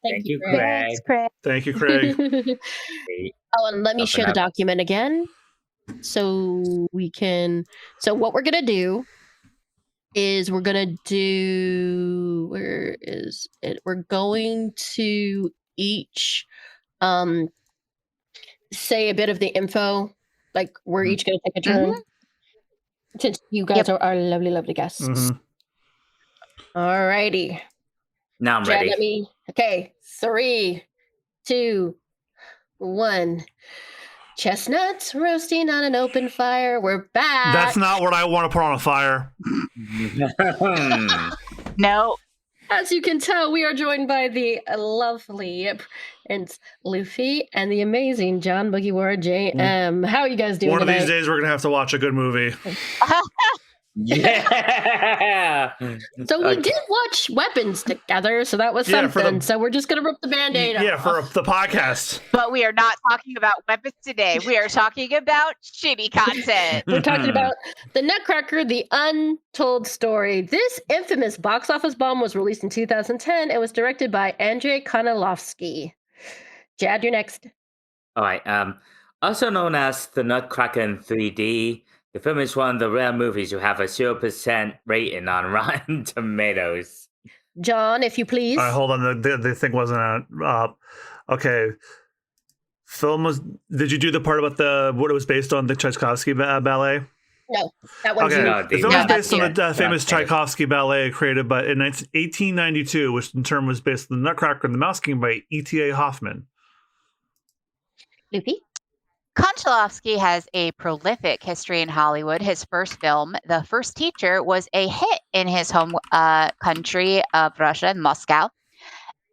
Thank you, Craig. Craig. Thanks, Craig. Thank you, Craig. Oh, and let me share the document again. So we can. So what we're gonna do is we're gonna do. Where is it? We're going to each say a bit of the info. Like we're each gonna take a turn. Since you guys are our lovely, lovely guests. Alrighty. Now I'm Chad, ready. Okay, 3, 2, 1. Chestnuts roasting on an open fire. We're back. That's not what I want to put on a fire. No. As you can tell, we are joined by the lovely Prince Luffy and the amazing John Boogie Ward JM. How are you guys doing One tonight? of these days, we're going to have to watch a good movie. Yeah. So we did watch Weapons together, so that was something. So we're just going to rip the Band-Aid off. Yeah, for the podcast. But we are not talking about weapons today. We are talking about shitty content. We're talking about The Nutcracker, The Untold Story. This infamous box office bomb was released in 2010 and was directed by Andrzej Kononowski. Jad, you're next. All right. Also known as The Nutcracker in 3D, the film is one of the rare movies to have a 0% rating on Rotten Tomatoes. John, if you please. All right, hold on. The thing wasn't out. Okay. Film was. Did you do the part about what it was based on, the Tchaikovsky ballet? No, that one's okay. No, the film is based on the famous Not Tchaikovsky ballet created in 1892, which in turn was based on The Nutcracker and the Mouse King by E.T.A. Hoffman. Luffy? Konchalovsky has a prolific history in Hollywood. His first film, The First Teacher, was a hit in his home country of Russia and Moscow,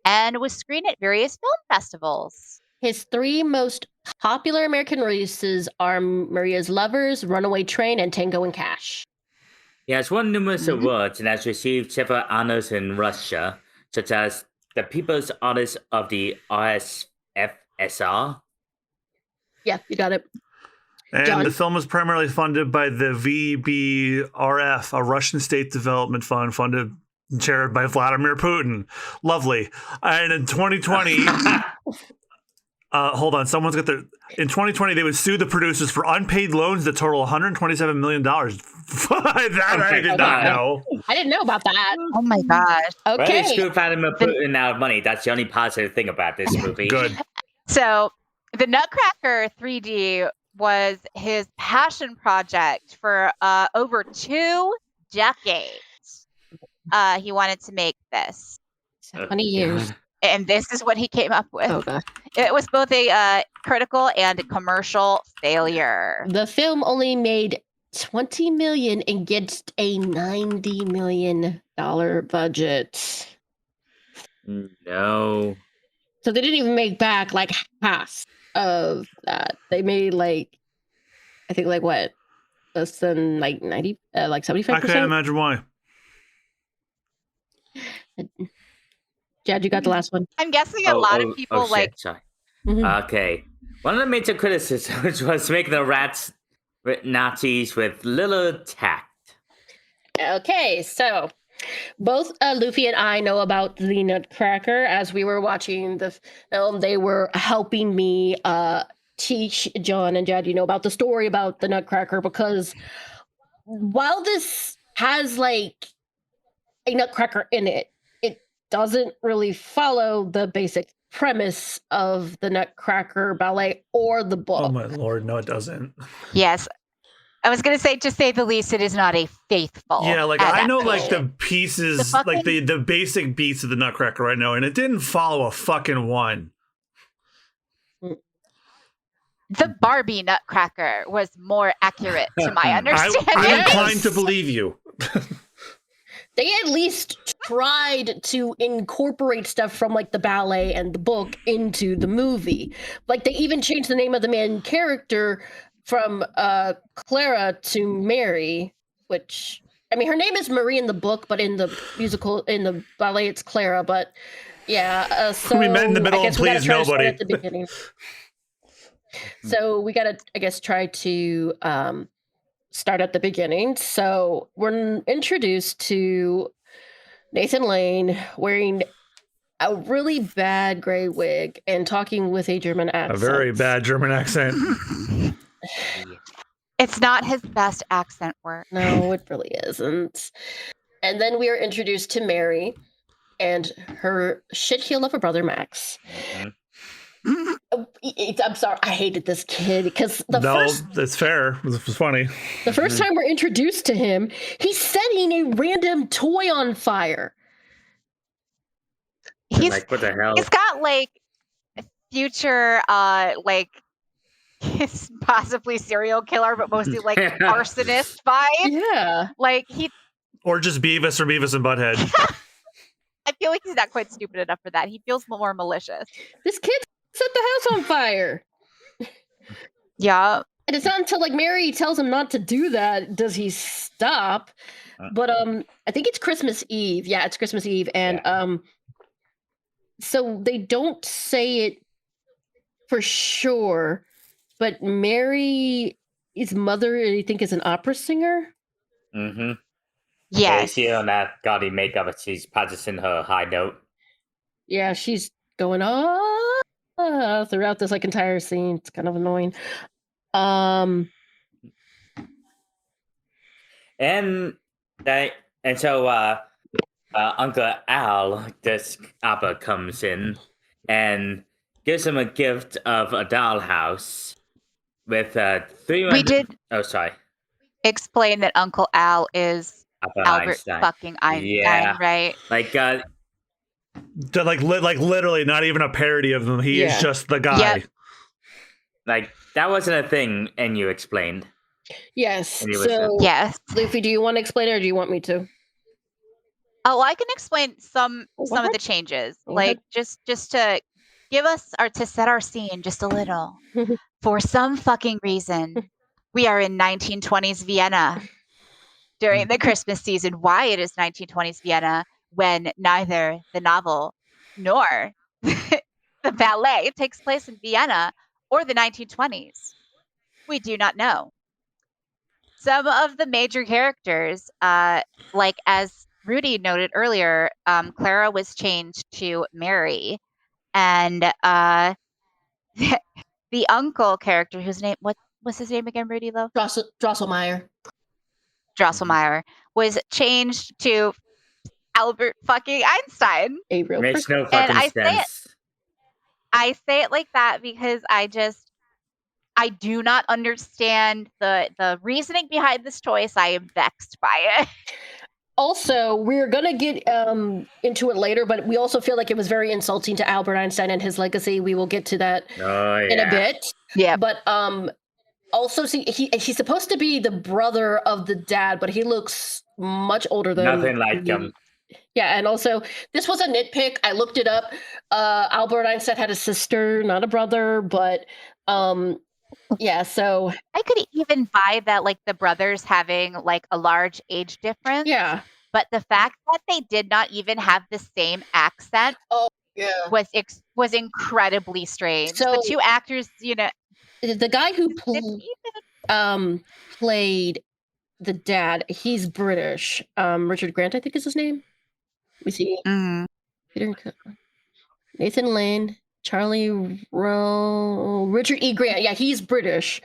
and was screened at various film festivals. His 3 most popular American releases are Maria's Lovers, Runaway Train, and Tango and Cash. He has won numerous awards and has received several honors in Russia, such as the People's Artist of the RSFSR. Yeah, you got it. And John? the film was primarily funded by the VBRF, a Russian state development fund funded and chaired by Vladimir Putin. Lovely. And in 2020, hold on, someone's got their. In 2020, they would sue the producers for unpaid loans that total $127 million. That I did not know. I didn't know about that. Oh my gosh. Well, Okay. they screwed Vladimir Putin out of money. That's the only positive thing about this movie. Good. So, The Nutcracker 3D was his passion project for over 2 decades. He wanted to make this. 20 years. And this is what he came up with. Oh, God. It was both a critical and a commercial failure. The film only made $20 million against a $90 million budget. No. So they didn't even make back like half of that. They made I think what? Less than 90, 75%. I can't imagine why. Jad, you got the last one. I'm guessing a lot of people Sorry. Mhm. Okay. One of the major criticisms was making the rats Nazis with little tact. Okay, so both Luffy and I know about the Nutcracker. As we were watching the film, they were helping me teach John and Jad, about the story about the Nutcracker, because while this has a Nutcracker in it, it doesn't really follow the basic premise of the Nutcracker ballet or the book. Oh my lord, no, it doesn't. Yes. I was going to say, to say the least, it is not a faithful. Yeah, I know adaptation. the pieces, the basic beats of the Nutcracker I know, and it didn't follow a fucking one. The Barbie Nutcracker was more accurate to my understanding. I'm inclined to believe you. They at least tried to incorporate stuff from the ballet and the book into the movie. They even changed the name of the main character from Clara to Mary, which, her name is Marie in the book, but in the musical, in the ballet, it's Clara. But yeah, so we met in the middle and please nobody. At the beginning. So we gotta, try to start at the beginning. So we're introduced to Nathan Lane wearing a really bad gray wig and talking with a German accent. A very bad German accent. It's not his best accent work. No, it really isn't. And then we are introduced to Mary and her shit-heel of a brother, Max. I'm sorry, I hated this kid because it's fair. It was funny. The first time we're introduced to him, he's setting a random toy on fire. He's like, what the hell? He's got like future, like his possibly serial killer, but mostly like arsonist vibe. Yeah, like he, or just Beavis or Beavis and Butthead. I feel like he's not quite stupid enough for that. He feels more malicious. This kid set the house on fire. Yeah. And it's not until like Mary tells him not to do that does he stop. But I think it's Christmas Eve. Yeah, it's Christmas Eve, and so they don't say it for sure, but Mary's mother, I think, is an opera singer. Mm-hmm. Yeah. You see on that gaudy makeup, she's practicing her high note. Yeah, she's going throughout this like entire scene. It's kind of annoying. And so Uncle Al, this Abba, comes in and gives him a gift of a dollhouse with 300. We did. Oh, sorry. Explain that Uncle Al is Albert Einstein. fucking Einstein, right? Like, literally, not even a parody of him. He is just the guy. Yep. Like, that wasn't a thing, and you explained. Yes. And So, yes. Luffy, do you want to explain it, or do you want me to? Oh, I can explain some of the changes, like just to give us to set our scene just a little. For some fucking reason, we are in 1920s Vienna during the Christmas season. Why it is 1920s Vienna when neither the novel nor the ballet takes place in Vienna or the 1920s, we do not know. Some of the major characters, like as Rooty noted earlier, Clara was changed to Mary, and the uncle character, whose name, what was his name again, Rooty, though? Drosselmeyer, was changed to Albert fucking Einstein. A real Makes person. no fucking sense. I say it like that because I do not understand the reasoning behind this choice. I am vexed by it. Also, we're gonna get into it later, but we also feel like it was very insulting to Albert Einstein and his legacy. We will get to that in a bit. Yeah. But also, see, he's supposed to be the brother of the dad, but he looks much older than nothing like him. Yeah, and also this was a nitpick. I looked it up. Albert Einstein had a sister, not a brother, but yeah, so I could even buy that, like the brothers having like a large age difference. Yeah, but the fact that they did not even have the same accent, was incredibly strange. So the two actors, the guy who played the dad, he's British. Richard Grant, I think is his name. Let me see. Peter, Nathan Lane. Charlie Rowe, Richard E. Grant. Yeah, he's British.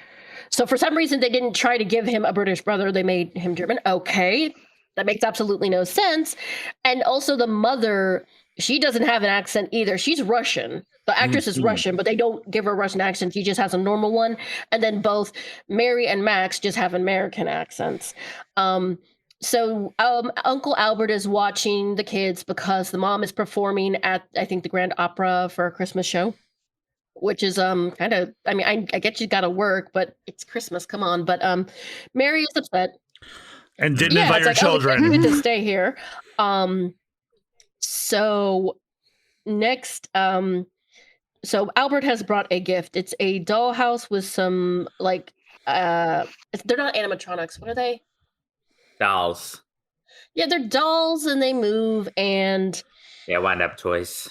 So for some reason, they didn't try to give him a British brother. They made him German. Okay, that makes absolutely no sense. And also the mother, she doesn't have an accent either. She's Russian. The actress is Russian, but they don't give her a Russian accent. She just has a normal one. And then both Mary and Max just have American accents. So Uncle Albert is watching the kids because the mom is performing at, I think, the Grand Opera for a Christmas show, which is kind of, I mean, I get you got to work, but it's Christmas. Come on. But Mary is upset. And didn't invite her children. You to stay here. So next, so Albert has brought a gift. It's a dollhouse with some, like, they're not animatronics. What are they? Dolls. Yeah, they're dolls and they move and... Yeah, wind-up toys.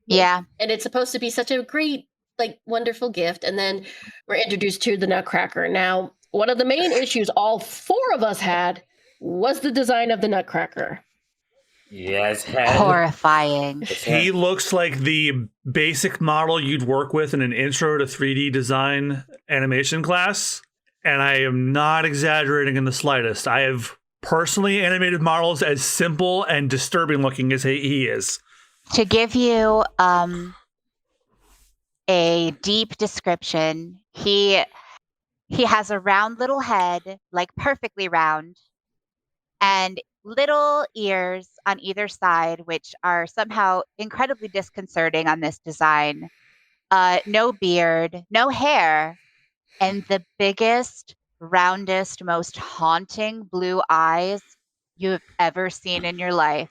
Yeah. And it's supposed to be such a great, like, wonderful gift. And then we're introduced to the Nutcracker. Now, one of the main issues all four of us had was the design of the Nutcracker. Yes, head. Horrifying. His head. He looks like the basic model you'd work with in an intro to 3D design animation class. And I am not exaggerating in the slightest. I have personally animated models as simple and disturbing looking as he is. To give you a deep description, he has a round little head, like perfectly round, and little ears on either side, which are somehow incredibly disconcerting on this design. No beard, no hair, and the biggest, roundest, most haunting blue eyes you've ever seen in your life.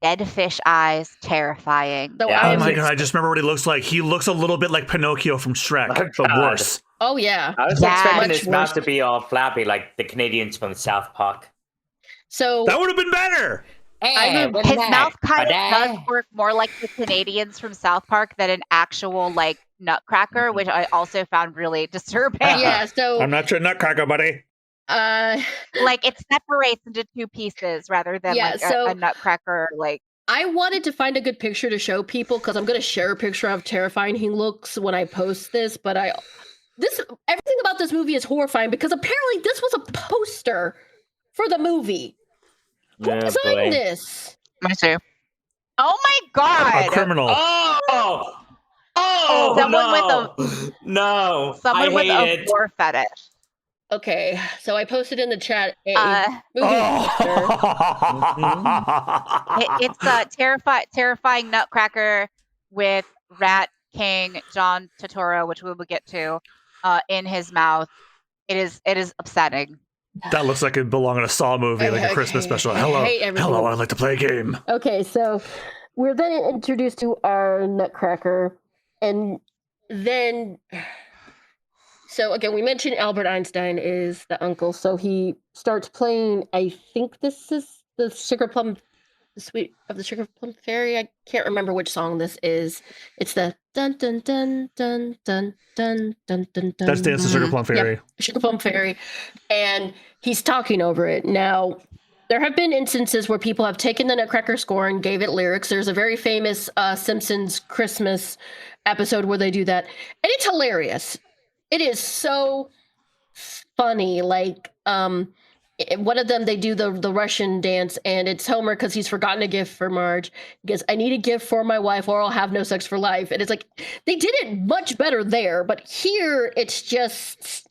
Dead fish eyes, terrifying. So Yeah. Oh my god, I just remember what he looks like. He looks a little bit like Pinocchio from Shrek, Oh, but God. worse. Oh yeah. I was Yeah. expecting Much his mouth worse. to be all flappy like the Canadians from South Park. So That would have been better. His mouth kind of does work more like the Canadians from South Park than an actual like Nutcracker, which I also found really disturbing. yeah, so I'm not your Nutcracker, buddy. Like it separates into two pieces rather than Yeah, like so- a Nutcracker. Like I wanted to find a good picture to show people because I'm going to share a picture of how terrifying he looks when I post this. But everything about this movie is horrifying because apparently this was a poster for the movie. Who Oh, boy. designed this? let me see. Oh my god! A criminal. Oh! No! Someone I with hate a it. war fetish. Okay, so I posted in the chat a movie poster. It's a terrifying Nutcracker with Rat King John Turturro, which we will get to, in his mouth. It is upsetting. That looks like it belonged in a Saw movie, like a Christmas special. I Hello, hate everything. hello, I'd like to play a game. Okay, so we're then introduced to our Nutcracker, and then, so again, we mentioned Albert Einstein is the uncle, so he starts playing, I think this is the Sweet of the Sugar Plum Fairy. I can't remember which song this is. It's the dun dun dun dun dun dun dun dun dun. That's Dance the Sugar Plum Fairy. Sugar Plum Fairy, and he's talking over it. Now, there have been instances where people have taken the Nutcracker score and gave it lyrics. There's a very famous Simpsons Christmas episode where they do that, and it's hilarious. It is so funny. Like, one of them, they do the Russian dance, and it's Homer because he's forgotten a gift for Marge. He goes, "I need a gift for my wife, or I'll have no sex for life." And it's like they did it much better there, but here it's just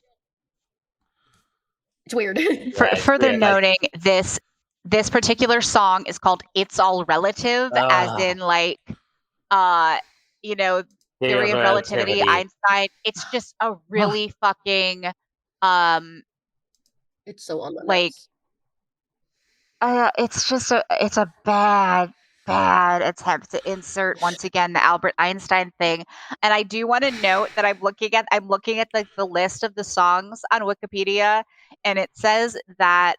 it's weird. Further Yeah, noting, this particular song is called "It's All Relative," as in like, theory of relativity, Einstein. It's just a really fucking It's so on the like nuts. it's a bad attempt to insert once again the Albert Einstein thing. And I do want to note that I'm looking at like the list of the songs on Wikipedia, and it says that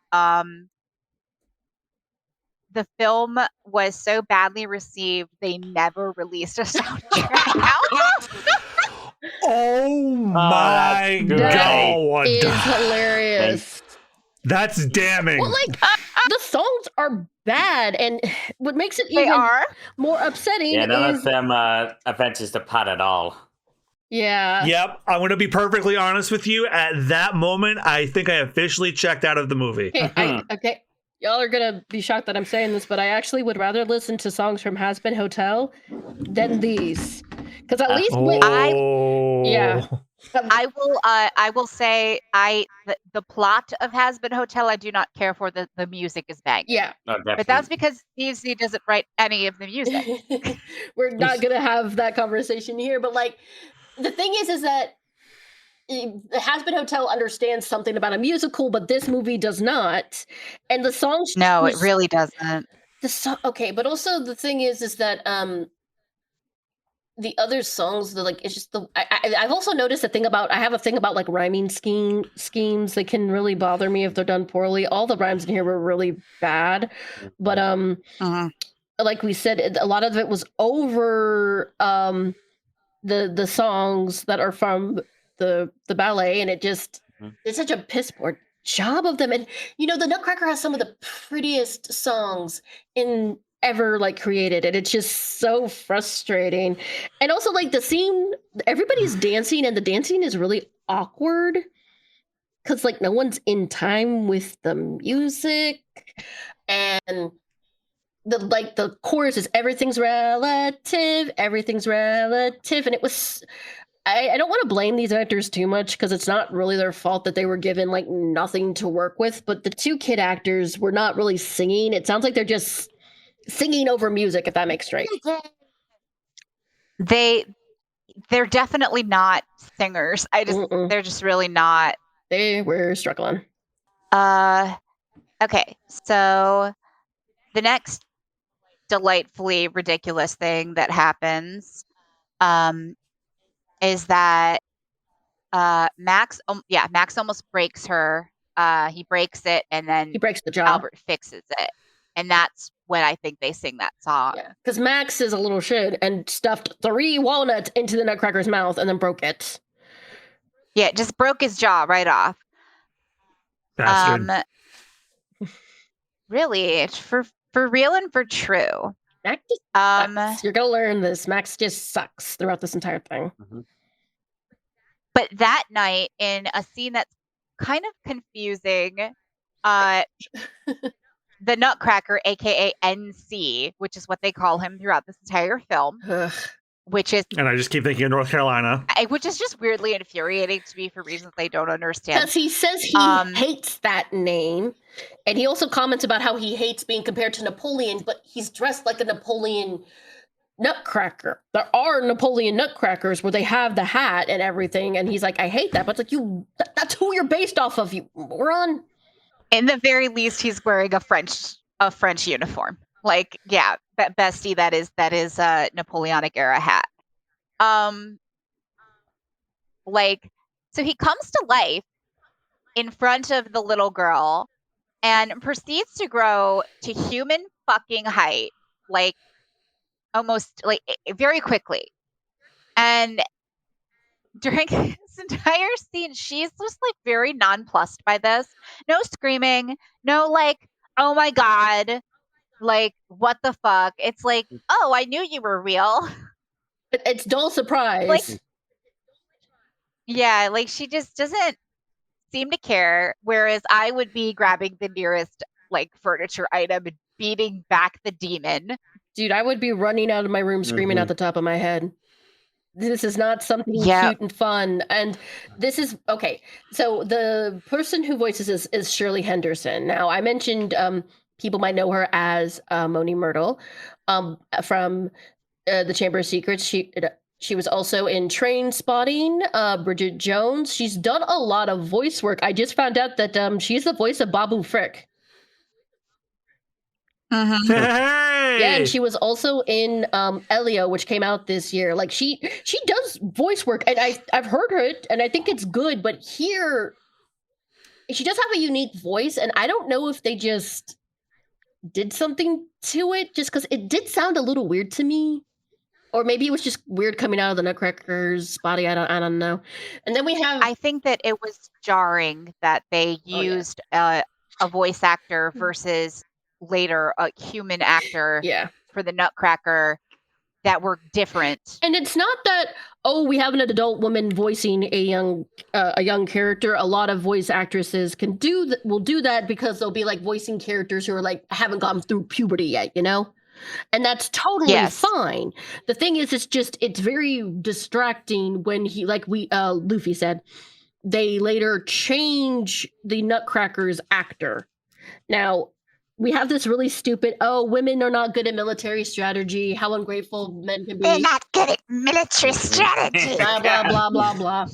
the film was so badly received they never released a soundtrack album. Oh my god. Is hilarious. That's damning. Well, like the songs are bad, and what makes it They even are. more upsetting Yeah, none is of them offenses the pot at all. yeah. Yep, I'm going to be perfectly honest with you. At that moment, I think I officially checked out of the movie. Okay, y'all are gonna be shocked that I'm saying this, but I actually would rather listen to songs from Has Been Hotel than these, because at least yeah. I will say the plot of Has Been Hotel I do not care for. The music is banging. Yeah. Oh, But that's because Steve doesn't write any of the music. We're not gonna have that conversation here, but like the thing is that Has Been Hotel understands something about a musical, but this movie does not. And the songs No, it really doesn't. okay, but also the thing is that the other songs, it's just I've also noticed I have a thing about like rhyming schemes that can really bother me if they're done poorly. All the rhymes in here were really bad, but like we said, a lot of it was over the songs that are from the ballet, and it's such a piss poor job of them. And the Nutcracker has some of the prettiest songs in ever like created, and it's just so frustrating. And also like the scene, everybody's dancing and the dancing is really awkward because like no one's in time with the music, and the chorus is everything's relative, and it was I don't want to blame these actors too much because it's not really their fault that they were given like nothing to work with, but the two kid actors were not really singing. It sounds like they're just singing over music, if that makes straight. They're definitely not singers. They're just really not. They were struggling. Okay, so the next delightfully ridiculous thing that happens is that Max almost breaks her. He breaks it, and then He breaks the jaw. Albert fixes it, and that's when I think they sing that song. Yeah, because Max is a little shit and stuffed 3 walnuts into the Nutcracker's mouth and then broke it. Yeah, just broke his jaw right off. Bastard. Really, for real and for true. Max just sucks. You're gonna learn this. Max just sucks throughout this entire thing. Mm-hmm. But that night, in a scene that's kind of confusing, the Nutcracker, aka NC, which is what they call him throughout this entire film, and I just keep thinking of North Carolina, which is just weirdly infuriating to me for reasons I don't understand. Because he says he hates that name, and he also comments about how he hates being compared to Napoleon, but he's dressed like a Napoleon Nutcracker. There are Napoleon Nutcrackers where they have the hat and everything, and he's like, I hate that, but it's like that's who you're based off of, you moron. In the very least, he's wearing a French uniform. Like, yeah, bestie, that is a Napoleonic era hat. Like, so he comes to life in front of the little girl and proceeds to grow to human fucking height, like almost like very quickly. And during this entire scene, she's just like very nonplussed by this. No screaming, no like, oh my God, like what the fuck? It's like, oh, I knew you were real. It's dull surprise. Like, yeah, like she just doesn't seem to care. Whereas I would be grabbing the nearest like furniture item and beating back the demon. Dude, I would be running out of my room screaming at the top of my head. This is not something cute and fun. And this is okay. So the person who voices this is Shirley Henderson. Now, I mentioned people might know her as Moni Myrtle from the Chamber of Secrets. She was also in Train Spotting, Bridget Jones. She's done a lot of voice work. I just found out that she's the voice of Babu Frick. Mm-hmm. Hey! Yeah, and she was also in Elio, which came out this year. Like she does voice work, and I've heard her, and I think it's good. But here, she does have a unique voice, and I don't know if they just did something to it, just because it did sound a little weird to me, or maybe it was just weird coming out of the Nutcracker's body. I don't know. And then we have. I think that it was jarring that they used a voice actor versus later a human actor for the Nutcracker that were different. And it's not that we have an adult woman voicing a young character. A lot of voice actresses will do that because they'll be like voicing characters who are like haven't gone through puberty yet, you know? And that's totally fine. The thing is, it's very distracting when he, like Luffy said, they later change the Nutcracker's actor. Now, we have this really stupid, women are not good at military strategy. How ungrateful men can be. They're not good at military strategy. Blah, blah, blah, blah, blah.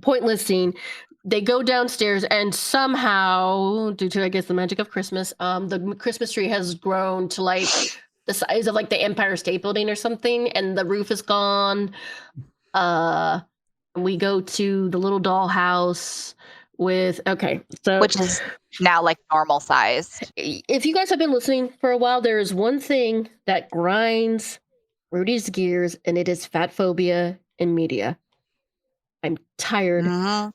Pointless scene. They go downstairs and somehow, due to, I guess, the magic of Christmas, the Christmas tree has grown to like the size of like the Empire State Building or something, and the roof is gone. We go to the little dollhouse which is now like normal sized. If you guys have been listening for a while, there is one thing that grinds Rooty's gears, and it is fat phobia in media. I'm tired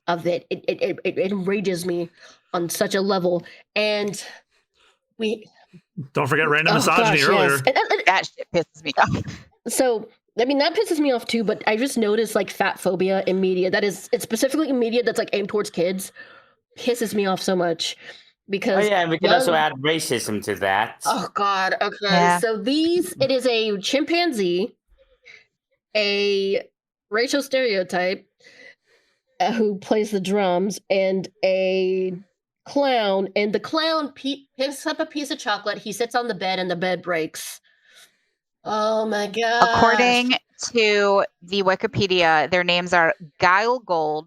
of it. It enrages me on such a level. And Don't forget random misogyny earlier. Yes. That shit pisses me off. So, I mean, that pisses me off too, but I just noticed like fat phobia in media. It's specifically in media that's like aimed towards kids. Pisses me off so much because. Oh yeah, we can also add racism to that. Oh God. Okay. Yeah. So it is a chimpanzee, a racial stereotype who plays the drums, and a clown. And the clown picks up a piece of chocolate. He sits on the bed, and the bed breaks. Oh my God. According to the Wikipedia, their names are Guilegood.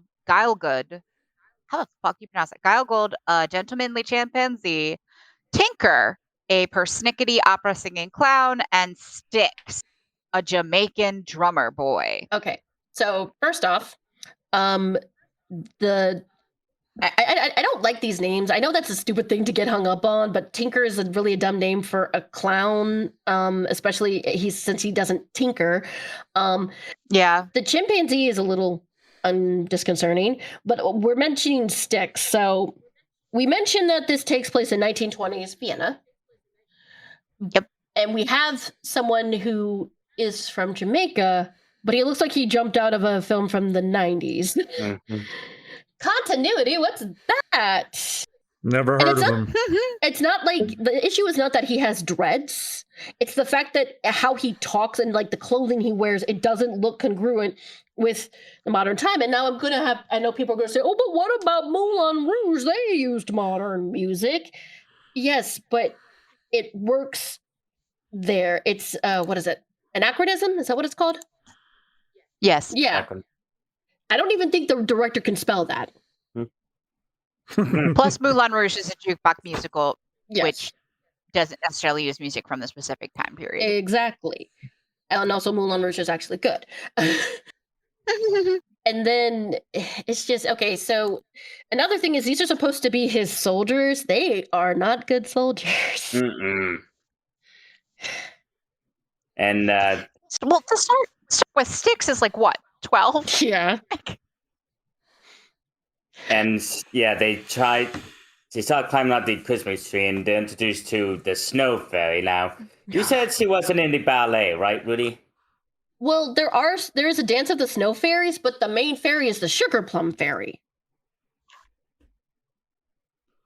How the fuck you pronounce it? Guilegood, a gentlemanly chimpanzee, Tinker, a persnickety opera singing clown, and Styx, a Jamaican drummer boy. Okay, so first off, I don't like these names. I know that's a stupid thing to get hung up on, but Tinker is really a dumb name for a clown, especially since he doesn't tinker. Yeah. The chimpanzee is a little disconcerting, but we're mentioning Styx. So we mentioned that this takes place in 1920s Vienna. Yep. And we have someone who is from Jamaica, but he looks like he jumped out of a film from the 90s. Mhm. Continuity, what's that? Never heard of him. It's not like the issue is not that he has dreads. It's the fact that how he talks and like the clothing he wears, it doesn't look congruent with the modern time. And now I know people are going to say, oh, but what about Moulin Rouge? They used modern music. Yes, but it works there. It's, what is it? Anachronism? Is that what it's called? Yes. Yeah. I don't even think the director can spell that. Plus, Moulin Rouge is a jukebox musical, Yes. which doesn't necessarily use music from the specific time period. Exactly. And also Moulin Rouge is actually good. And then it's just, okay, so another thing is these are supposed to be his soldiers. They are not good soldiers. Mm-mm. And Well, to start with, Styx is like what, 12? Yeah. and yeah, they start climbing up the Christmas tree, and they're introduced to the snow fairy. Now, you said she wasn't in the ballet, right, Rooty? Well, there is a dance of the snow fairies, but the main fairy is the sugar plum fairy.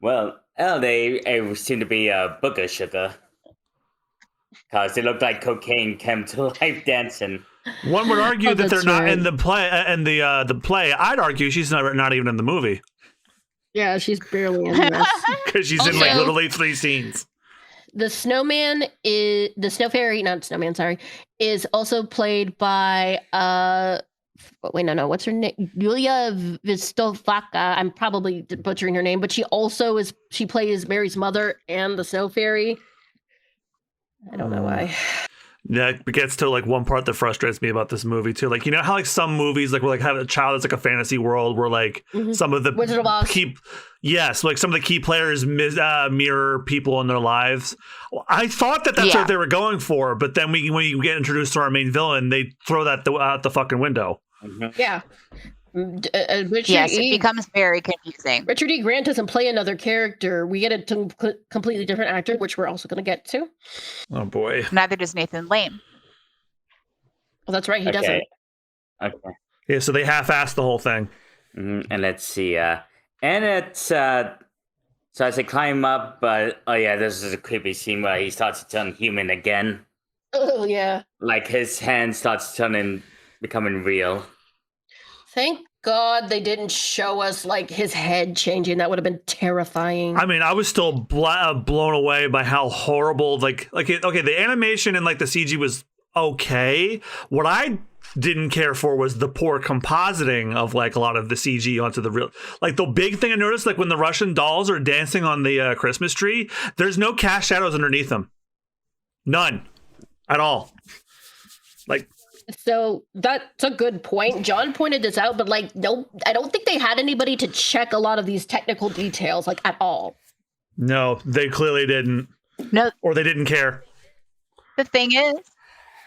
Well, they seem to be booger sugar, because they look like cocaine came to life dancing. One would argue that they're not right. in the play. The play, I'd argue she's not even in the movie Yeah, she's barely in this. because she's in like Also- literally 3 scenes. The snow fairy, not snowman, sorry, is also played by wait, no, what's her name? Yulia Vistovaka. I'm probably butchering her name, but she plays Mary's mother and the snow fairy. I don't know why. Yeah, it gets to like one part that frustrates me about this movie too. Like, you know how like some movies like where like have a child that's like a fantasy world where like some of the Wizard of Oz. like some of the key players mirror people in their lives. I thought that's what they were going for, but then when you get introduced to our main villain, they throw that out the fucking window. Mm-hmm. Yeah. Yes, it becomes very confusing. Richard E. Grant doesn't play another character. We get a completely different actor, which we're also going to get to. Oh boy. Neither does Nathan Lane. Well, that's right. He doesn't. Okay. Yeah, so they half-assed the whole thing. Mm-hmm. And let's see. And it's so as they climb up, this is a creepy scene where he starts to turn human again. Oh, yeah. Like his hand starts becoming real. Thank God they didn't show us like his head changing. That would have been terrifying. I mean, I was still blown away by how horrible the animation and like the CG was okay. What I didn't care for was the poor compositing of like a lot of the CG onto the real. Like the big thing I noticed, like when the Russian dolls are dancing on the Christmas tree, there's no cast shadows underneath them. None at all. Like. So that's a good point. John pointed this out, but like, no, I don't think they had anybody to check a lot of these technical details, like at all. No, they clearly didn't. No, or they didn't care. the thing is,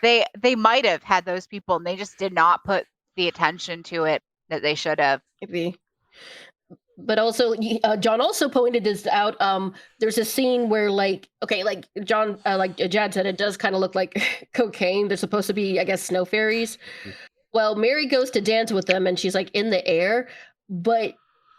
they might have had those people, and they just did not put the attention to it that they should have. Maybe. But also, John also pointed this out. There's a scene where, like John, like Jad said, it does kind of look like cocaine. They're supposed to be, I guess, snow fairies. Well, Mary goes to dance with them, and she's like in the air, but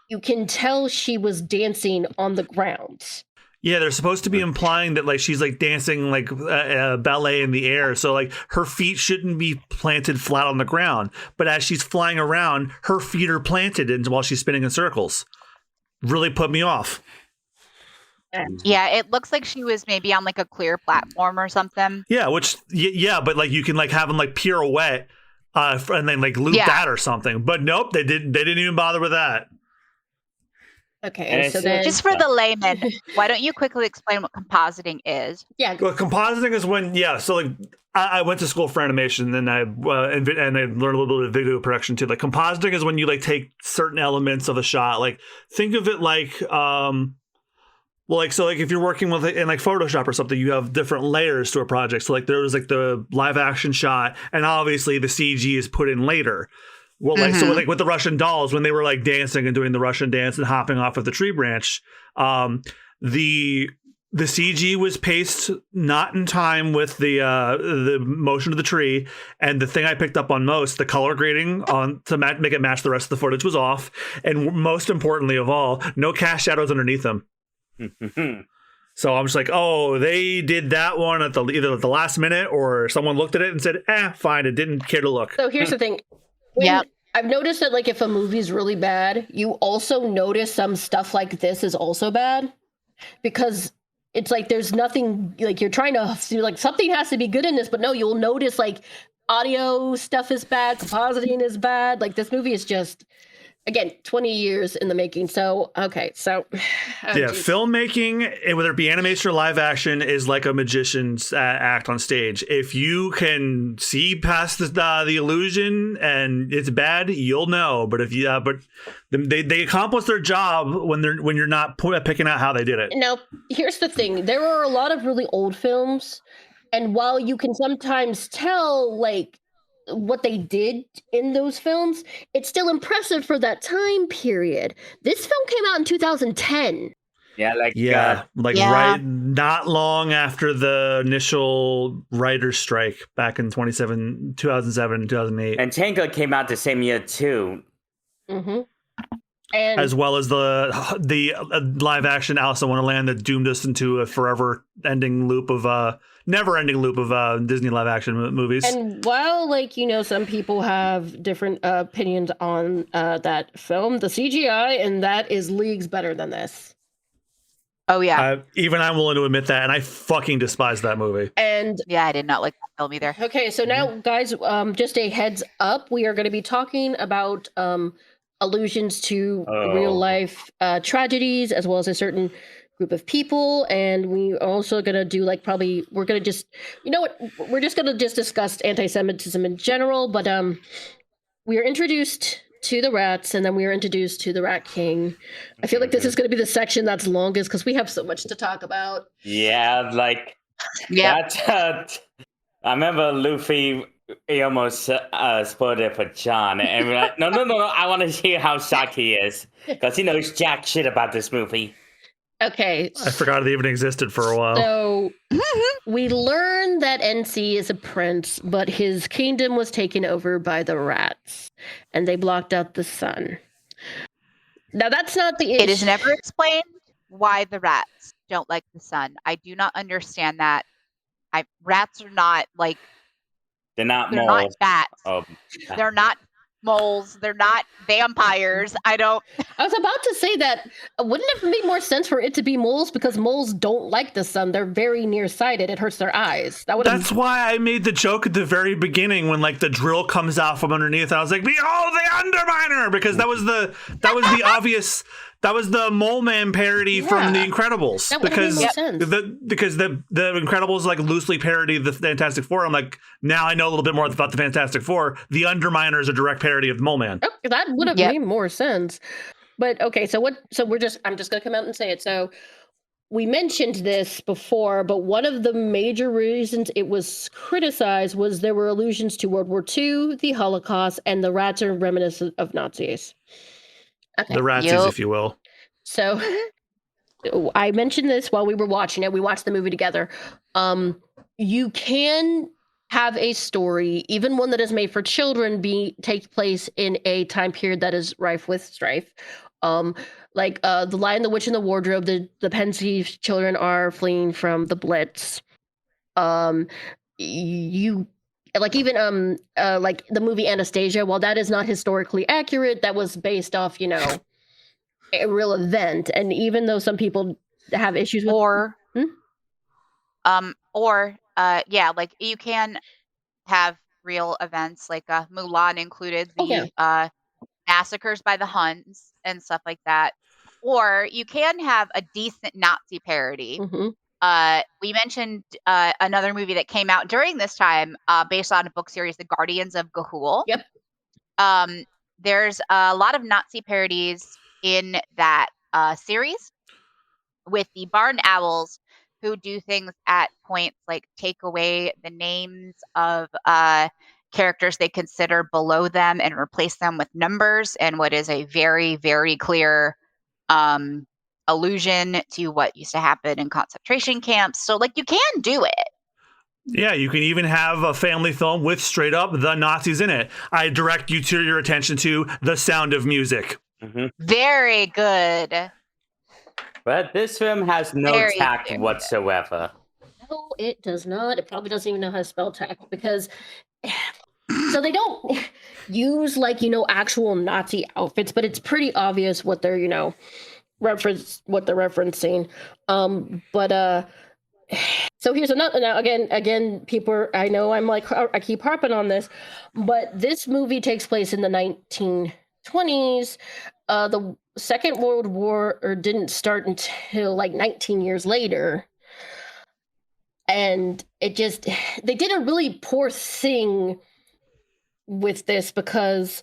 you can tell she was dancing on the ground. Yeah, they're supposed to be implying that like she's like dancing like ballet in the air, so like her feet shouldn't be planted flat on the ground. But as she's flying around, her feet are planted while she's spinning in circles. Really put me off. Yeah, it looks like she was maybe on like a clear platform or something. Yeah, but like you can like have them like pirouette and then like loop that or something. But nope, they didn't even bother with that. Okay, so then just for the layman, why don't you quickly explain what compositing is? Yeah, well, compositing is when so like I went to school for animation, and I learned a little bit of video production too. Like compositing is when you like take certain elements of a shot. Like think of it like if you're working with in like Photoshop or something, you have different layers to a project. So like there was like the live action shot, and obviously the CG is put in later. Well, like so, like with the Russian dolls, when they were like dancing and doing the Russian dance and hopping off of the tree branch, the CG was paced not in time with the motion of the tree. And the thing I picked up on most, the color grading on to make it match the rest of the footage was off. And most importantly of all, no cast shadows underneath them. So I'm just like, oh, they did that one at either at the last minute, or someone looked at it and said, fine, it didn't care to look. So here's the thing. I've noticed that like if a movie's really bad, you also notice some stuff like this is also bad, because it's like there's nothing, like you're trying to see like something has to be good in this, but no, you'll notice like audio stuff is bad, compositing is bad. Like this movie is just, again, 20 years in the making. So, okay. So, filmmaking, whether it be animation or live action, is like a magician's act on stage. If you can see past the illusion and it's bad, you'll know. But they accomplish their job when you're not picking out how they did it. Now, here's the thing. There are a lot of really old films, and while you can sometimes tell, like, what they did in those films, it's still impressive for that time period. This film came out in 2010. Right, not long after the initial writer's strike back in 2007, 2008. And Tango came out the same year too. Mm-hmm. And as well as the live action Alice in Wonderland that doomed us into a never-ending loop of Disney live action movies. And while, like, some people have different opinions on that film, the CGI in that is leagues better than this. Oh, yeah. Even I'm willing to admit that, and I fucking despise that movie. And yeah, I did not like that film either. Okay, so now, guys, just a heads up, we are going to be talking about allusions to real life tragedies, as well as a certain group of people, and we also gonna do we're gonna just we're just gonna discuss anti-Semitism in general, but we are introduced to the rats, and then we are introduced to the Rat King. I feel like this is gonna be the section that's longest because we have so much to talk about. I remember Luffy. He almost spoiled it for John, and we're like, no, I want to hear how shocked he is, because he knows jack shit about this movie. Okay. I forgot it even existed for a while. So we learn that NC is a prince, but his kingdom was taken over by the rats, and they blocked out the sun. Now that's not the issue. It is never explained why the rats don't like the sun. I do not understand that. Rats are not like... They're not bats. They're not moles. They're not vampires. I was about to say that. Wouldn't it make more sense for it to be moles? Because moles don't like the sun. They're very nearsighted. It hurts their eyes. That's why I made the joke at the very beginning when like the drill comes out from underneath. I was like, "Behold the Underminer!" Because that was the obvious. That was the Mole Man parody from The Incredibles. That because the Incredibles like loosely parody the Fantastic Four. I'm like, now I know a little bit more about the Fantastic Four. The Underminer is a direct parody of the Mole Man. Okay, that would have made more sense. But okay, so I'm just gonna come out and say it. So we mentioned this before, but one of the major reasons it was criticized was there were allusions to World War II, the Holocaust, and the rats are reminiscent of Nazis. Okay. The ratsies, Yup. if you will. So I mentioned this while we were watching it. We watched the movie together. You can have a story, even one that is made for children, take place in a time period that is rife with strife. Like The Lion, the Witch, and the Wardrobe. The Pensieve children are fleeing from the Blitz. You like even like the movie Anastasia. While that is not historically accurate, that was based off a real event. And even though some people have issues with like you can have real events like Mulan included the massacres by the Huns and stuff like that, or you can have a decent Nazi parody. We mentioned another movie that came out during this time based on a book series, The Guardians of Ga'Hoole. Yep. There's a lot of Nazi parodies in that series with the barn owls who do things at points like take away the names of characters they consider below them and replace them with numbers, and what is a very, very clear allusion to what used to happen in concentration camps. So, like, you can do it. Yeah, you can even have a family film with straight up the Nazis in it. I direct you to your attention to The Sound of Music. Very good. But this film has no tact whatsoever. No, it does not. It probably doesn't even know how to spell tact, because so they don't use actual Nazi outfits, but it's pretty obvious what they're referencing. So here's another. Now again, people. I know I keep harping on this, but this movie takes place in the 1920s. The Second World War didn't start until 19 years later. And they did a really poor thing with this, because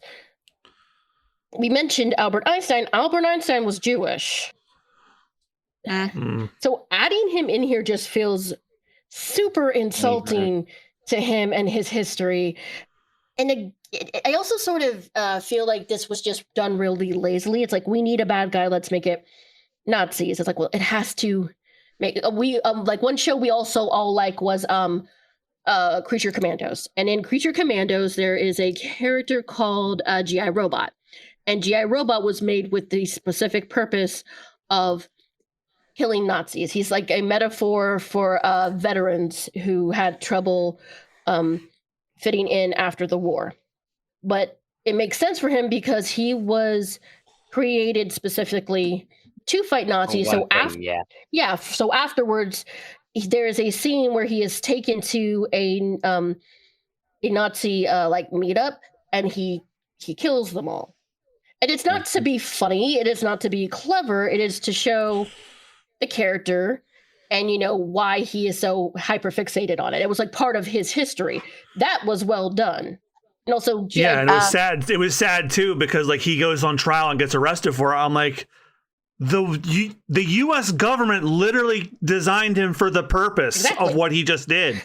we mentioned Albert Einstein. Albert Einstein was Jewish. So adding him in here just feels super insulting to him and his history. And I also sort of feel like this was just done really lazily. It's like, we need a bad guy, let's make it Nazis. It's like, well, it has to make one show we also all like was Creature Commandos. And in Creature Commandos, there is a character called G.I. Robot. And G.I. Robot was made with the specific purpose of killing Nazis. He's like a metaphor for veterans who had trouble fitting in after the war. But it makes sense for him because he was created specifically to fight Nazis. So afterwards, there is a scene where he is taken to a Nazi meetup, and he kills them all. And it's not to be funny. It is not to be clever. It is to show the character and why he is so hyper fixated on it. It was part of his history. That was well done. And also, and it was sad. It was sad too, because he goes on trial and gets arrested for it. I'm like, the U.S. government literally designed him for the purpose of what he just did.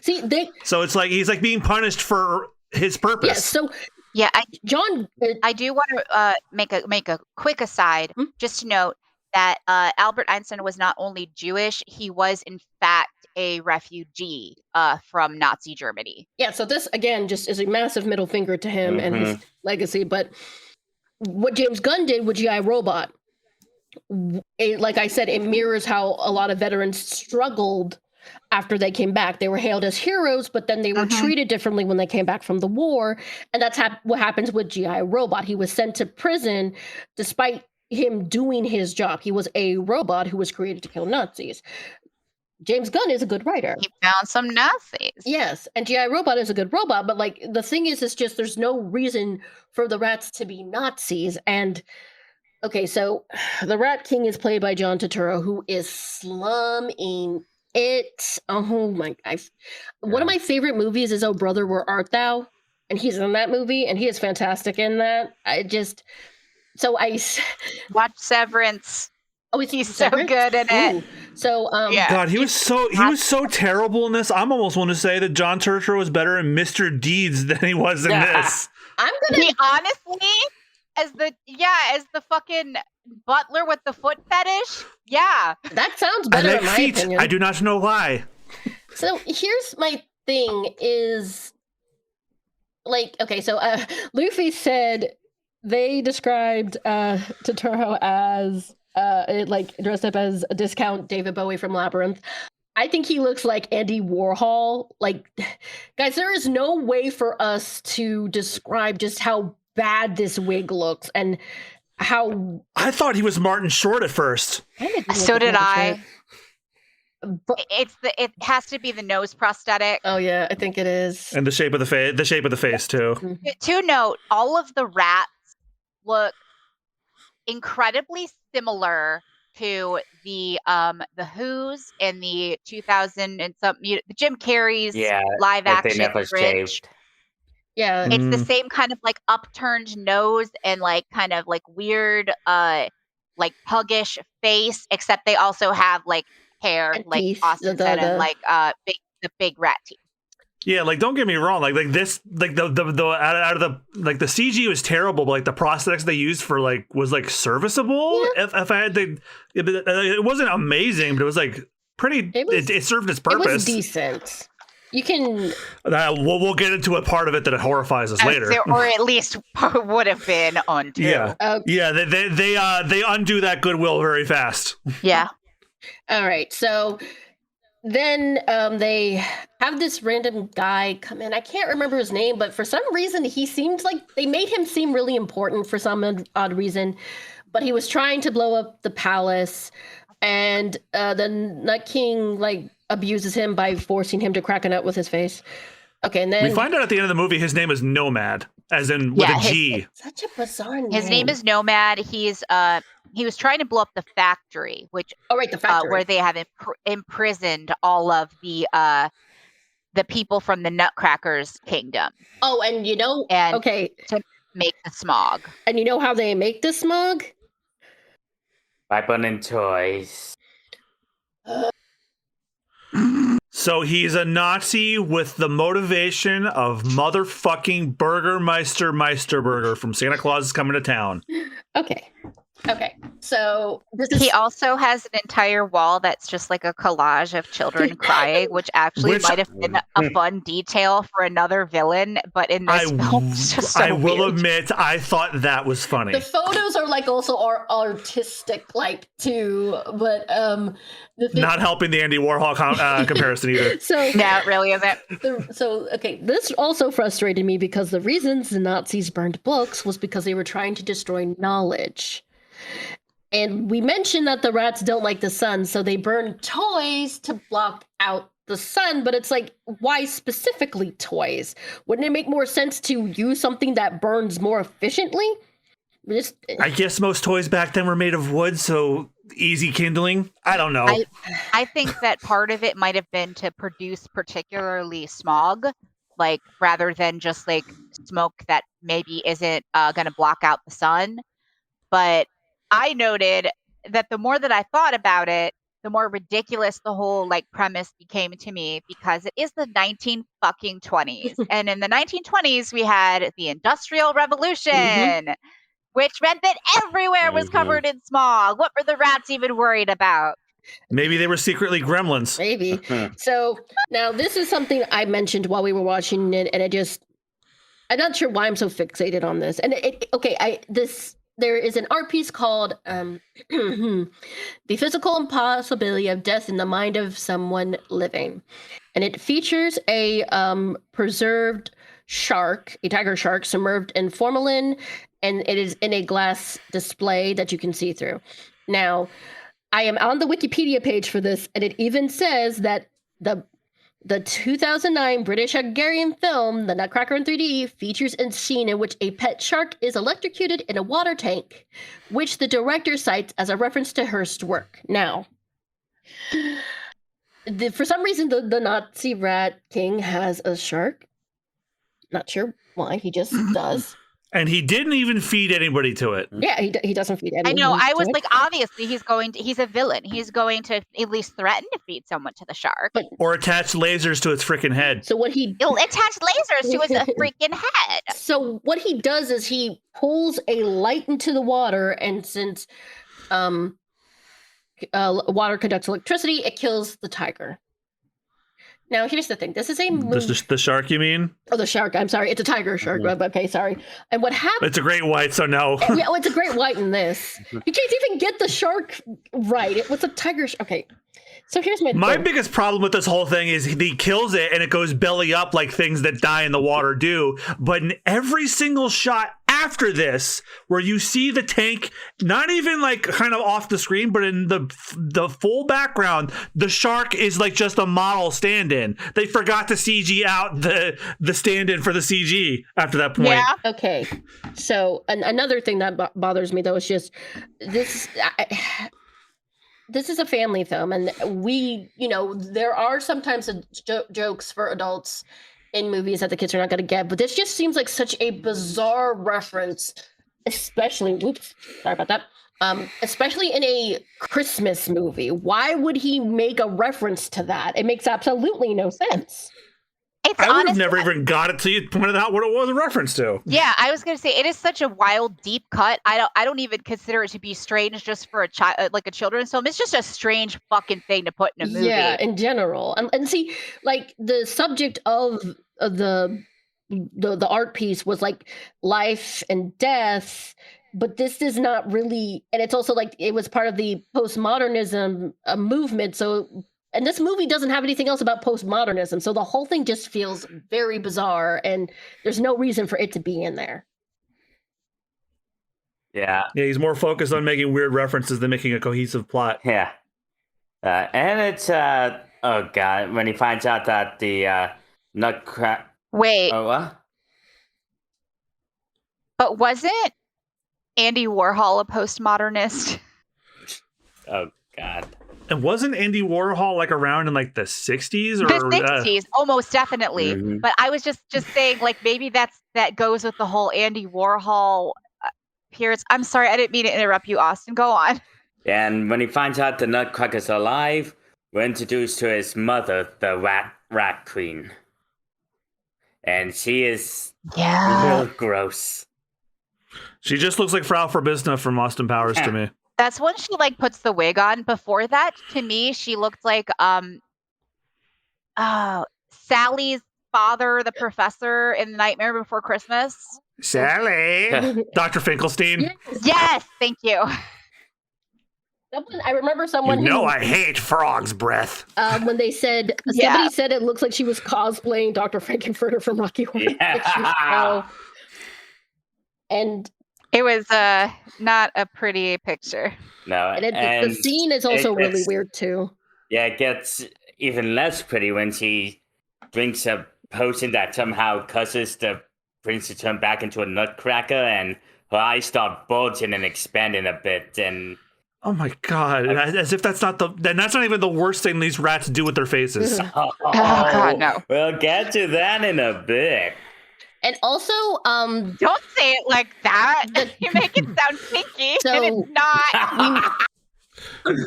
So it's like he's being punished for his purpose. Yes. So I do want to make a quick aside, just to note that Albert Einstein was not only Jewish, he was in fact a refugee from Nazi Germany. Yeah, so this, again, just is a massive middle finger to him and his legacy. But what James Gunn did with G.I. Robot, like I said, it mirrors how a lot of veterans struggled after they came back. They were hailed as heroes, but then they were treated differently when they came back from the war. And that's what happens with G.I. Robot. He was sent to prison despite him doing his job. He was a robot who was created to kill Nazis. James Gunn is a good writer. He found some Nazis. Yes, and G.I. Robot is a good robot, but the thing is, it's just there's no reason for the rats to be Nazis. And okay, so the Rat King is played by John Turturro, who is slumming it. Oh my God. One of my favorite movies is Oh Brother, Where Art Thou? And he's in that movie, and he is fantastic in that. Watch Severance. Oh, he's so good in it. Ooh. So, God, he was so terrible in this. I'm almost want to say that John Turturro was better in Mr. Deeds than he was in this. He honestly, as the fucking butler with the foot fetish. Yeah. That sounds I better like in my feet. opinion. I do not know why. So here's my thing is, like, okay, so Luffy said they described Totoro as like dressed up as a discount David Bowie from Labyrinth. I think he looks like Andy Warhol. Like, guys, there is no way for us to describe just how bad this wig looks and how. I thought he was Martin Short at first. So did I. But, It has to be the nose prosthetic. oh yeah, I think it is. And the shape of the face too. To note, all of the rats look incredibly similar to the Who's in the 2000 and some the Jim Carrey's live action they never Grinch. shaved. Yeah, It's the same kind of like upturned nose and like kind of like weird like puggish face, except they also have like hair, and like teeth, Austin said, and like the big rat teeth. Yeah, like don't get me wrong, like this, like the out of the like the CG was terrible, but like the prosthetics they used for like was like serviceable. Yeah. If I had to, it wasn't amazing, but it was like pretty. It served its purpose. It was decent. You can. We'll get into a part of it that horrifies us later, or at least would have been on too. Yeah, yeah. They undo that goodwill very fast. Yeah. All right, so then they have this random guy come in. I can't remember his name, but for some reason he seemed like they made him seem really important for some odd reason. But he was trying to blow up the palace, and the Nut King like abuses him by forcing him to crack a nut with his face. Okay, and then we find out at the end of the movie his name is Nomad, as in with a G. Such a bizarre name. His name is Nomad. He was trying to blow up the factory, which the factory where they have imprisoned all of the people from the Nutcracker's kingdom. Oh, and okay, to make the smog. And you know how they make the smog? By burning toys. So he's a Nazi with the motivation of motherfucking Burgermeister Meisterburger from Santa Claus is Coming to Town. Okay. So he also has an entire wall that's just like a collage of children crying, which might have been a fun detail for another villain, but in this film, it's just so I will weird. admit, I thought that was funny. The photos are like also artistic, like too, but not helping the Andy Warhol comparison either. So no, it really isn't. Okay, this also frustrated me because the reasons the Nazis burned books was because they were trying to destroy knowledge. And we mentioned that the rats don't like the sun, so they burn toys to block out the sun, but it's like, why specifically toys? Wouldn't it make more sense to use something that burns more efficiently? I guess most toys back then were made of wood, so easy kindling. I don't know. I think that part of it might have been to produce particularly smog, like rather than just like smoke that maybe isn't going to block out the sun. But I noted that the more that I thought about it, the more ridiculous the whole like premise became to me, because it is the 1920s. And in the 1920s, we had the Industrial Revolution, which meant that everywhere was covered in smog. What were the rats even worried about? Maybe they were secretly gremlins. Maybe. So now this is something I mentioned while we were watching it, and I'm not sure why I'm so fixated on this. And there is an art piece called The Physical Impossibility of Death in the Mind of Someone Living. And it features a preserved shark, a tiger shark, submerged in formalin, and it is in a glass display that you can see through. Now, I am on the Wikipedia page for this, and it even says that the 2009 British Hungarian film, The Nutcracker in 3D, features a scene in which a pet shark is electrocuted in a water tank, which the director cites as a reference to Hearst's work. Now, for some reason, the Nazi rat king has a shark. Not sure why, he just does. And he didn't even feed anybody to it. Yeah, he doesn't feed anyone. I know. I to was it. like, obviously, he's a villain. He's going to at least threaten to feed someone to the shark. Or attach lasers to its freaking head. So what he He'll attach lasers to his freaking head. So what he does is he pulls a light into the water, and since water conducts electricity, it kills the tiger. Now, here's the thing. This is a movie. The shark, you mean? Oh, the shark. I'm sorry. It's a tiger shark. Okay, sorry. And what happened? It's a great white, so no. Yeah, well, it's a great white in this. You can't even get the shark right. It was a tiger. Okay. So here's my thing. Biggest problem with this whole thing is he kills it and it goes belly up like things that die in the water do. But in every single shot after this, where you see the tank, not even like kind of off the screen, but in the full background, the shark is like just a model stand-in. They forgot to CG out the stand-in for the CG after that point. Yeah. Okay. So another thing that bothers me though is just this. This is a family film, and there are sometimes jokes for adults in movies that the kids are not going to get, but this just seems like such a bizarre reference, especially in a Christmas movie. Why would he make a reference to that? It makes absolutely no sense. I would have never even got it till you pointed out what it was a reference to. Yeah, I was gonna say it is such a wild, deep cut. I don't even consider it to be strange just for a child, like a children's film. It's just a strange fucking thing to put in a movie. Yeah, in general, and see, like the subject of the art piece was like life and death, but this is not really, and it's also like it was part of the postmodernism movement. So. And this movie doesn't have anything else about postmodernism, so the whole thing just feels very bizarre, and there's no reason for it to be in there. Yeah. Yeah, he's more focused on making weird references than making a cohesive plot. Yeah. And it's, oh god, when he finds out that the Nutcracker... Wait. Oh, what? But wasn't Andy Warhol a postmodernist? Oh god. And wasn't Andy Warhol like around in like the 60s? Or The 60s, almost definitely. Mm-hmm. But I was just saying, like, maybe that goes with the whole Andy Warhol appearance. I'm sorry, I didn't mean to interrupt you, Austin. Go on. And when he finds out the Nutcracker's alive, we're introduced to his mother, the rat queen. And she is real gross. She just looks like Frau Verbisna from Austin Powers to me. That's when she like puts the wig on. Before that, to me, she looked like Sally's father, the professor in Nightmare Before Christmas. Sally, Dr. Finkelstein. Yes, thank you. I remember someone. I hate frog's breath. When they said somebody said it looks like she was cosplaying Dr. Frankenfurter from Rocky Horror Picture Show. And it was not a pretty picture. No, and the scene is also really weird too. Yeah, it gets even less pretty when she drinks a potion that somehow causes the prince to turn back into a nutcracker, and her eyes start bulging and expanding a bit. And oh my god! As if that's not that's not even the worst thing these rats do with their faces. Oh god, no. We'll get to that in a bit. And also, don't say it like that. You make it sound kinky, and it's not.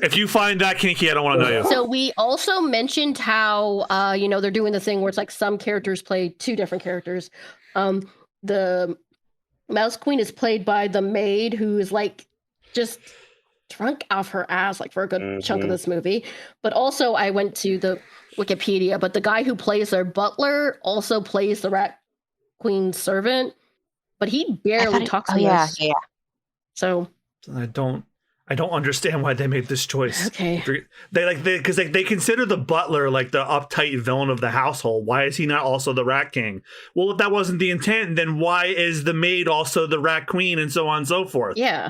If you find that kinky, I don't want to know you. So we also mentioned how they're doing the thing where it's like some characters play two different characters. The Mouse Queen is played by the maid, who is like just drunk off her ass like for a good chunk of this movie. But also, I went to the Wikipedia, but the guy who plays their butler also plays the Rat Queen's servant, but he barely talks. Yeah. So I don't understand why they made this choice. Okay, because they consider the butler like the uptight villain of the household. Why is he not also the Rat King? Well, if that wasn't the intent, then why is the maid also the Rat Queen, and so on and so forth? Yeah.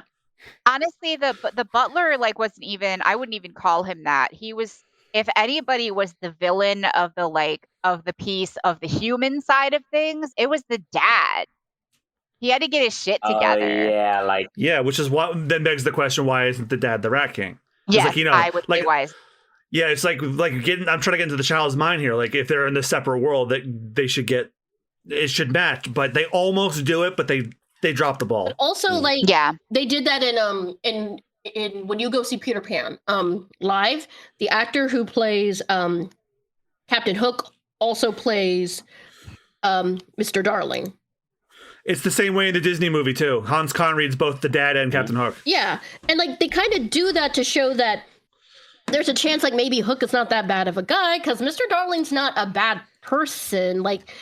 Honestly, the butler wasn't even. I wouldn't even call him that. He was. If anybody was the villain of the piece of the human side of things, it was the dad. He had to get his shit together. Yeah, which is what then begs the question: why isn't the dad the Rat King? Yeah, I would say why. Yeah, it's like getting. I'm trying to get into the child's mind here. Like if they're in the separate world, that they should get, it should match, but they almost do it, but they they dropped the ball. But also, like, Yeah. they did that in when you go see Peter Pan live. The actor who plays Captain Hook also plays Mr. Darling. It's the same way in the Disney movie too. Hans Conried's both the dad and Captain Hook. Yeah, and like they kind of do that to show that there's a chance like maybe Hook is not that bad of a guy, because Mr. Darling's not a bad person. Like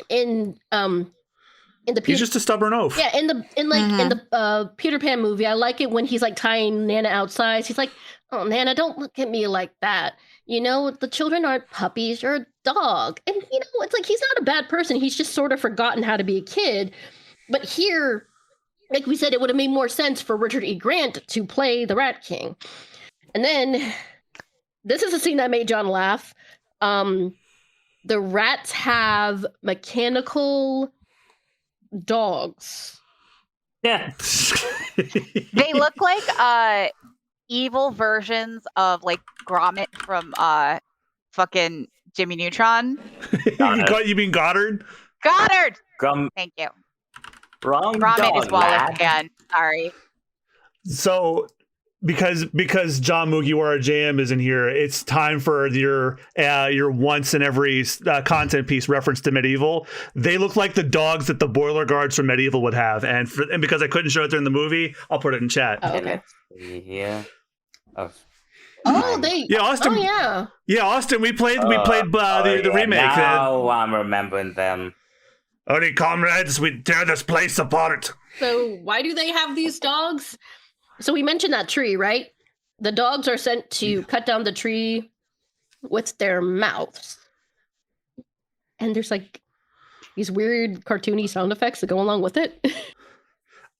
in the He's just a stubborn oaf. Yeah, in the Peter Pan movie, I like it when he's like tying Nana outside. He's like, "Oh, Nana, don't look at me like that. You know, the children aren't puppies. You're a dog." And you know, it's like he's not a bad person. He's just sort of forgotten how to be a kid. But here, like we said, it would have made more sense for Richard E. Grant to play the Rat King. And then this is a scene that made John laugh. The rats have mechanical dogs. Yeah. They look like evil versions of like Gromit from fucking Jimmy Neutron. You mean Goddard? Goddard! Grum. Thank you. Wrong. Gromit dog, is Wallace lad. again. Sorry. So because John Mugiwara JM isn't here, it's time for your once in every content piece reference to Medieval. They look like the dogs that the boiler guards from Medieval would have, and because I couldn't show it during the movie, I'll put it in chat. Oh, okay. Yeah. Austin. Oh, yeah. Austin. We played the remake. Now I'm remembering them. Only comrades, we tear this place apart. So why do they have these dogs? So we mentioned that tree, right? The dogs are sent to cut down the tree with their mouths. And there's like these weird cartoony sound effects that go along with it.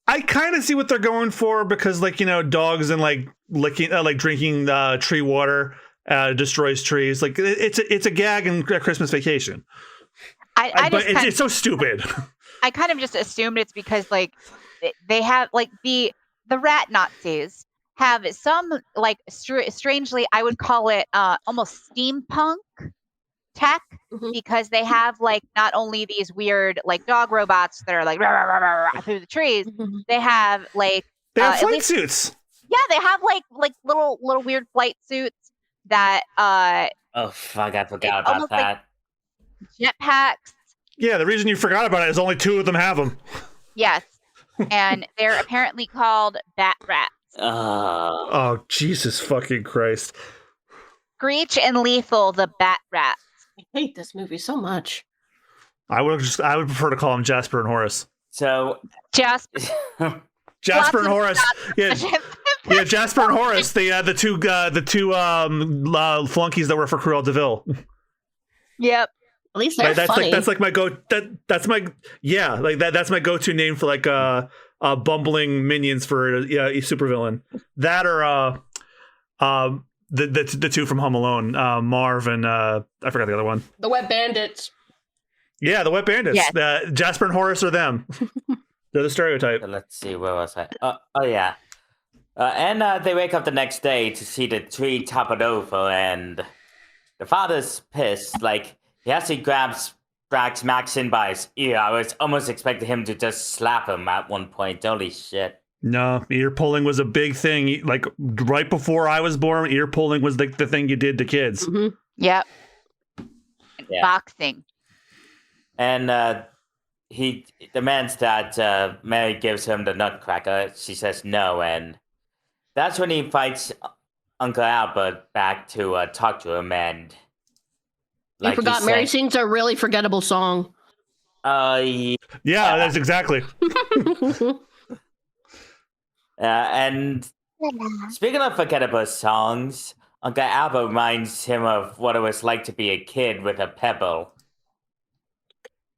I kind of see what they're going for, because dogs and like licking, like drinking tree water destroys trees. Like it's a gag in Christmas Vacation. But it's so stupid. I kind of just assumed it's because like they have like the rat Nazis have some like strangely, I would call it almost steampunk tech, because they have like not only these weird like dog robots that are like rah, rah, rah, rah, rah, through the trees, they have like they have flight suits. Yeah, they have like little weird flight suits that oh fuck, I forgot about that. Like jetpacks. Yeah, the reason you forgot about it is only 2 of them have them. Yes. And they're apparently called bat rats. Oh, Jesus fucking Christ. Screech and Lethal, the bat rats. I hate this movie so much. I would prefer to call them Jasper and Horace. So Jasper and Horace. Yeah, Jasper and Horace, the two flunkies that were for Cruella de Vil. Yep. At least they're funny. That's my go-to name for like bumbling minions for a supervillain. That or the two from Home Alone, Marv and I forgot the other one. The Wet Bandits. Yeah, the Wet Bandits. Yes. Jasper and Horace are them. They're the stereotype. Let's see, where was I? Oh yeah. And they wake up the next day to see the tree toppled over, and the father's pissed. Like, he actually drags Max in by his ear. I was almost expecting him to just slap him at one point. Holy shit. No, ear pulling was a big thing. Like, right before I was born, ear pulling was the thing you did to kids. Mm-hmm. Yep. Yeah. Boxing. And he demands that Mary gives him the Nutcracker. She says no, and that's when he fights Uncle Albert back to talk to him. And you forgot Mary sings a really forgettable song. Yeah, that's exactly. And speaking of forgettable songs, Uncle Albert reminds him of what it was like to be a kid with a pebble.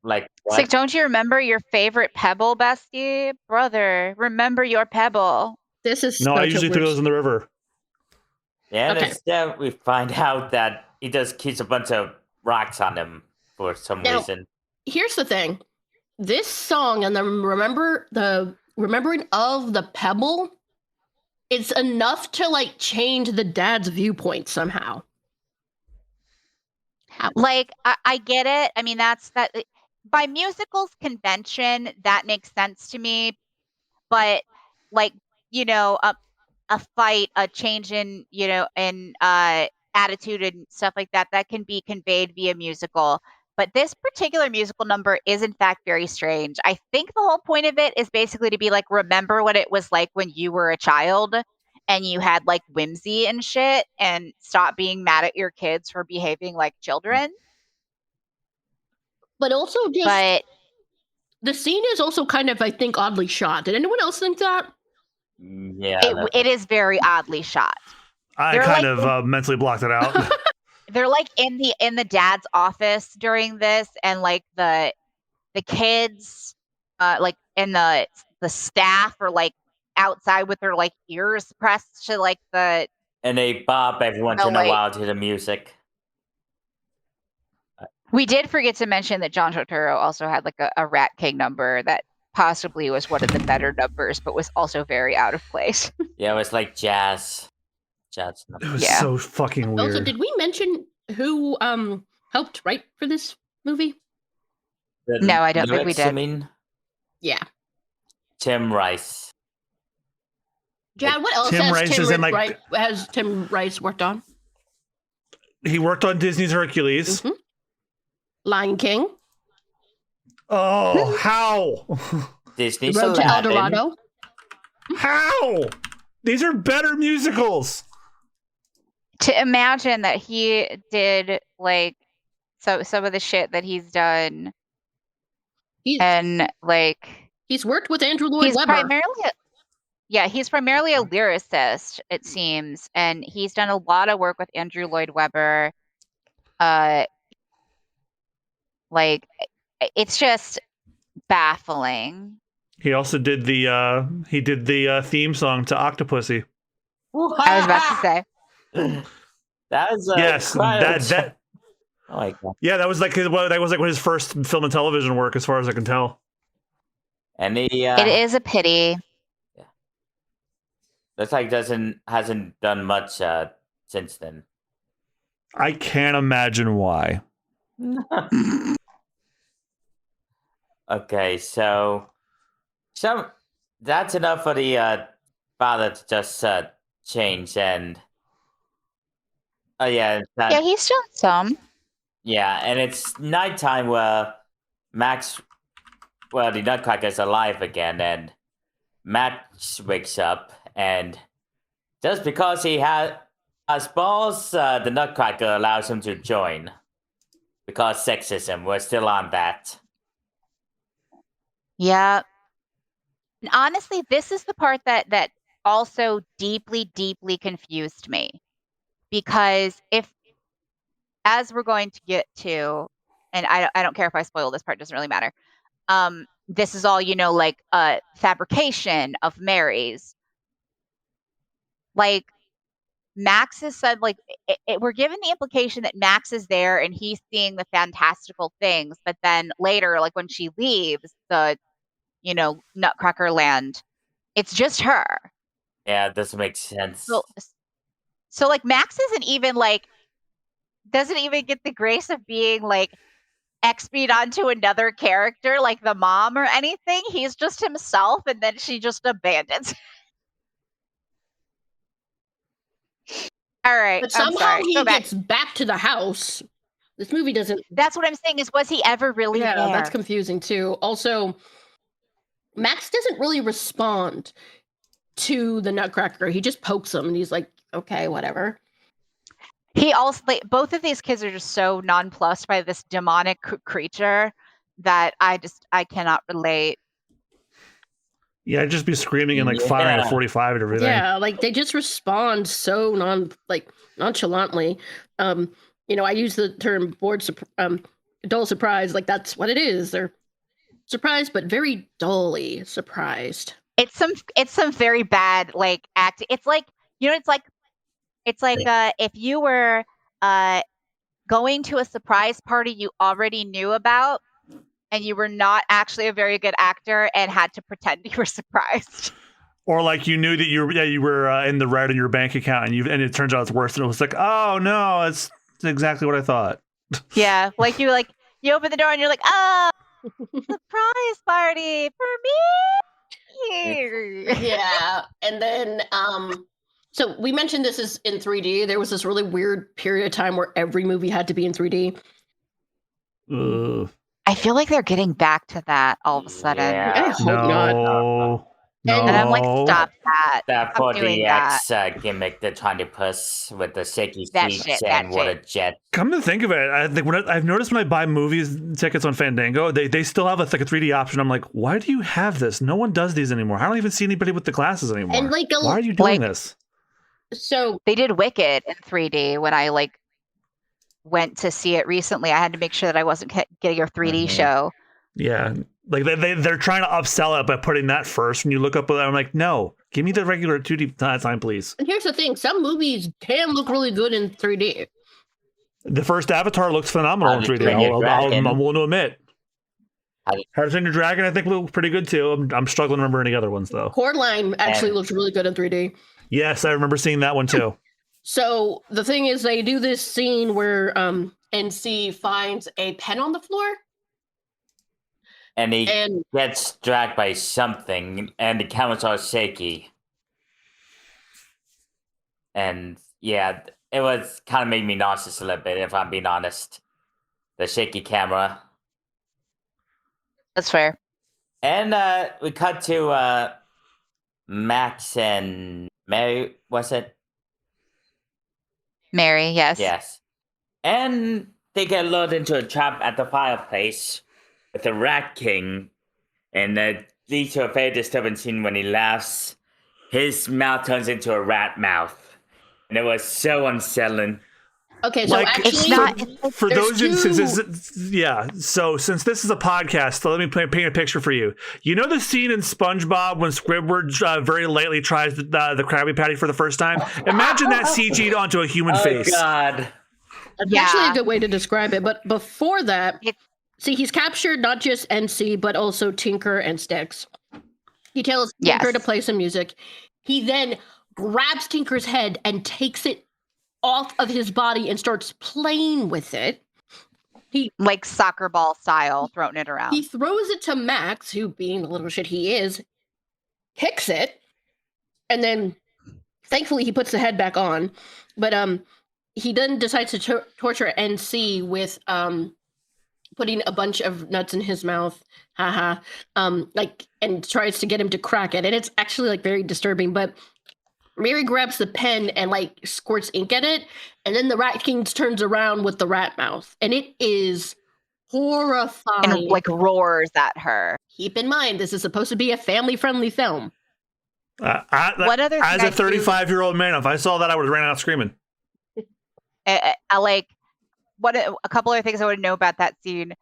Like, what? It's like, don't you remember your favorite pebble, bestie? Brother, remember your pebble. This is no, I usually throw those in the river. Yeah, and Okay. instead we find out that he just keeps a bunch of rocks on him for some reason. Here's the thing. This song and the remembering of the pebble, it's enough to like change the dad's viewpoint somehow. Like, I get it. I mean, by musicals convention, that makes sense to me. But like, a fight, a change in, in attitude and stuff like that, that can be conveyed via musical. But this particular musical number is in fact very strange. I think the whole point of it is basically to be like, remember what it was like when you were a child and you had like whimsy and shit, and stop being mad at your kids for behaving like children. But also just But the scene is also kind of, I think, oddly shot. Did anyone else think that? Yeah. it is very oddly shot. I They're kind like- of mentally blocked it out. They're like in the dad's office during this, and like the kids, like in the staff are like outside with their like ears pressed to like the. And they bop every once in a like- while to the music. We did forget to mention that John Turturro also had like a Rat King number that possibly was one of the better numbers, but was also very out of place. Yeah, it was like jazz. Jazz It number. was Yeah. so fucking weird. Also, did we mention who helped write for this movie? No, I don't think we Lyrics, I did. mean, Yeah. Tim Rice. Jad, what else Tim has Rice Tim is in, like- Rice, has Tim Rice worked on? He worked on Disney's Hercules. Mhm. Lion King, Oh, how? Disney. Road to El Dorado. How? These are better musicals. To imagine that he did like some of the shit that he's done, He's, and like he's worked with Andrew Lloyd he's Webber. he's primarily a lyricist, it seems, and he's done a lot of work with Andrew Lloyd Webber. Like it's just baffling. He also did the theme song to Octopussy. I was about to say. That was Yes, quite a- that Oh my god. yeah, that was like his first film and television work, as far as I can tell. And he It is a pity. looks like hasn't done much since then. I can't imagine why. Okay, so that's enough for the father to just change, and Yeah, he's done some. yeah, and it's nighttime where the Nutcracker's alive again, and Max wakes up, and just because he has balls, the Nutcracker allows him to join. Because sexism, we're still on that. Yeah. And honestly, this is the part that also deeply, deeply confused me. Because as we're going to get to, and I don't care if I spoil this part, doesn't really matter. This is all, like fabrication of Mary's. Like, Max has said, like, we're given the implication that Max is there and he's seeing the fantastical things, but then later, like when she leaves the, Nutcracker land, it's just her. Yeah, it doesn't make sense. So like Max doesn't even get the grace of being like XP'd onto another character like the mom or anything. He's just himself, and then she just abandons. All right, But I'm somehow sorry. he Go back. gets back to the house. This movie doesn't. That's what I'm saying. Is was he ever really Yeah, there? that's confusing too. Also, Max doesn't really respond to the Nutcracker. He just pokes him, and he's like, "Okay, whatever." He also both of these kids are just so nonplussed by this demonic creature that I cannot relate. Yeah, I'd just be screaming and like firing a 45 at everything. Yeah, like they just respond so nonchalantly. I use the term dull surprise, like that's what it is. They're surprised, but very dully surprised. It's some very bad like acting. It's like if you were going to a surprise party you already knew about, and you were not actually a very good actor and had to pretend you were surprised. Or like you knew that you were in the red in your bank account, and it turns out it's worse, and it was like, oh no, it's exactly what I thought. Yeah, like you open the door and you're like, oh, Surprise party for me. Yeah, and then so we mentioned this is in 3D. There was this really weird period of time where every movie had to be in 3D. Ugh. I feel like they're getting back to that all of a sudden. Yeah. I hope not. No. And And I'm like, No. stop that. That Stop doing that. 4DX gimmick they're trying to push with the shaky That seats shit, and that water shit. jet. Come to think of it, I think I've noticed when I buy movies tickets on Fandango, they still have a 3D option. I'm like, why do you have this? No one does these anymore. I don't even see anybody with the glasses anymore. And like why are you doing like- this? so They did Wicked in 3D when I like went to see it recently. I had to make sure that I wasn't getting a 3D Mhm. show. Yeah, like they're trying to upsell it by putting that first. When you look up, I'm like, no, give me the regular 2D time, please. and here's the thing, some movies can look really good in 3D. The first Avatar looks phenomenal in How to 3D. Train Your Dragon. I'm willing to admit. How to- How to Train Your Dragon, I think, looked pretty good too. I'm struggling to remember any other ones though. Coraline actually And- looks really good in 3D. Yes, I remember seeing that one too. So the thing is, they do this scene where NC finds a pen on the floor, And he and gets dragged by something, and the cameras are shaky. And yeah, it was kind of made me nauseous a little bit, if I'm being honest. The shaky camera. That's fair. And we cut to Max and Mary, was it? Mary, yes. Yes. And they get lured into a trap at the fireplace with the Rat King. And that leads to a very disturbing scene when he laughs. His mouth turns into a rat mouth. And it was so unsettling. okay, so Like, actually, It's not. For There's those, since two- since this is a podcast, so let me paint a picture for you. You know the scene in SpongeBob when Squidward very lightly tries the Krabby Patty for the first time? Imagine that CG'd onto a human Oh, face. God. that's Yeah. actually a good way to describe it. But before that, It's- see, he's captured not just NC but also Tinker and Sticks. He tells Yes. Tinker to play some music. He then grabs Tinker's head and takes it off of his body and starts playing with it. Like soccer ball style, throwing it around. He throws it to Max, who, being the little shit he is, kicks it, and then thankfully he puts the head back on. But he then decides to torture NC with putting a bunch of nuts in his mouth, haha, and tries to get him to crack it. And it's actually like very disturbing. But Mary grabs the pen and like squirts ink at it, and then the Rat King turns around with the rat mouth, and it is horrifying. And like roars at her. Keep in mind, this is supposed to be a family-friendly film. What other As thing a 35-year-old man, if I saw that, I would have ran out screaming. I like a couple other things I would know about that scene.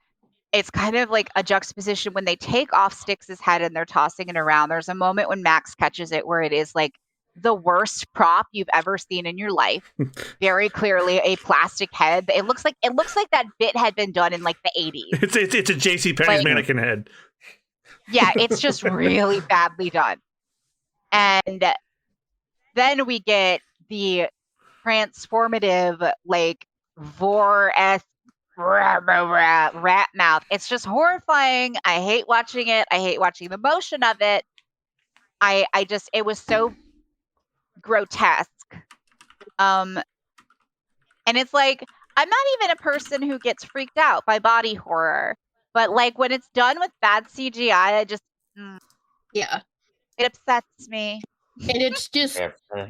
It's kind of like a juxtaposition when they take off Styx's head and they're tossing it around. There's a moment when Max catches it where it is like the worst prop you've ever seen in your life. Very clearly a plastic head. It looks like that bit had been done in like the 80s. It's a JC Penney's Like- mannequin head. Yeah, it's just really badly done. And then we get the transformative like vor-esque rat mouth. It's just horrifying. I hate watching it. I hate watching the motion of it. It was so grotesque. And it's like, I'm not even a person who gets freaked out by body horror, but like when it's done with bad CGI, I just Yeah. it upsets me. And it's just Yeah.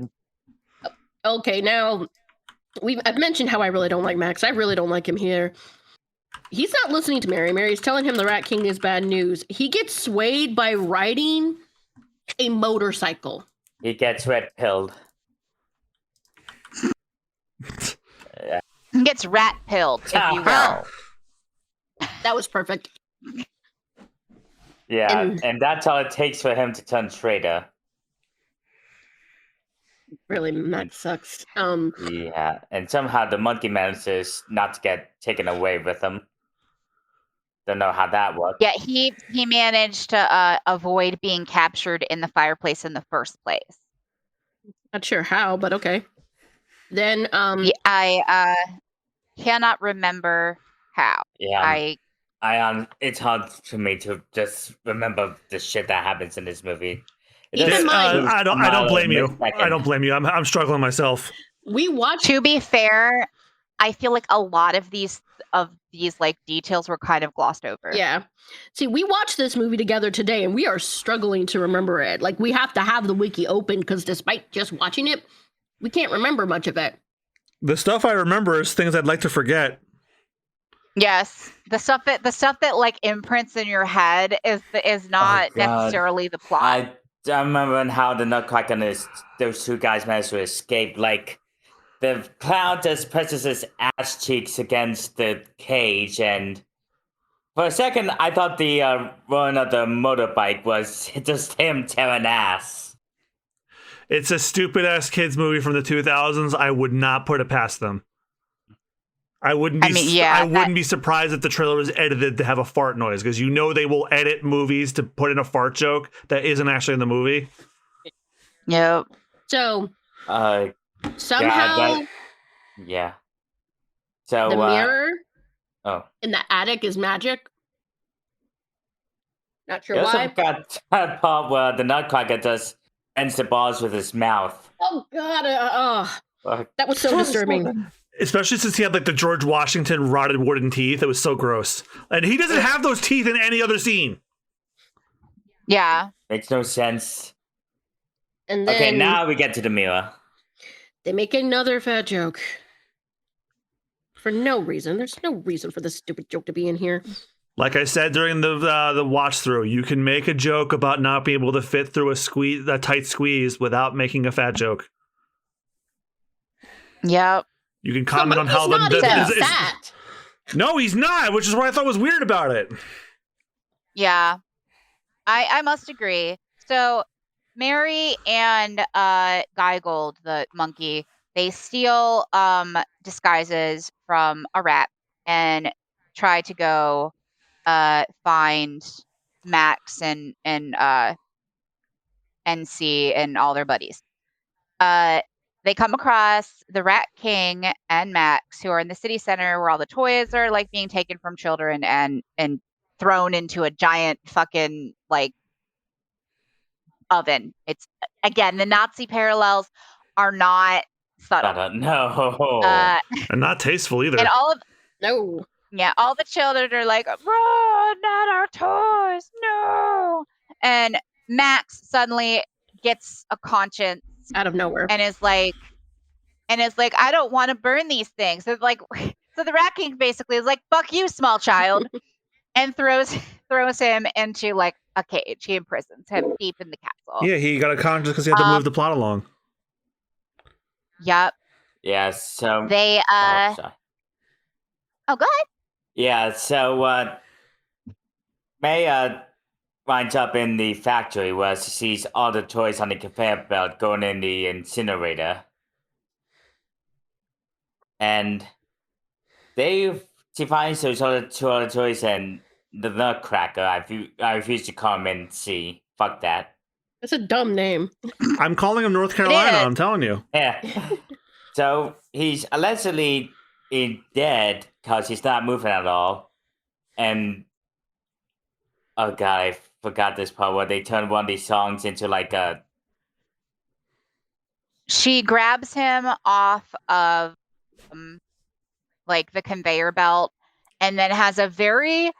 okay, now I've mentioned how I really don't like Max. I really don't like him here. He's not listening to Mary. Mary's telling him the Rat King is bad news. He gets swayed by riding a motorcycle. He gets red pilled. He gets rat pilled, if you will. That was perfect. Yeah, And- and that's all it takes for him to turn traitor. Really, Max sucks. Yeah, and somehow the monkey manages not to get taken away with him. Don't know how that worked. Yeah, he managed to avoid being captured in the fireplace in the first place. Not sure how, but okay. Then I cannot remember how. Yeah, I it's hard for me to just remember the shit that happens in this movie. Keep in mind- I don't blame you. I don't blame you. I'm struggling myself. We watched. To be fair, I feel like a lot of these like details were kind of glossed over. Yeah. See, we watched this movie together today and we are struggling to remember it. Like, we have to have the wiki open because despite just watching it, we can't remember much of it. The stuff I remember is things I'd like to forget. Yes, the stuff that like imprints in your head is not necessarily the plot. I remember how the Nutcracker and those two guys managed to escape. Like, the clown just presses his ass cheeks against the cage, and for a second, I thought the run of the motorbike was just him tearing ass. It's a stupid ass kids movie from the 2000s. I would not put it past them. I wouldn't be surprised if the trailer was edited to have a fart noise, because you know they will edit movies to put in a fart joke that isn't actually in the movie. Yep. So somehow, yeah. So the mirror in the attic is magic. Not sure why. Got that part where the Nutcracker just ends the balls with his mouth. Oh God! That was so disturbing. Especially since he had like the George Washington rotted wooden teeth. It was so gross. And he doesn't have those teeth in any other scene. Yeah. Makes no sense. And then okay, now we get to the mirror. They make another fat joke. For no reason. There's no reason for this stupid joke to be in here. Like I said during the watch through, you can make a joke about not being able to fit through a tight squeeze without making a fat joke. Yep. You can comment on how fat. No, he's not, which is what I thought was weird about it. Yeah. I must agree. So Mary and Guy Gold, the monkey, they steal disguises from a rat and try to go find Max and NC and all their buddies. They come across the Rat King and Max, who are in the city center where all the toys are like being taken from children and thrown into a giant fucking like oven. It's again, the Nazi parallels are not subtle. No. And not tasteful either. And all the children are like, run, not our toys, no. And Max suddenly gets a conscience out of nowhere and is like, I don't want to burn these things. So the Rat King basically is like, fuck you, small child, and throws him into like a cage. He imprisons him deep in the castle. Yeah, he got a conscience because he had to move the plot along. Yep. Yeah, so they oh, go ahead. Yeah, so May winds up in the factory where she sees all the toys on the conveyor belt going in the incinerator. And she finds those two other toys and the Nutcracker. I refuse to call him and see. Fuck that. That's a dumb name. I'm calling him North Carolina, I'm telling you. Yeah. So he's allegedly dead because he's not moving at all. And oh god, I forgot this part where they turn one of these songs into like a... She grabs him off of like the conveyor belt and then has a very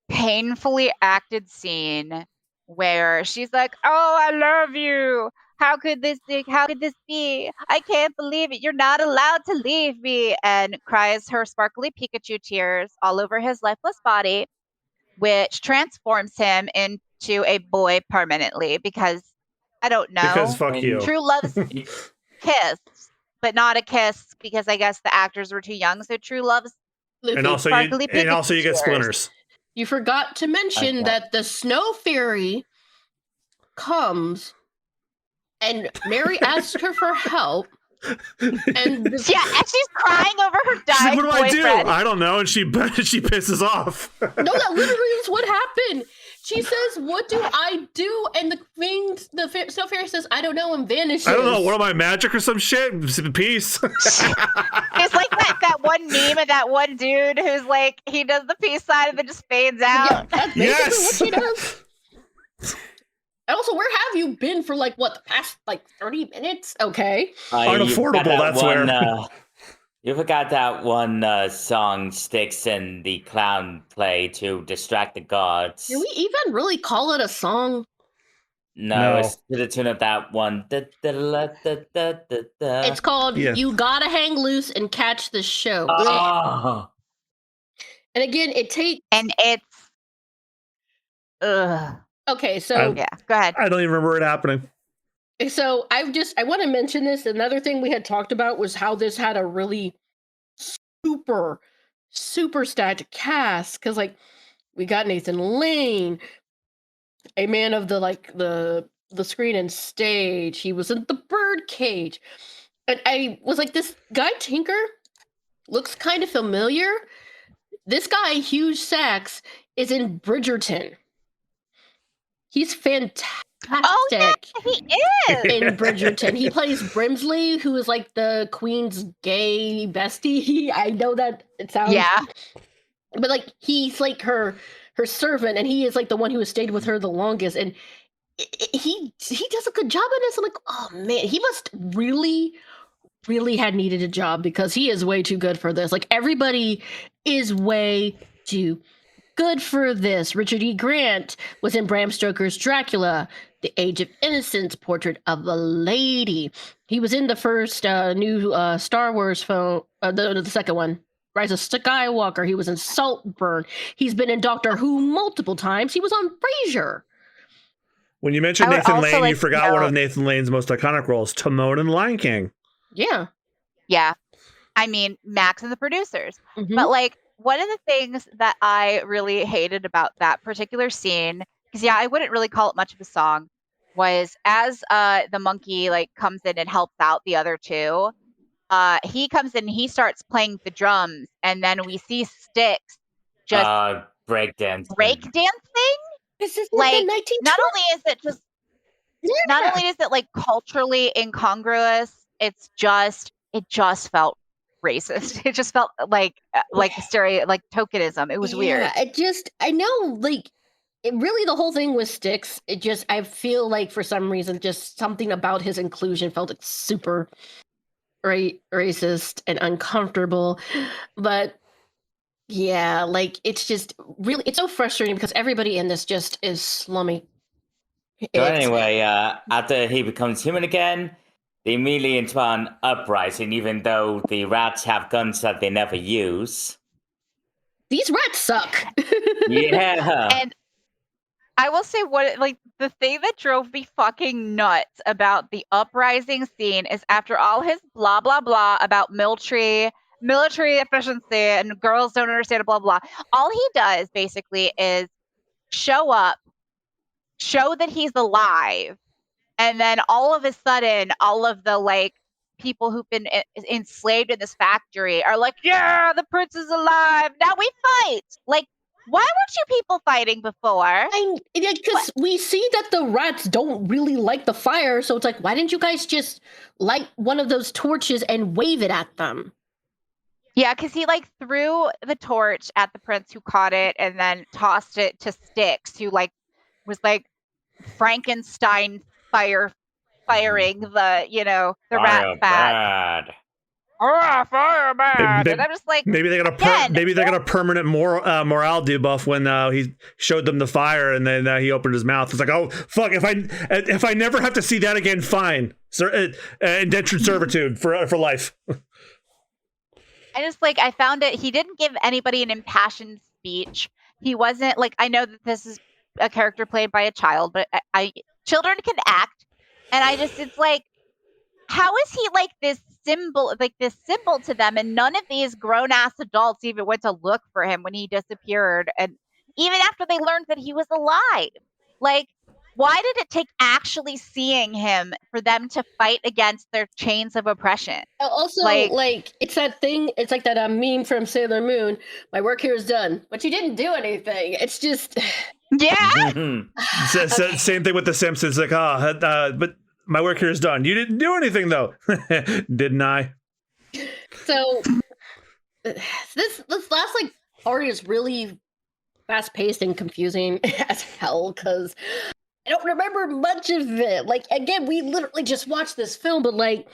painfully acted scene where she's like, oh, I love you. How could this be? I can't believe it. You're not allowed to leave me. And cries her sparkly Pikachu tears all over his lifeless body, which transforms him into a boy permanently because, I don't know. Because fuck you. True love's kiss, but not a kiss because I guess the actors were too young. So true love's and also you get splinters. You forgot to mention that the snow fairy comes and Mary asks her for help And this, Yeah, and she's crying over her She's like, dying what do I do? boyfriend. I don't know. And she pisses off. no, that literally is what happened. She says, "What do I do?" And the snow fairy says, "I don't know," and vanishes. I don't know. What am I, magic or some shit? Peace. It's like that one meme of that one dude who's like, he does the peace sign and then just fades out. Yeah, that's basically Yes! what she does. And also, where have you been for like what the past like 30 minutes? Okay. Unaffordable, that's where. You forgot that one song Sticks and the clown play to distract the gods. Can we even really call it a song? No, it's to the tune of that one. It's called "You Gotta Hang Loose and Catch the Show." Oh. And again, it takes. And it's. Ugh. Okay, so Yeah, go ahead. I don't even remember it happening. So I want to mention this. Another thing we had talked about was how this had a really super stacked cast, because like we got Nathan Lane, a man of the screen and stage. He was in The Birdcage, and I was like, this guy Tinker looks kind of familiar. This guy Hugh Sachs is in Bridgerton. He's fantastic. Oh, yeah, he is. In Bridgerton. He plays Brimsley, who is like the queen's gay bestie. I know that it sounds... Yeah. But like, he's like her servant, and he is like the one who has stayed with her the longest. And he does a good job in this. I'm like, oh man, he must really had needed a job, because he is way too good for this. Like, everybody is way too good for this. Richard E. Grant was in Bram Stoker's Dracula, The Age of Innocence, Portrait of a Lady. He was in the first new Star Wars film, the second one, Rise of Skywalker. He was in Saltburn. He's been in Doctor Who multiple times. He was on Frasier. When you mentioned Nathan Lane, you forgot one of Nathan Lane's most iconic roles, Timon in Lion King. Yeah. Yeah. I mean, Max and the Producers. Mm-hmm. But like, one of the things that I really hated about that particular scene, because yeah, I wouldn't really call it much of a song, was as the monkey like comes in and helps out the other two, he comes in and he starts playing the drums, and then we see Sticks just breakdancing. This is like, the 1920s. not only is it just not only is it like culturally incongruous, it just felt racist. It just felt like tokenism. It was weird. I know, like, it really, the whole thing with Sticks, I feel like for some reason, just something about his inclusion felt like super racist and uncomfortable. But yeah, like, it's just really, it's so frustrating, because everybody in this just is slummy. So anyway, after he becomes human again, they immediately into an uprising, even though the rats have guns that they never use. These rats suck. Yeah. And I will say, the thing that drove me fucking nuts about the uprising scene is, after all his blah, blah, blah about military efficiency and girls don't understand blah, blah, all he does basically is show up, show that he's alive, and then all of a sudden, all of the like people who've been enslaved in this factory are like, yeah, the prince is alive. Now we fight. Like, why weren't you people fighting before? Because we see that the rats don't really like the fire. So it's like, why didn't you guys just light one of those torches and wave it at them? Yeah, because he like threw the torch at the prince, who caught it, and then tossed it to Sticks, who like was like Frankenstein firing the rat back. Fire bad. And I'm just like, maybe they got a permanent morale debuff when he showed them the fire, and then he opened his mouth. It's like, oh fuck! If I never have to see that again, fine. Indentured servitude for life. I found it. He didn't give anybody an impassioned speech. He wasn't like, I know that this is a character played by a child, but children can act, and it's like, how is he like this symbol to them, and none of these grown ass adults even went to look for him when he disappeared, and even after they learned that he was alive, like, Why did it take actually seeing him for them to fight against their chains of oppression? Also, Like- like it's that thing. It's like that meme from Sailor Moon. My work here is done, but you didn't do anything. It's just Yeah. Same thing with The Simpsons. Like, but my work here is done. You didn't do anything, though. Didn't I? so. This last like part is really fast paced and confusing as hell because I don't remember much of it. Like again, we literally just watched this film, but like,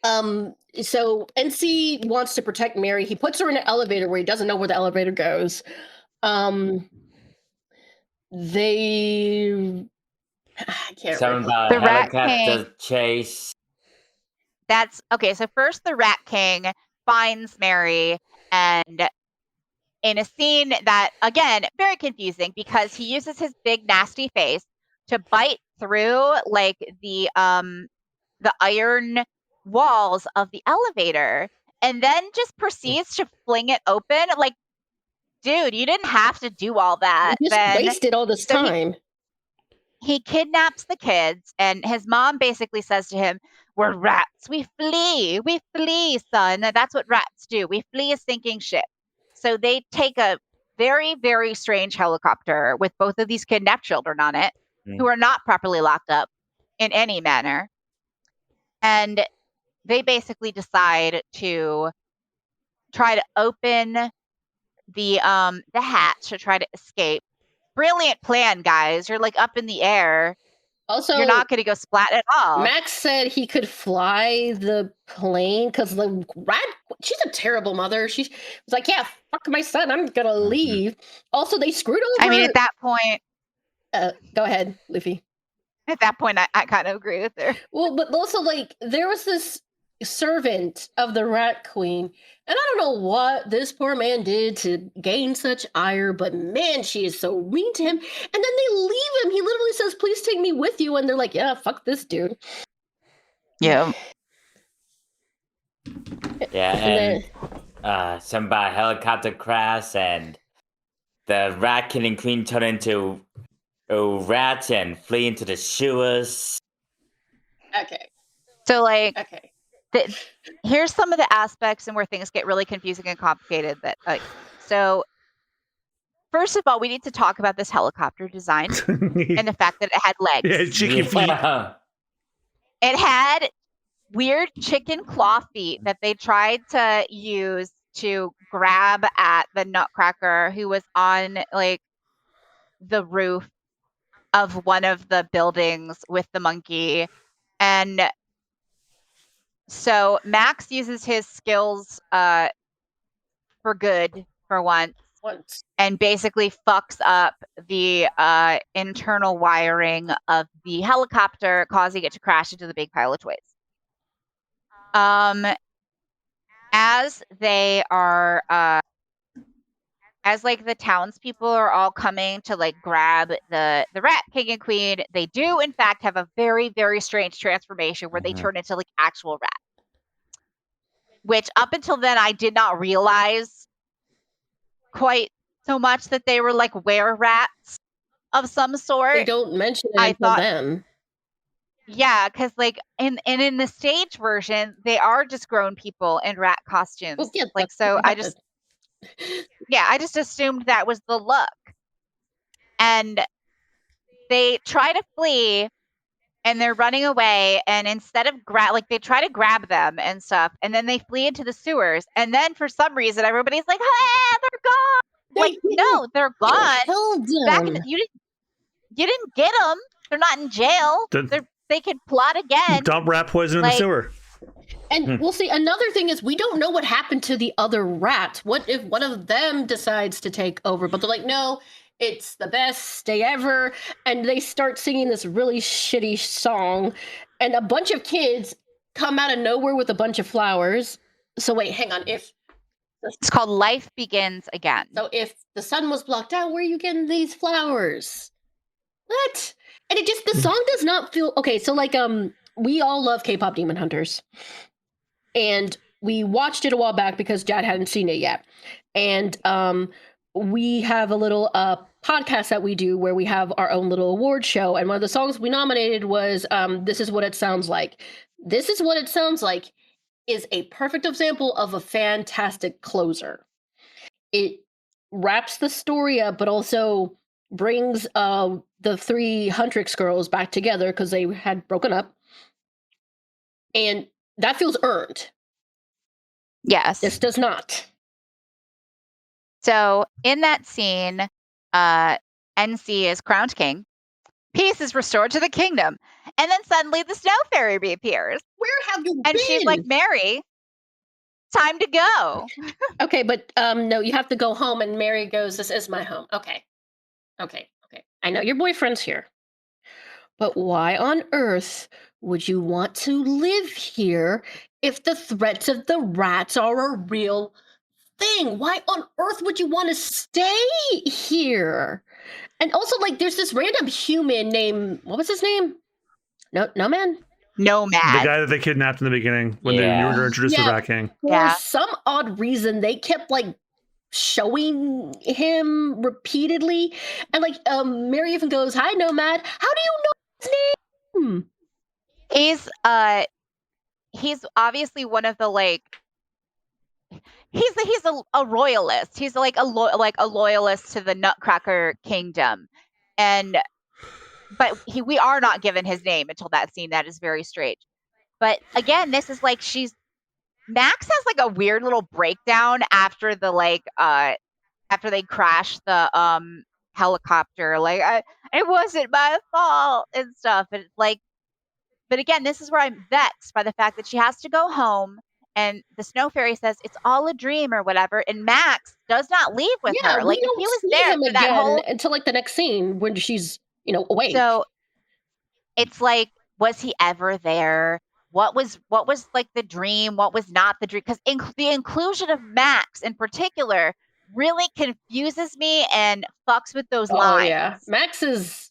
so NC wants to protect Mary. He puts her in an elevator where he doesn't know where the elevator goes. They, I can't Something remember. about The Rat helicopter chase. That's okay. So first, the Rat King finds Mary, and in a scene that, again, very confusing because he uses his big nasty face to bite through like the iron walls of the elevator, and then just proceeds to fling it open. Like, dude, you didn't have to do all that. You just Then wasted all this so time. he kidnaps the kids, and his mom basically says to him, "We're rats. We flee, son. That's what rats do. We flee a sinking ship." So they take a very, very strange helicopter with both of these kidnapped children on it, who are not properly locked up in any manner. And they basically decide to try to open the hatch to try to escape. Brilliant plan, guys. You're like up in the air. Also, You're not going to go splat at all. Max said he could fly the plane because the rat. She's a terrible mother. She was like, "Yeah, fuck my son. I'm gonna leave." Also, they screwed over. I mean, at that point, go ahead, Luffy. I kind of agree with her. Well, but also like there was this servant of the Rat Queen, and I don't know what this poor man did to gain such ire, but man, she is so mean to him. And then they leave him. He literally says, "Please take me with you," and they're like, "Yeah, fuck this dude." Yeah. Yeah, and some about helicopter crash, and the Rat King and Queen turn into rats and flee into the sewers. Okay. So, like, Okay. here's some of the aspects and where things get really confusing and complicated. So, first of all, we need to talk about this helicopter design and the fact that it had legs. Yeah, cheeky feet. It had weird chicken claw feet that they tried to use to grab at the Nutcracker, who was on like the roof of one of the buildings with the monkey. And so Max uses his skills for good for once and basically fucks up the internal wiring of the helicopter, causing it to crash into the big pile of toys. As they are, as like the townspeople are all coming to like grab the Rat King and Queen, they do in fact have a very, very strange transformation where they turn into like actual rats. Which up until then I did not realize quite so much that they were like were-rats of some sort. They don't mention it until then. Yeah, because like in the stage version, they are just grown people in rat costumes. Well, yeah, like so, I just assumed that was the look. And they try to flee, and they're running away. And instead of they try to grab them and stuff, and then they flee into the sewers. And then for some reason, everybody's like, "Hey, they're gone!" No, they're gone. You didn't get them. They're not in jail. They could plot again. Dump rat poison in the sewer. And we'll see. Another thing is, we don't know what happened to the other rats. What if one of them decides to take over? But they're like, no, it's the best day ever. And they start singing this really shitty song. And a bunch of kids come out of nowhere with a bunch of flowers. So wait, hang on. It's called Life Begins Again. So if the sun was blocked out, where are you getting these flowers? What? And the song does not feel okay. So like we all love K-pop Demon Hunters, and we watched it a while back because Jad hadn't seen it yet, and we have a little podcast that we do where we have our own little award show, and one of the songs we nominated was This Is What It Sounds Like. This Is What It Sounds Like is a perfect example of a fantastic closer. It wraps the story up, but also brings the three Huntrix girls back together because they had broken up. And that feels earned. Yes. This does not. So in that scene, NC is crowned king. Peace is restored to the kingdom. And then suddenly the snow fairy reappears. Where have you And been? she's like, Mary, time to go. Okay, but no, you have to go home. And Mary goes, this is my home. Okay. I know your boyfriend's here. But why on earth would you want to live here if the threats of the rats are a real thing? Why on earth would you want to stay here? And also, like, there's this random human named, what was his name? No man? Nomad. The guy that they kidnapped in the beginning when you were introduced to the Rat King. For some odd reason, they kept, like, showing him repeatedly. And, like, Mary even goes, hi, Nomad. How do you know his name? He's obviously one of the, like, he's a royalist. He's like a loyalist to the Nutcracker kingdom, but we are not given his name until that scene. That is very strange. But again, this is like Max has like a weird little breakdown after after they crash the helicopter. Like it wasn't my fault and stuff. And like, but again, this is where I'm vexed by the fact that she has to go home. And the snow fairy says it's all a dream or whatever, and Max does not leave with her. Like if he was there for that whole until like the next scene when she's awake. So it's like, was he ever there? What was like the dream? What was not the dream? Because the inclusion of Max in particular really confuses me and fucks with those lines. Oh yeah, Max is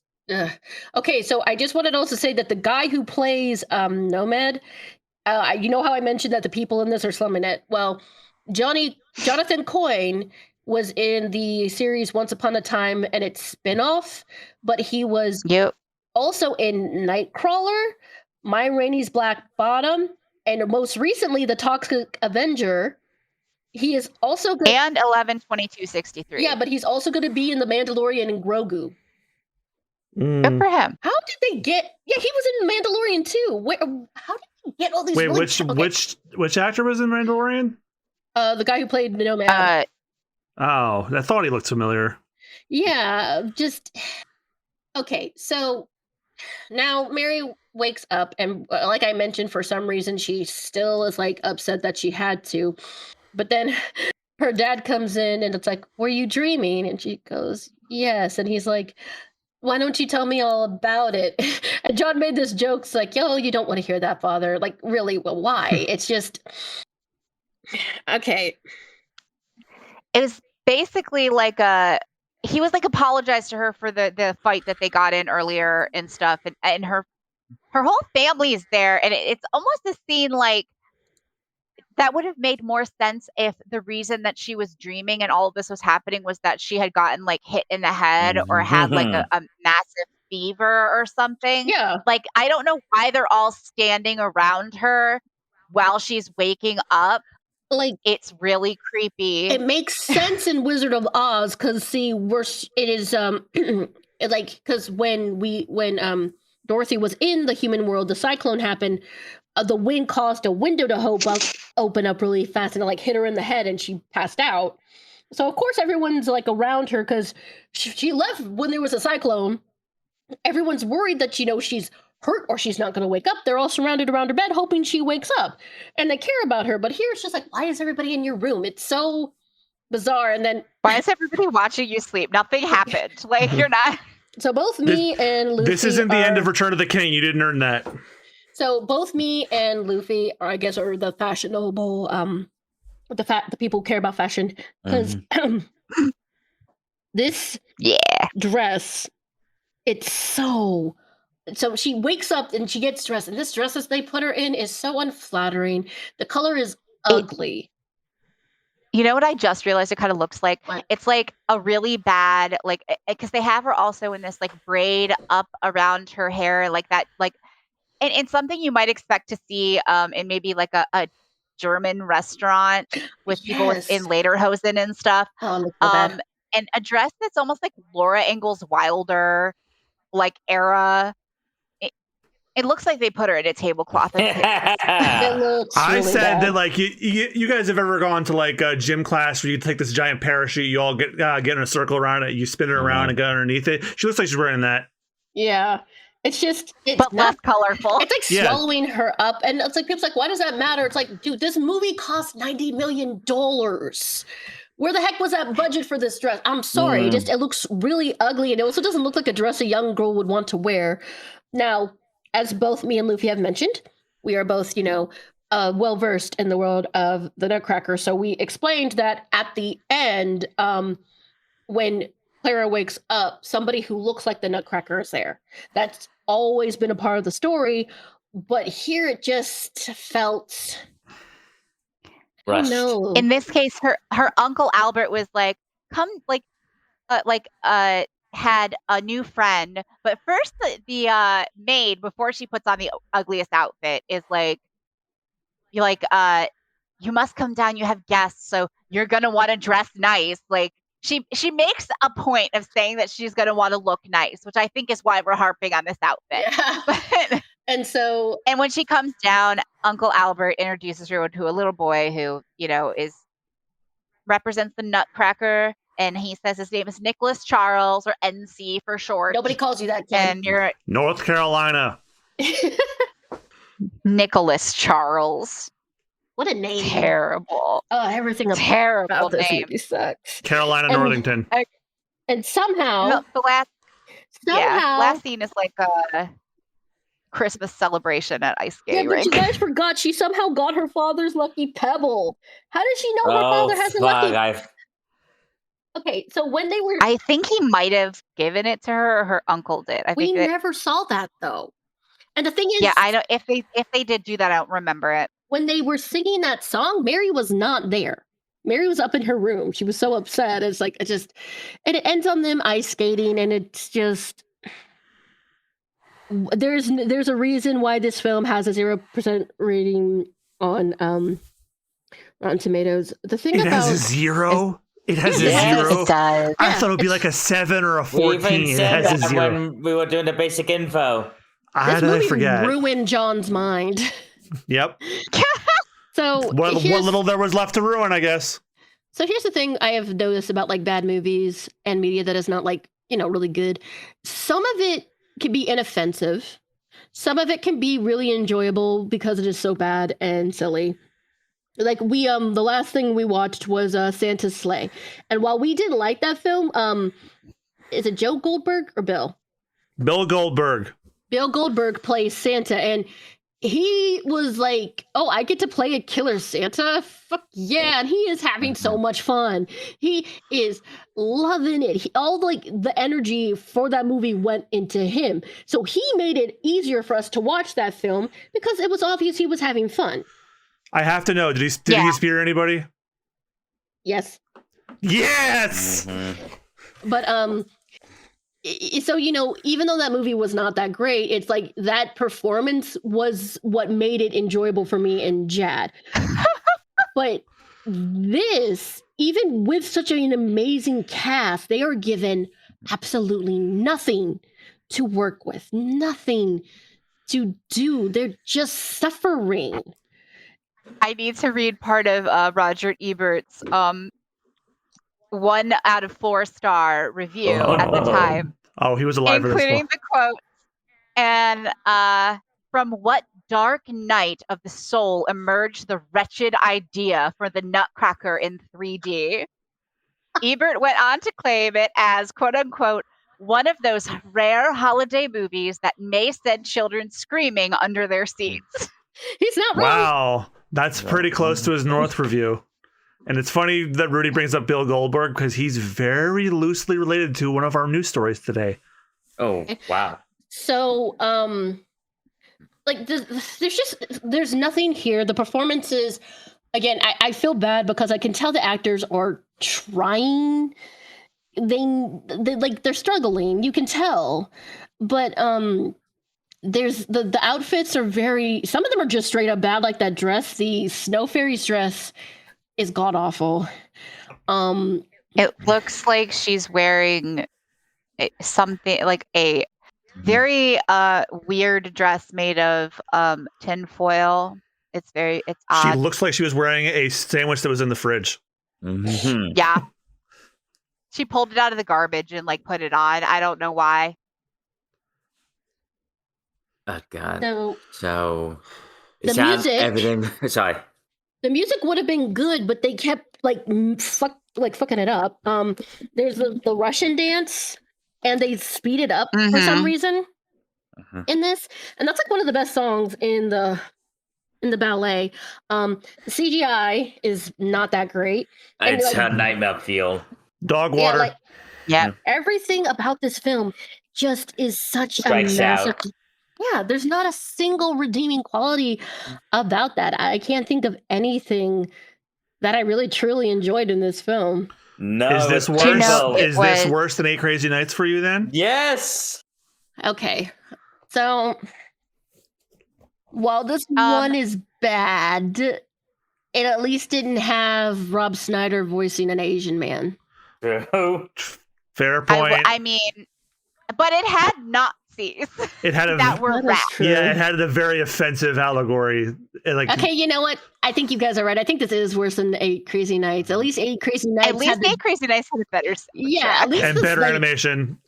okay. So I just wanted to also say that the guy who plays Nomad. You know how I mentioned that the people in this are slumming it? Well, Jonathan Coyne was in the series Once Upon a Time and its spinoff, but he was also in Nightcrawler, My Rainey's Black Bottom, and most recently, The Toxic Avenger. He is also good. And 11/22/63. Yeah, but he's also going to be in The Mandalorian and Grogu. Good for him. How did they get? Yeah, he was in Mandalorian too. How did he get all these? Wait, which actor was in Mandalorian? The guy who played Nomad. Oh, I thought he looked familiar. Yeah, just okay. So now Mary wakes up, and like I mentioned, for some reason she still is like upset that she had to. But then her dad comes in, and it's like, "Were you dreaming?" And she goes, "Yes." And he's like, why don't you tell me all about it? And John made this joke. It's like, yo, you don't want to hear that, father. Like, really? Well, why? It's just okay. It was basically like he was like apologized to her for the fight that they got in earlier and stuff, and her whole family is there, and it's almost a scene like that would have made more sense if the reason that she was dreaming and all of this was happening was that she had gotten like hit in the head or had like a massive fever or something. Yeah. Like, I don't know why they're all standing around her while she's waking up. Like, it's really creepy. It makes sense in Wizard of Oz because it is like, because when Dorothy was in the human world, the cyclone happened. The wind caused a window to open up really fast and like hit her in the head, and she passed out. So of course everyone's like around her because she left when there was a cyclone. Everyone's worried that she's hurt or she's not going to wake up. They're all surrounded around her bed, hoping she wakes up, and they care about her. But here it's just like, why is everybody in your room? It's so bizarre. And then why is everybody watching you sleep? Nothing happened. Like, you're not. So both me and Luffy. This isn't the end of Return of the King. You didn't earn that. So both me and Luffy, I guess, are the fashionable, the people who care about fashion, because this dress, it's so she wakes up and she gets dressed, and this dress that they put her in is so unflattering. The color is ugly. You know what I just realized it kind of looks like? What? It's like a really bad, like, because they have her also in this like braid up around her hair, like that, like, and something you might expect to see in maybe like a German restaurant with people in Yes. lederhosen and stuff. Oh, it looks so bad. And a dress that's almost like Laura Ingalls Wilder, like era. It looks like they put her in a tablecloth. It looks I really said bad. that like you guys have ever gone to like a gym class where you take this giant parachute, you all get in a circle around it, you spin it around and go underneath it. She looks like she's wearing that. Yeah. It's just, it's but not less colorful. It's like Yeah. swallowing her up. And it's like, people's like, why does that matter? It's like, dude, this movie cost $90 million. Where the heck was that budget for this dress? I'm sorry. It looks really ugly. And it also doesn't look like a dress a young girl would want to wear. Now, as both me and Luffy have mentioned, we are both, well versed in the world of the Nutcracker. So we explained that at the end, when Clara wakes up, somebody who looks like the Nutcracker is there. That's always been a part of the story, but here it just felt Rushed. no. In this case, her uncle Albert was like, come, had a new friend. But first, the maid, before she puts on the ugliest outfit, is like, you must come down. You have guests, so you're gonna want to dress nice. Like she makes a point of saying that she's gonna want to look nice, which I think is why we're harping on this outfit. Yeah. And when she comes down, Uncle Albert introduces her to a little boy who, represents the Nutcracker, and he says his name is Nicholas Charles, or NC for short. nobody calls you that, Ken. And you're North Carolina. Nicholas Charles. What a name. Terrible. Oh, everything Terrible about this name. movie sucks. Carolina And- Northington. And somehow, No, the last scene is like a Christmas celebration at ice yeah, skating but you rink. guys forgot she somehow got her father's lucky pebble. How does she know her Oh, father has a lucky? fuck. Okay, so when they were, I think he might have given it to her, or her uncle did. we never saw that though. And the thing is, Yeah, I know. If they did do that, I don't remember it. when they were singing that song, Mary was not there. Mary was up in her room. She was so upset. It's like, and it ends on them ice skating, and it's just, there's a reason why this film has a 0% rating on Rotten Tomatoes. The thing It about has a 0. It has a Yes, 0. It does. I Yeah, thought it would be like a 7 or a We 14. even It said has a that 0. when we were doing the basic info. How this did I movie forget? ruined John's mind. Yep. So What here's, little there was left to ruin, I guess. so here's the thing I have noticed about like bad movies and media that is not like, really good. Some of it can be inoffensive. Some of it can be really enjoyable because it is so bad and silly. Like the last thing we watched was Santa's Sleigh. And while we didn't like that film, is it Joe Goldberg or Bill? Bill Goldberg. Bill Goldberg plays Santa, and he was like, "Oh, I get to play a killer Santa? Fuck yeah!" And he is having so much fun. He is loving it. All like the energy for that movie went into him, so he made it easier for us to watch that film because it was obvious he was having fun. I have to know, did he Yeah. spear anybody? Yes, Yes! but so even though that movie was not that great, it's like that performance was what made it enjoyable for me and Jad. But this, even with such an amazing cast, they are given absolutely nothing to work with, nothing to do. They're just suffering. I need to read part of Roger Ebert's 1 out of 4-star review at the time, Oh, he was alive for this including one. the quote. And from what dark night of the soul emerged the wretched idea for the Nutcracker in 3D? Ebert went on to claim it as, quote unquote, one of those rare holiday movies that may send children screaming under their seats. He's not wrong. Wow. That's pretty close to his North review. And it's funny that Rooty brings up Bill Goldberg because he's very loosely related to one of our news stories today. Oh, wow. So, like, there's nothing here. The performances, again, I feel bad because I can tell the actors are trying. They're struggling. You can tell, but there's the outfits are very. Some of them are just straight up bad. Like that dress, the Snow Fairy's dress, is god awful. It looks like she's wearing something like a very weird dress made of tinfoil. It's odd. She looks like she was wearing a sandwich that was in the fridge. Mhm. Yeah. She pulled it out of the garbage and like put it on. I don't know why. Oh god. So It the sounds music- everything. Sorry. the music would have been good, but they kept fucking it up. There's the Russian dance, and they speed it up for some Mhm. reason Mhm. in this, and that's like one of the best songs in the ballet. The CGI is not that great. And, It's like- a nightmare feel. Dog Yeah, water. like Yeah. everything about this film just is such a Strikes massive. out. Yeah, there's not a single redeeming quality about that. I can't think of anything that I really truly enjoyed in this film. No, Is this it's worse? terrible. it Is this was- worse than 8 Crazy Nights for you then? Yes. Okay, so while this one is bad, it at least didn't have Rob Schneider voicing an Asian man. True. Fair point. I mean, but it had Nazis it had a that were That is rats. true. yeah, it had a very offensive allegory. Like Okay, you know what? I think you guys are right. I think this is worse than 8 Crazy Nights. At least 8 Crazy Nights. At least 8 Crazy Nights had a better soundtrack. Yeah, at least and this, better like- animation.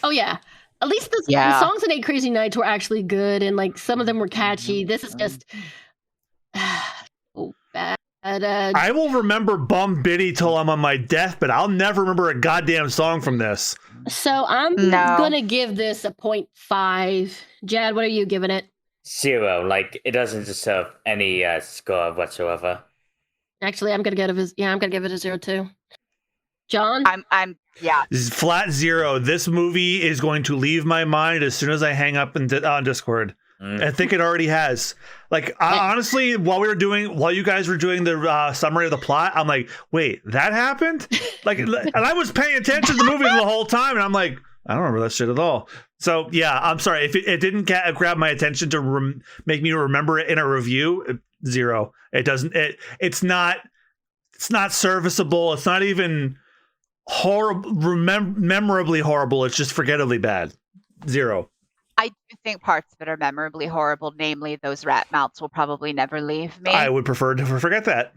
Oh yeah. At least the Yeah. songs in 8 Crazy Nights were actually good, and like some of them were catchy. This is just oh, bad. I will remember Bum Biddy till I'm on my deathbed. I'll never remember a goddamn song from this. So I'm No. gonna give this a 0.5. Jad, what are you giving it? 0. Like it doesn't deserve any score whatsoever. Actually, I'm gonna give it a 0 too. John, I'm yeah. This is flat 0. This movie is going to leave my mind as soon as I hang up on Discord. I think it already has. Like honestly, while you guys were doing the summary of the plot, I'm like, wait, that happened? Like, and I was paying attention to the movie the whole time, and I'm like, I don't remember that shit at all. So yeah, I'm sorry if it didn't grab my attention to make me remember it in a review. 0. It doesn't. It's not serviceable. It's not even horrible, memorably horrible. It's just forgettably bad. 0. I do think parts of it are memorably horrible, namely those rat mouths will probably never leave me. I would prefer to forget that.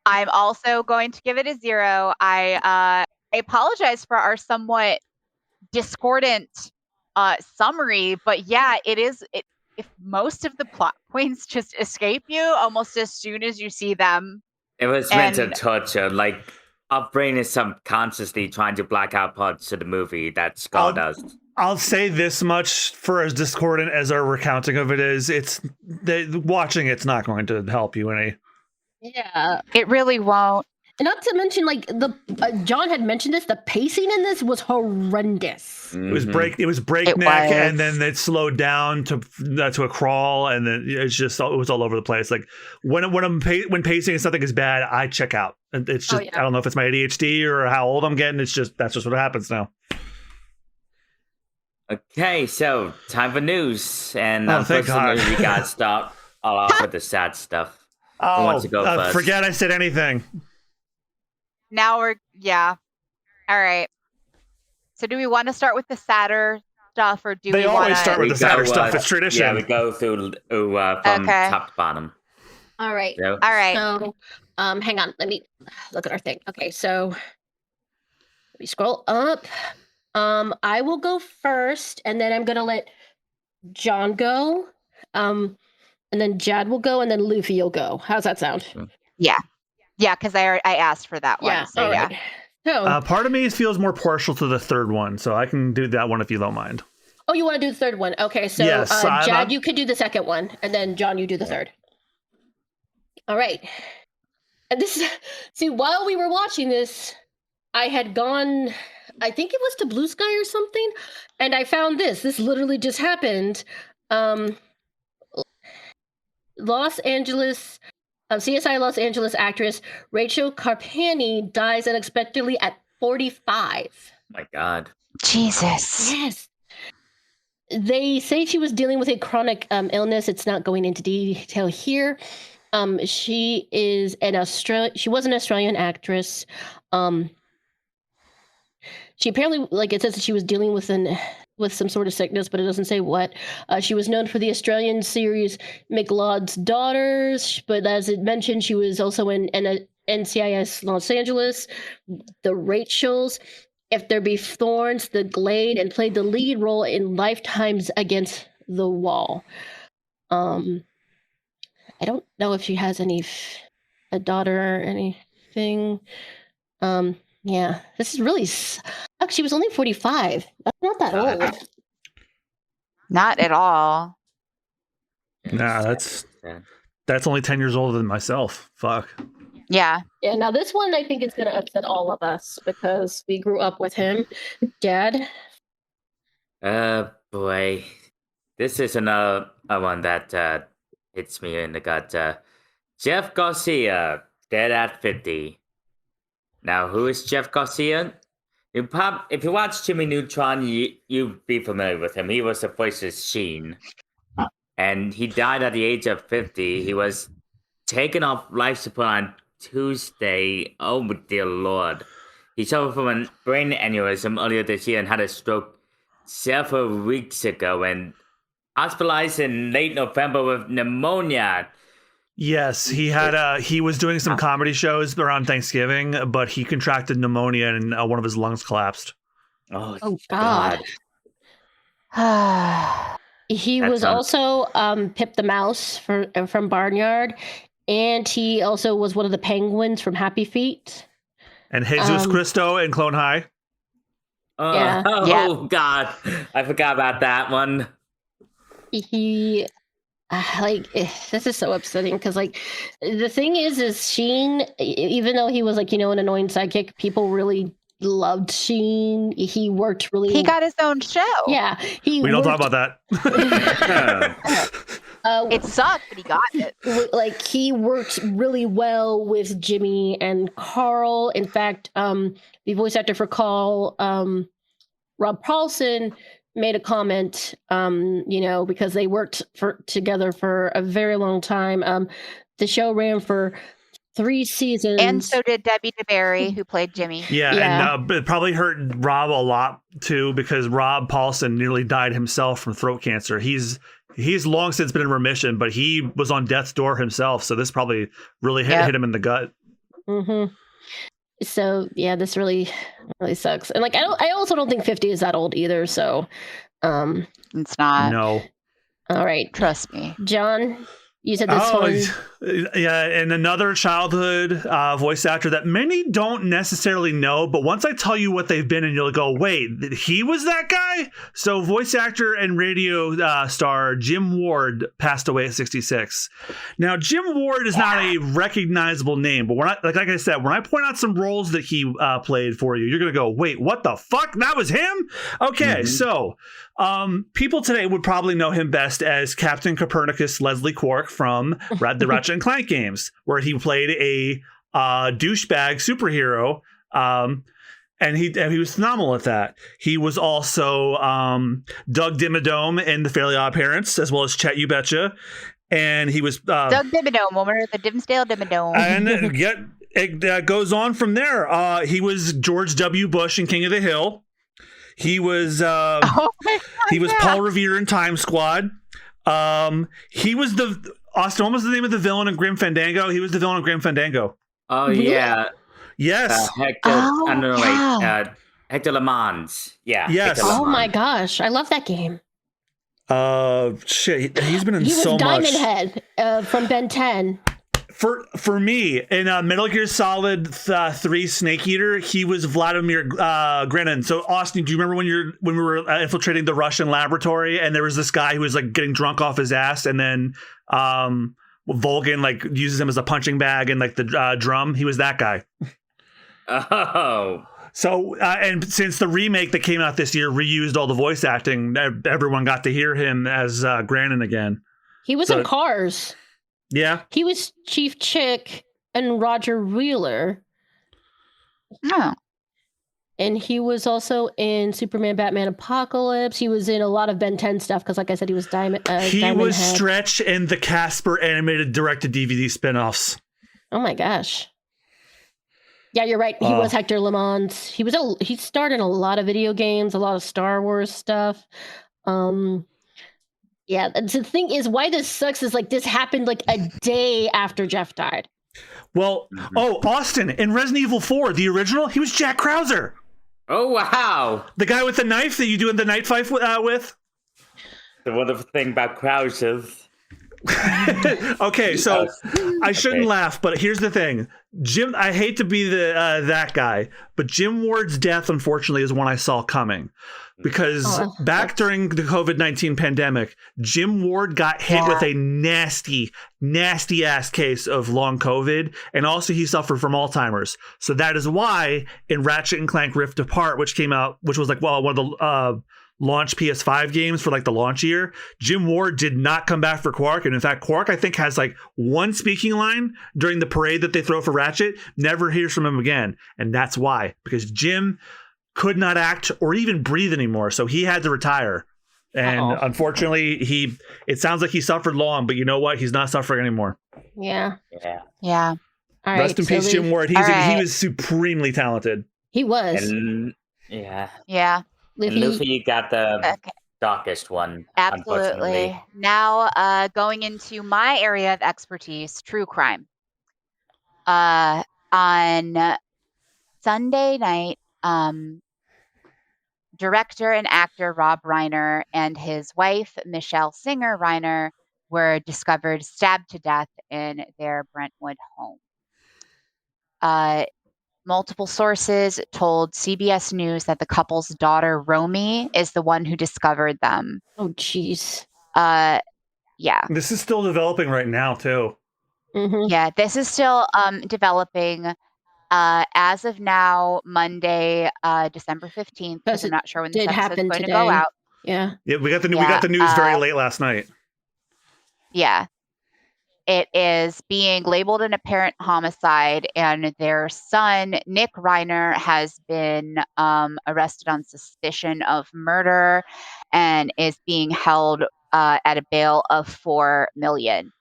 I'm also going to give it a 0. I apologize for our somewhat discordant summary, but yeah, if most of the plot points just escape you almost as soon as you see them. It was meant to And- torture. Like our brain is subconsciously trying to black out parts of the movie that Scar does. I'll say this much: for as discordant as our recounting of it is, watching it's not going to help you any. yeah. It really won't. And not to mention, like John had mentioned this, the pacing in this was horrendous. It was Mhm. It was breakneck, was. and then it slowed down to a crawl, and then it was all over the place. Like when pacing and something is bad, I check out. And it's just yeah. I don't know if it's my ADHD or how old I'm getting. That's just what happens now. Okay, so time for news, and Thank God. unfortunately we got to start all off with the sad stuff. Who wants to go first? Forget I said anything. Now yeah. All right. So do we want to start with the sadder stuff, or do They we want always start with We the sadder go, stuff. It's tradition. Yeah, we go through from Okay. top to bottom. All right. So, All right. So, hang on. Let me look at our thing. Okay, so let me scroll up. I will go first, and then I'm gonna let John go. And then Jad will go, and then Luffy will go. How's that sound? Yeah, because I asked for that one. So all yeah. right. So, Part of me feels more partial to the third one, so I can do that one if you don't mind. oh, you want to do the third one? Okay, so Yes, Jad, you could do the second one, and then John, you do the third. All right. And see, while we were watching this, I had gone, I think it was to Blue Sky or something, and I found this. This literally just happened. Los Angeles CSI Los Angeles actress Rachel Carpani dies unexpectedly at 45. My God. Jesus. Yes. They say she was dealing with a chronic illness. It's not going into detail here. She was an Australian actress. She apparently, like it says that she was dealing with some sort of sickness, but it doesn't say what. She was known for the Australian series McLeod's Daughters, but as it mentioned, she was also in NCIS Los Angeles, The Rachels, If There Be Thorns, The Glade, and played the lead role in Lifetime's Against the Wall. I don't know if she has a daughter or anything. Yeah, this is really she was only 45. That's not that old. Not at all. Nah, that's only 10 years older than myself. Fuck. Yeah. Yeah, now this one I think is going to upset all of us because we grew up with him. Dad? Boy. This is another one that hits me in the gut. Jeff Garcia, dead at 50. Now, who is Jeff Garcia? If you watch Jimmy Neutron, you'd be familiar with him. He was the voice of Sheen. And he died at the age of 50. He was taken off life support on Tuesday. Oh, dear Lord. He suffered from a brain aneurysm earlier this year and had a stroke several weeks ago and hospitalized in late November with pneumonia. Yes, he was doing some comedy shows around Thanksgiving, but he contracted pneumonia and one of his lungs collapsed. Oh God. He was also Pip the Mouse from Barnyard, and he also was one of the penguins from Happy Feet. And Jesus Cristo in Clone High. Yeah. Oh, God. I forgot about that one. He... this is so upsetting because the thing is Sheen, even though he was an annoying sidekick, people really loved Sheen. He worked really. He got his own show. Yeah, we don't talk about that. It sucked, but he got it. He worked really well with Jimmy and Carl. In fact, the voice actor for Carl, Rob Paulson, made a comment, because they worked together for a very long time. The show ran for 3 seasons. And so did Debbie DeBerry, who played Jimmy. Yeah. And it probably hurt Rob a lot, too, because Rob Paulson nearly died himself from throat cancer. He's long since been in remission, but he was on death's door himself, so this probably really hit him in the gut. Mm-hmm. So yeah, this really sucks. And I also don't think 50 is that old either. So it's not. No. All right. Trust me. John, you said this one. Yeah, and another childhood voice actor that many don't necessarily know, but once I tell you what they've been in, you'll go, wait, he was that guy? So voice actor and radio star Jim Ward passed away at 66. Now, Jim Ward is not a recognizable name, but when I said, when I point out some roles that he played for you, you're going to go, wait, what the fuck? That was him? Okay, so people today would probably know him best as Captain Copernicus Leslie Quark from the Ratchet and Clank games, where he played a douchebag superhero, and he was phenomenal at that. He was also Doug Dimmadome in The Fairly Odd Parents, as well as Chet You Betcha, and he was Doug Dimmadome, woman of the Dimsdale Dimmadome. And it goes on from there. He was George W. Bush in King of the Hill. He was Paul Revere in Time Squad. He was Austin, what was the name of the villain in Grim Fandango? He was the villain in Grim Fandango. Oh, yeah. Yes. Hector, Hector Le Mans. Yeah. Yes. Oh my gosh, I love that game. Shit, he's been in he so was much. Diamond Head from Ben 10. For me, in Metal Gear Solid 3 Snake Eater, he was Vladimir Grenin. So, Austin, do you remember when we were infiltrating the Russian laboratory and there was this guy who was getting drunk off his ass, and then Volgin uses him as a punching bag and the drum? He was that guy. Oh. So, and since the remake that came out this year reused all the voice acting, everyone got to hear him as Granin again. He was in Cars. Yeah. He was Chief Chick and Roger Wheeler. Oh. And he was also in Superman, Batman, Apocalypse. He was in a lot of Ben 10 stuff because, like I said, he was Diamond. He Diamond was Head. Stretch in the Casper animated direct-to-DVD spinoffs. Oh my gosh! Yeah, you're right. He was Hector Lamont. He starred in a lot of video games, a lot of Star Wars stuff. Yeah, the thing is, why this sucks is like this happened like a day after Jeff died. Well, Austin in Resident Evil 4, the original, he was Jack Krauser. Oh, wow. The guy with the knife that you do in the night fight with? The wonderful thing about Krausers. Okay, so I shouldn't laugh, but here's the thing. Jim, I hate to be the that guy, but Jim Ward's death, unfortunately, is one I saw coming. Because back during the COVID-19 pandemic, Jim Ward got hit with a nasty, nasty ass case of long COVID, and also he suffered from Alzheimer's. So that is why in Ratchet and Clank Rift Apart, which came out, which was like one of the launch PS5 games for like the launch year, Jim Ward did not come back for Quark. And in fact, Quark, I think, has like one speaking line during the parade that they throw for Ratchet, never hears from him again. And that's why, because Jim could not act or even breathe anymore. So he had to retire. And unfortunately, it sounds like he suffered long, but you know what? He's not suffering anymore. Yeah. Yeah. All Rest in peace, Jim Ward. He was supremely talented. He was. And, yeah. Yeah. Luffy, you got the darkest one. Absolutely. Now, going into my area of expertise, true crime. On Sunday night, director and actor Rob Reiner and his wife, Michelle Singer Reiner, were discovered stabbed to death in their Brentwood home. Multiple sources told CBS News that the couple's daughter, Romy, is the one who discovered them. Oh, jeez. Yeah. This is still developing right now, too. Mm-hmm. Yeah, this is still developing. As of now, Monday, December 15th, because I'm not sure when this episode is going to go out. Yeah. Yeah, we got the news very late last night. Yeah. It is being labeled an apparent homicide, and their son, Nick Reiner, has been arrested on suspicion of murder and is being held at a bail of $4 million.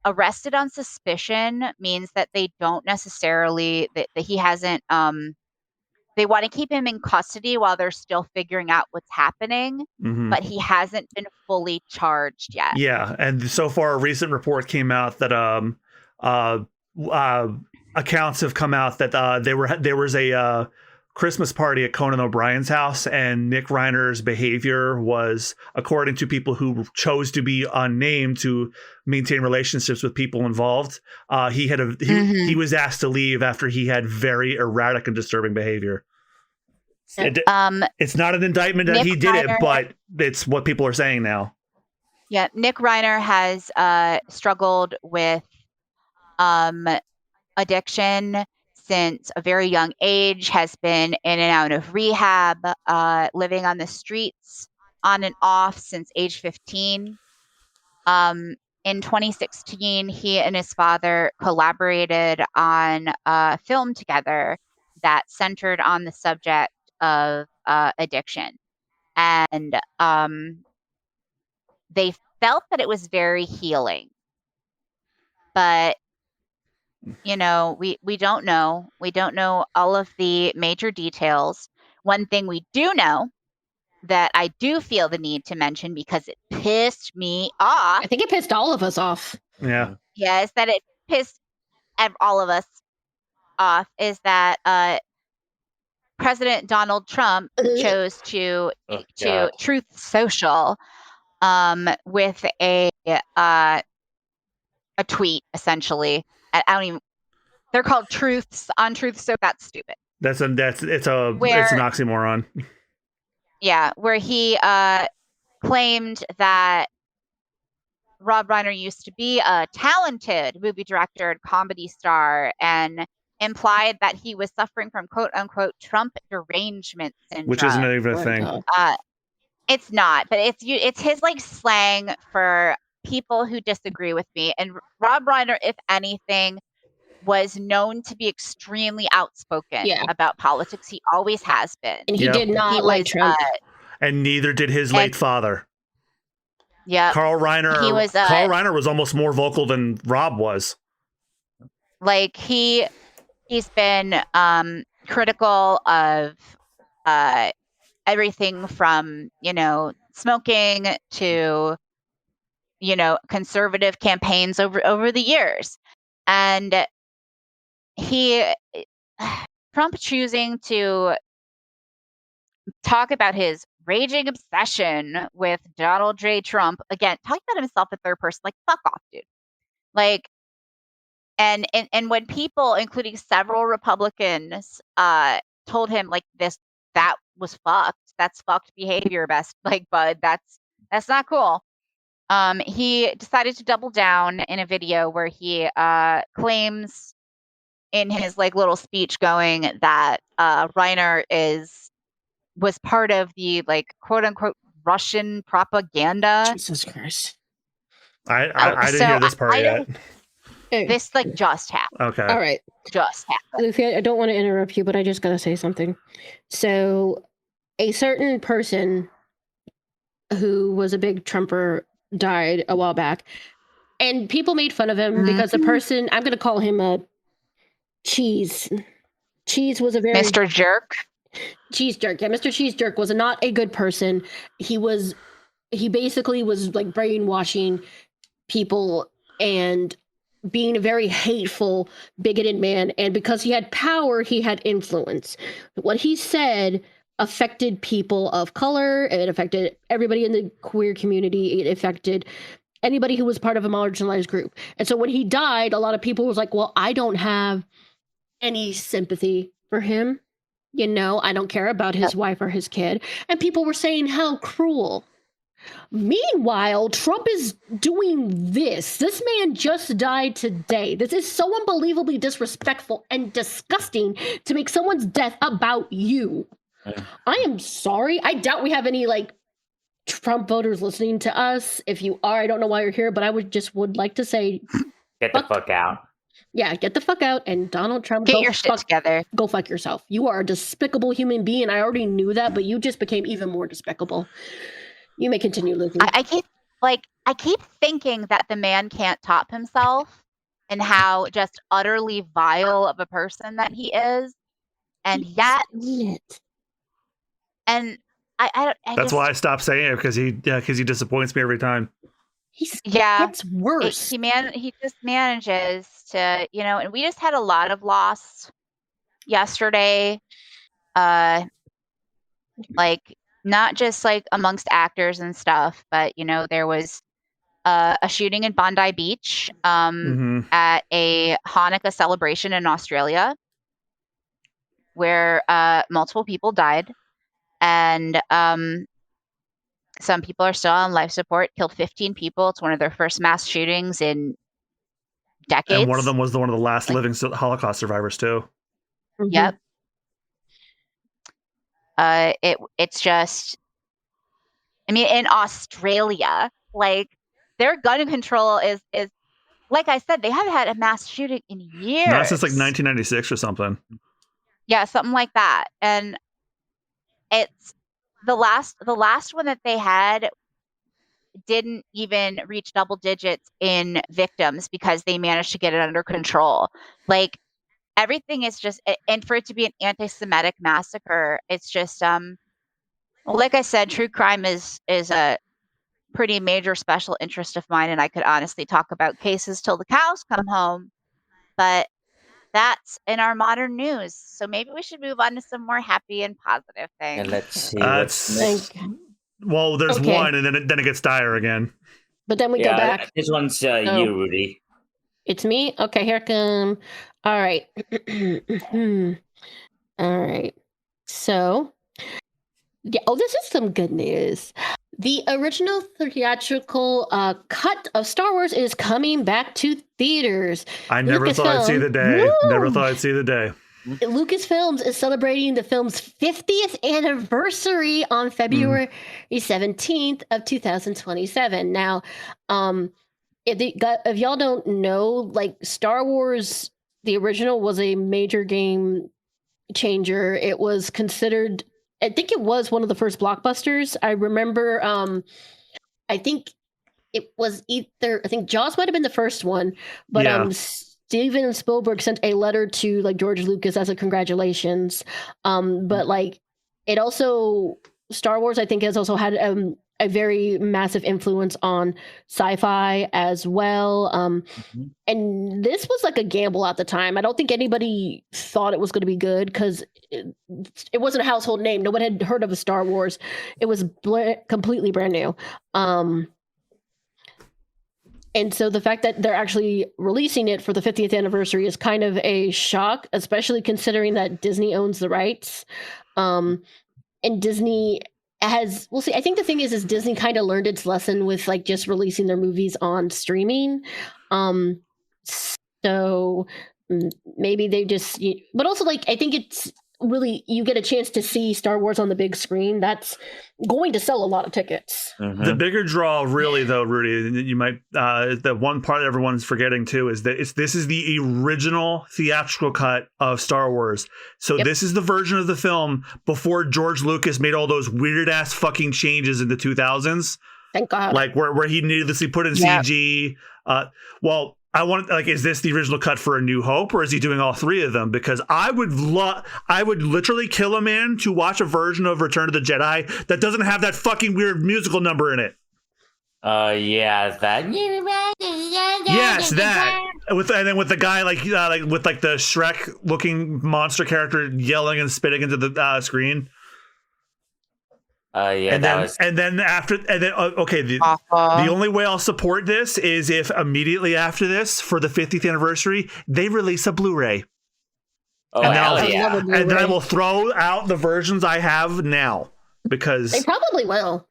Arrested on suspicion means that they don't necessarily that he hasn't they want to keep him in custody while they're still figuring out what's happening, but he hasn't been fully charged yet. Yeah, and so far a recent report came out that accounts have come out that there was a Christmas party at Conan O'Brien's house, and Nick Reiner's behavior was, according to people who chose to be unnamed to maintain relationships with people involved, he was asked to leave after he had very erratic and disturbing behavior. It's not an indictment that he did it, but it's what people are saying now. Yeah, Nick Reiner has struggled with addiction since a very young age, has been in and out of rehab, living on the streets on and off since age 15. In 2016, he and his father collaborated on a film together that centered on the subject of addiction. And they felt that it was very healing. But you know, we don't know. We don't know all of the major details. One thing we do know that I do feel the need to mention because it pissed me off. I think it pissed all of us off. Yeah. Yes, that it pissed all of us off is that President Donald Trump chose to Truth Social with a tweet, essentially. They're called truths on Truth, so that's stupid. It's an oxymoron. Yeah, where he claimed that Rob Reiner used to be a talented movie director and comedy star, and implied that he was suffering from "quote unquote" Trump derangement syndrome, which isn't even a thing. It's not, but it's his like slang for people who disagree with me. And Rob Reiner, if anything, was known to be extremely outspoken about politics. He always has been. And he did not like Trump. And neither did his late father. Yeah. Carl Reiner was almost more vocal than Rob was. Like he's been critical of everything from, smoking to, conservative campaigns over the years. And Trump choosing to talk about his raging obsession with Donald J. Trump, again, talking about himself in third person, like, fuck off, dude. Like, and when people, including several Republicans, told him like that was fucked. That's fucked behavior, bud. That's not cool. He decided to double down in a video where he claims in his little speech going that Reiner was part of the quote unquote Russian propaganda. Jesus Christ. I didn't hear this part yet. This just happened. Okay. All right. Just happened. Luffy, I don't want to interrupt you, but I just gotta say something. So a certain person who was a big Trumper died a while back. And people made fun of him because the person, I'm gonna call him a Cheese. Cheese was a very Mr. Jerk. Cheese Jerk. Yeah, Mr. Cheese Jerk was not a good person. He basically was brainwashing people and being a very hateful, bigoted man. And because he had power, he had influence. What he said affected people of color. It affected everybody in the queer community. It affected anybody who was part of a marginalized group. And so when he died, a lot of people was like, well, I don't have any sympathy for him. I don't care about his wife or his kid. And people were saying how cruel. Meanwhile, Trump is doing this. This man just died today. This is so unbelievably disrespectful and disgusting to make someone's death about you. I am sorry. I doubt we have any Trump voters listening to us. If you are, I don't know why you're here, but I would like to say, get the fuck out. Yeah, get the fuck out. And Donald Trump, get your shit together. Go fuck yourself. You are a despicable human being. I already knew that, but you just became even more despicable. You may continue, Luffy. I keep thinking that the man can't top himself and how just utterly vile of a person that he is. And yet, and that's why I stopped saying it, because he disappoints me every time. Gets worse. He just manages to, and we just had a lot of loss yesterday. Not just amongst actors and stuff, but there was a shooting in Bondi Beach at a Hanukkah celebration in Australia where multiple people died, and some people are still on life support. Killed 15 people. It's one of their first mass shootings in decades. And one of them was one of the last living Holocaust survivors too. Yep. It's just, in Australia, their gun control is like I said, they haven't had a mass shooting in years. Not since 1996 or something. Yeah, something like that. And it's the last one that they had didn't even reach double digits in victims because they managed to get it under control. Everything is just, and for it to be an anti-Semitic massacre, it's just, like I said, true crime is a pretty major special interest of mine, and I could honestly talk about cases till the cows come home, but that's in our modern news. So maybe we should move on to some more happy and positive things. And let's see. Well, there's one, and then it gets dire again. But then we go back. This one's you, Rooty. It's me? Okay, here come. All right. All right. So, this is some good news. The original theatrical cut of Star Wars is coming back to theaters. I never thought I'd see the day. Never thought I'd see the day. Lucasfilms is celebrating the film's 50th anniversary on February 17th of 2027. Now, if y'all don't know, like Star Wars, the original was a major game changer. It was considered, I think it was one of the first blockbusters. I remember, I think it was either, I think Jaws might have been the first one, but Steven Spielberg sent a letter to like George Lucas as a congratulations. But like it also, Star Wars, I think, has also had a very massive influence on sci-fi as well. And this was like a gamble at the time. I don't think anybody thought it was going to be good because it wasn't a household name. No one had heard of a Star Wars. It was completely brand new. And so the fact that they're actually releasing it for the 50th anniversary is kind of a shock, especially considering that Disney owns the rights. And Disney has, we'll see. I think the thing is Disney kind of learned its lesson with like just releasing their movies on streaming. So maybe they just, but also like, I think it's really, you get a chance to see Star Wars on the big screen. That's going to sell a lot of tickets. The bigger draw, really, though, Rudy, you might the one part that everyone's forgetting too is that this is the original theatrical cut of Star Wars. So this is the version of the film before George Lucas made all those weird ass fucking changes in the 2000s. Thank God. Like where he needlessly put in CG. Well, I want, like, is this the original cut for A New Hope, or is he doing all three of them? Because I would literally kill a man to watch a version of Return of the Jedi that doesn't have that fucking weird musical number in it. Yeah, that. Yes, that. And then with the guy with the Shrek looking monster character yelling and spitting into the screen. Yeah, the only way I'll support this is if immediately after this, for the 50th anniversary, they release a Blu-ray. And then I will throw out the versions I have now because they probably will.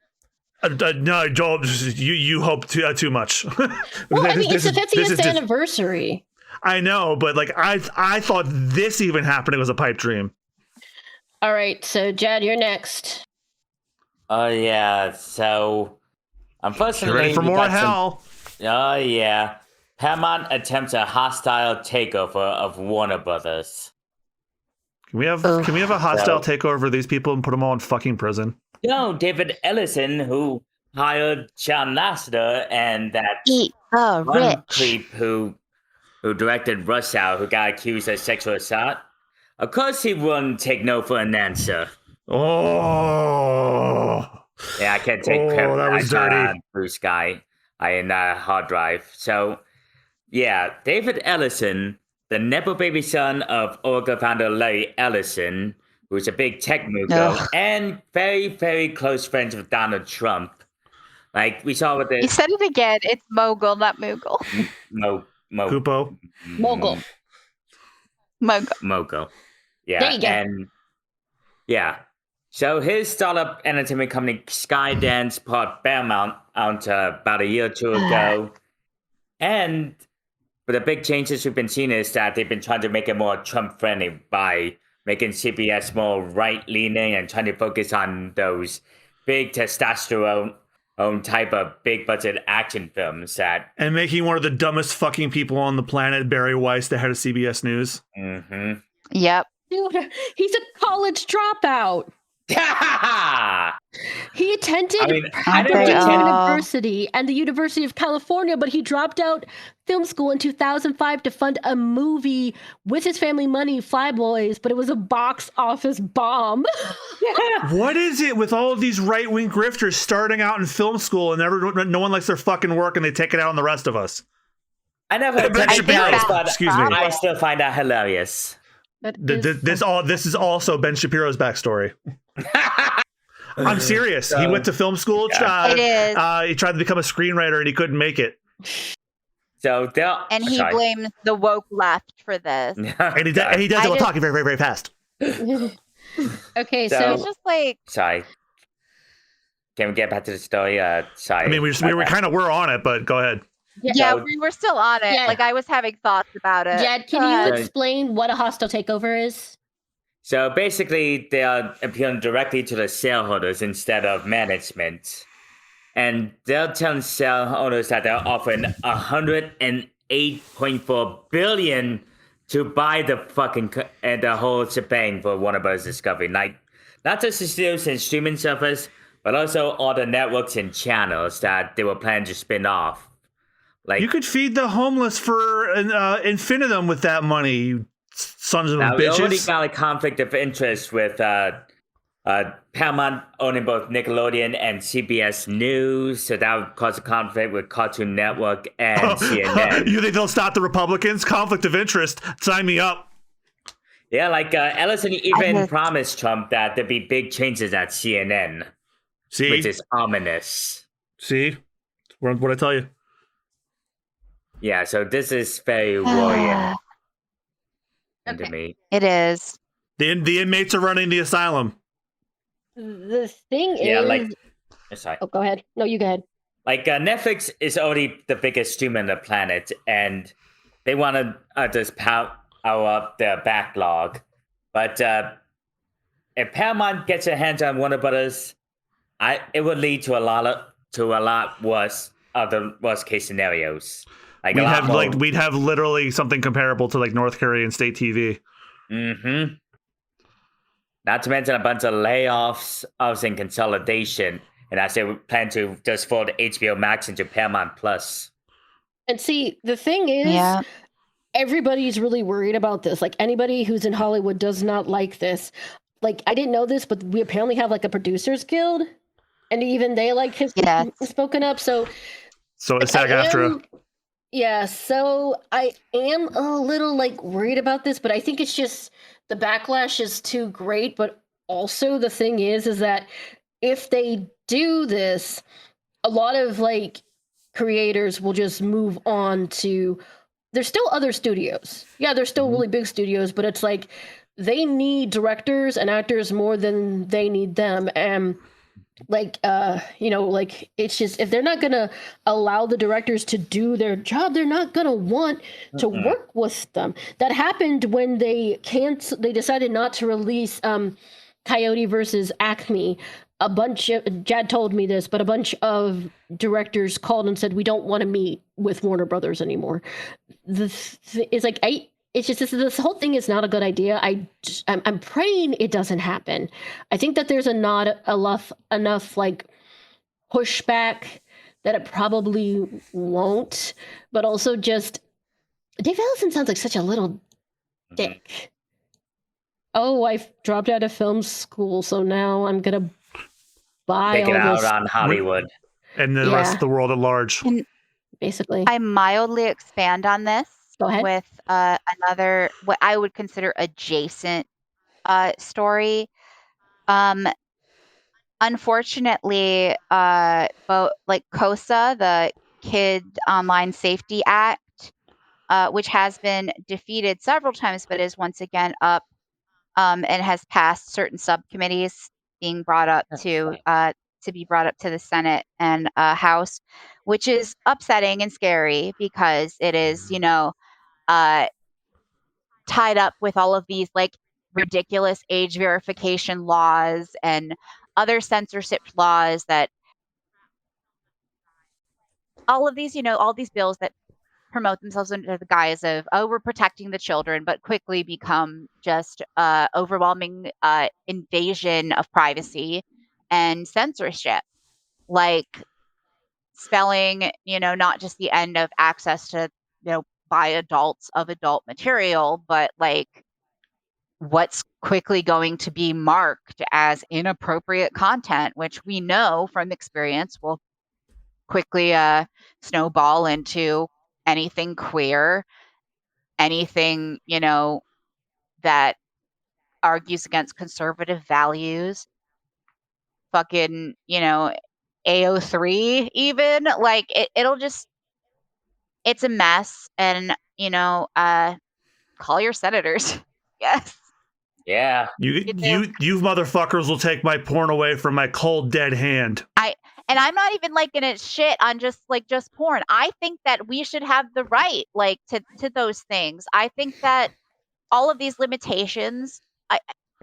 No, don't. You hope too much. Well, I mean, it's the 50th anniversary. I know, but like I thought this even happening was a pipe dream. All right, so Jad, you're next. Yeah, so unfortunately, ready for more hell? Yeah, Paramount attempts a hostile takeover of Warner Brothers. Can we have a hostile takeover of these people and put them all in fucking prison? No, David Ellison, who hired John Lasseter and that one creep who directed Rush Hour, who got accused of sexual assault. Of course, he wouldn't take no for an answer. Oh, yeah, I can't take credit. That was dirty. Blue Sky, in hard drive. So, yeah, David Ellison, the nepo baby son of Oracle founder Larry Ellison, who's a big tech mogul and very, very close friends with Donald Trump. Like we saw with the. You said it again. It's mogul, not mogul. Kupo. Mogul. Mogul. Yeah, there you go. And yeah. So his startup entertainment company Skydance bought Paramount out about a year or two ago. But the big changes we've been seeing is that they've been trying to make it more Trump-friendly by making CBS more right-leaning and trying to focus on those big testosterone type of big-budget action films and making one of the dumbest fucking people on the planet, Barry Weiss, the head of CBS News. Mm-hmm. Yep. Dude, he's a college dropout. He attended Purdue University and the University of California, but he dropped out film school in 2005 to fund a movie with his family money, Flyboys, but it was a box office bomb. What is it with all of these right-wing grifters starting out in film school and no one likes their fucking work and they take it out on the rest of us? I never attended Paris, but I still find that hilarious. This is also Ben Shapiro's backstory. I'm serious. He went to film school. He tried to become a screenwriter and he couldn't make it. He blames the woke left for this. and he does it while talking very, very, very fast. Okay, so it's just like sorry. Can we get back to the story? Sorry. I mean, we're on it, but go ahead. Yeah, So- we were still on it. Yeah. Like, I was having thoughts about it. Jed, can Go you ahead. explain what a hostile takeover is? So basically, they are appealing directly to the shareholders instead of management. And they're telling shareholders that they're offering $108.4 billion to buy the the whole shebang for Warner Bros. Discovery. Like, not just the studios and streaming service, but also all the networks and channels that they were planning to spin off. Like, You could feed the homeless for an infinitum with that money, you sons of now we already bitches. got a conflict of interest with Paramount owning both Nickelodeon and CBS News, so that would cause a conflict with Cartoon Network and CNN. You think they'll stop the Republicans? Conflict of interest. Sign me up. Yeah, like Ellison even just- promised Trump that there'd be big changes at CNN, See? which is ominous. See? What I tell you? Yeah, so this is very worrying to Okay. me. It is. The inmates are running the asylum. The thing Yeah, is, like, sorry. oh, go ahead. No, you go ahead. Like Netflix is already the biggest streamer on the planet, and they want to just power up their backlog. But if Paramount gets their hands on Warner Brothers, it would lead to a lot worse of the worst case scenarios. Like We'd have literally something comparable to like North Korean state TV. Mm-hmm. Not to mention a bunch of layoffs, and consolidation. And I say we plan to just fold HBO Max into Paramount Plus. And see, the thing is, Yeah. everybody's really worried about this. Like, anybody who's in Hollywood does not like this. Like, I didn't know this, but we apparently have like a producers guild, and even they like has Yes. spoken up. So So it's SAG-AFTRA. yeah, so I am a little like worried about this, but I think it's just the backlash is too great. But also the thing is that if they do this, a lot of like creators will just move on to. There's still other studios. Yeah, there's still really big studios, but it's like they need directors and actors more than they need them. And like like it's just, if they're not gonna allow the directors to do their job, they're not gonna want to work with them. That happened when they decided not to release Coyote versus Acme. A bunch of Jad told me this, but a bunch of directors called and said, we don't want to meet with Warner Brothers anymore. It's like it's just this whole thing is not a good idea. I'm praying it doesn't happen. I think that there's not enough like pushback that it probably won't. But also, just Dave Ellison sounds like such a little dick. Oh, I've dropped out of film school, so now I'm gonna buy Take it all out this. on Hollywood. And the rest of the world at large. Basically, I mildly expand on this Go ahead. with another, what I would consider adjacent story. Unfortunately, both like COSA, the Kid Online Safety Act, which has been defeated several times, but is once again up and has passed certain subcommittees, being brought up to be brought up to the Senate and House, which is upsetting and scary because it is, tied up with all of these like ridiculous age verification laws and other censorship laws that all of these, all these bills that promote themselves under the guise of, oh, we're protecting the children, but quickly become just overwhelming invasion of privacy and censorship, like spelling, not just the end of access to, by adults of adult material, but like what's quickly going to be marked as inappropriate content, which we know from experience will quickly snowball into anything queer, anything, that argues against conservative values, fucking, AO3 even, like it'll just, it's a mess. And, call your senators. Yes. Yeah. You motherfuckers will take my porn away from my cold dead hand. And I'm not even like gonna shit on just porn. I think that we should have the right like to those things. I think that all of these limitations,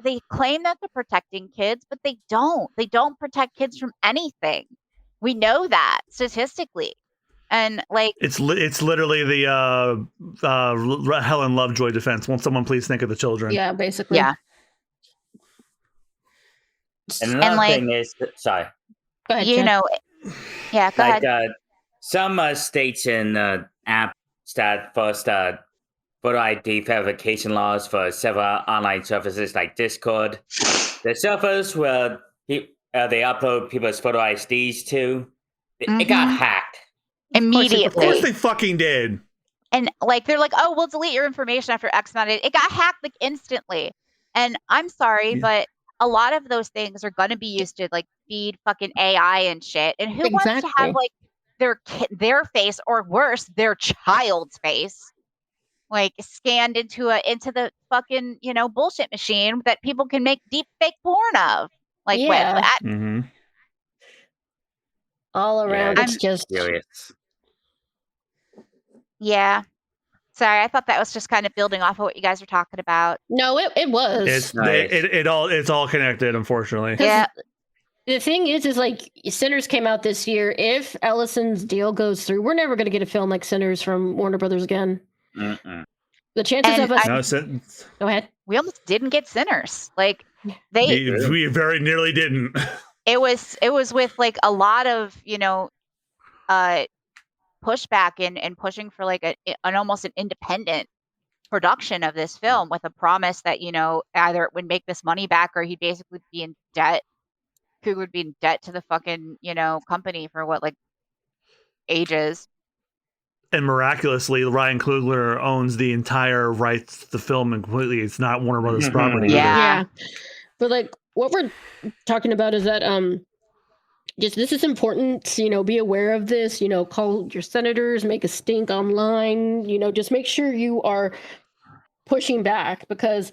they claim that they're protecting kids, but they don't. They don't protect kids from anything. We know that statistically. And like It's literally the Helen Lovejoy defense. Won't someone please think of the children? Yeah, basically. yeah. And another like- thing is, sorry, Go ahead, You Jen. know, yeah, go like ahead. some states and apps that first photo ID verification laws for several online services like Discord. The servers where they upload people's photo IDs to, it got Mhm. hacked. Of course Immediately. they fucking did. And like they're like, oh, we'll delete your information after X amount of days. It got hacked like instantly. And I'm sorry, Yeah. but a lot of those things are gonna be used to like feed fucking AI and shit. And who wants to Exactly. have like their face or worse, their child's face, like scanned into the fucking bullshit machine that people can make deep fake porn of. Like Yeah. what? Mm-hmm. All around, Yeah, it's just Serious. Yeah. Sorry, I thought that was just kind of building off of what you guys were talking about. no. It was. It's Nice. it's all connected, unfortunately. 'Cause Yeah. The thing is like Sinners came out this year. If Ellison's deal goes through, we're never going to get a film like Sinners from Warner Brothers again. Mm-mm. The chances And of us. No, Go ahead. We almost didn't get Sinners. Like they we very nearly didn't. it was with like a lot of pushback and pushing for like an almost an independent production of this film with a promise that either it would make this money back or he'd basically be in debt. Coog would be in debt to the fucking company for what, like, ages. And miraculously, Ryan Coogler owns the entire rights to the film, and completely it's not Warner Brothers Mhm. property. Yeah. But like what we're talking about is that just this is important, be aware of this, call your senators, make a stink online, just make sure you are pushing back because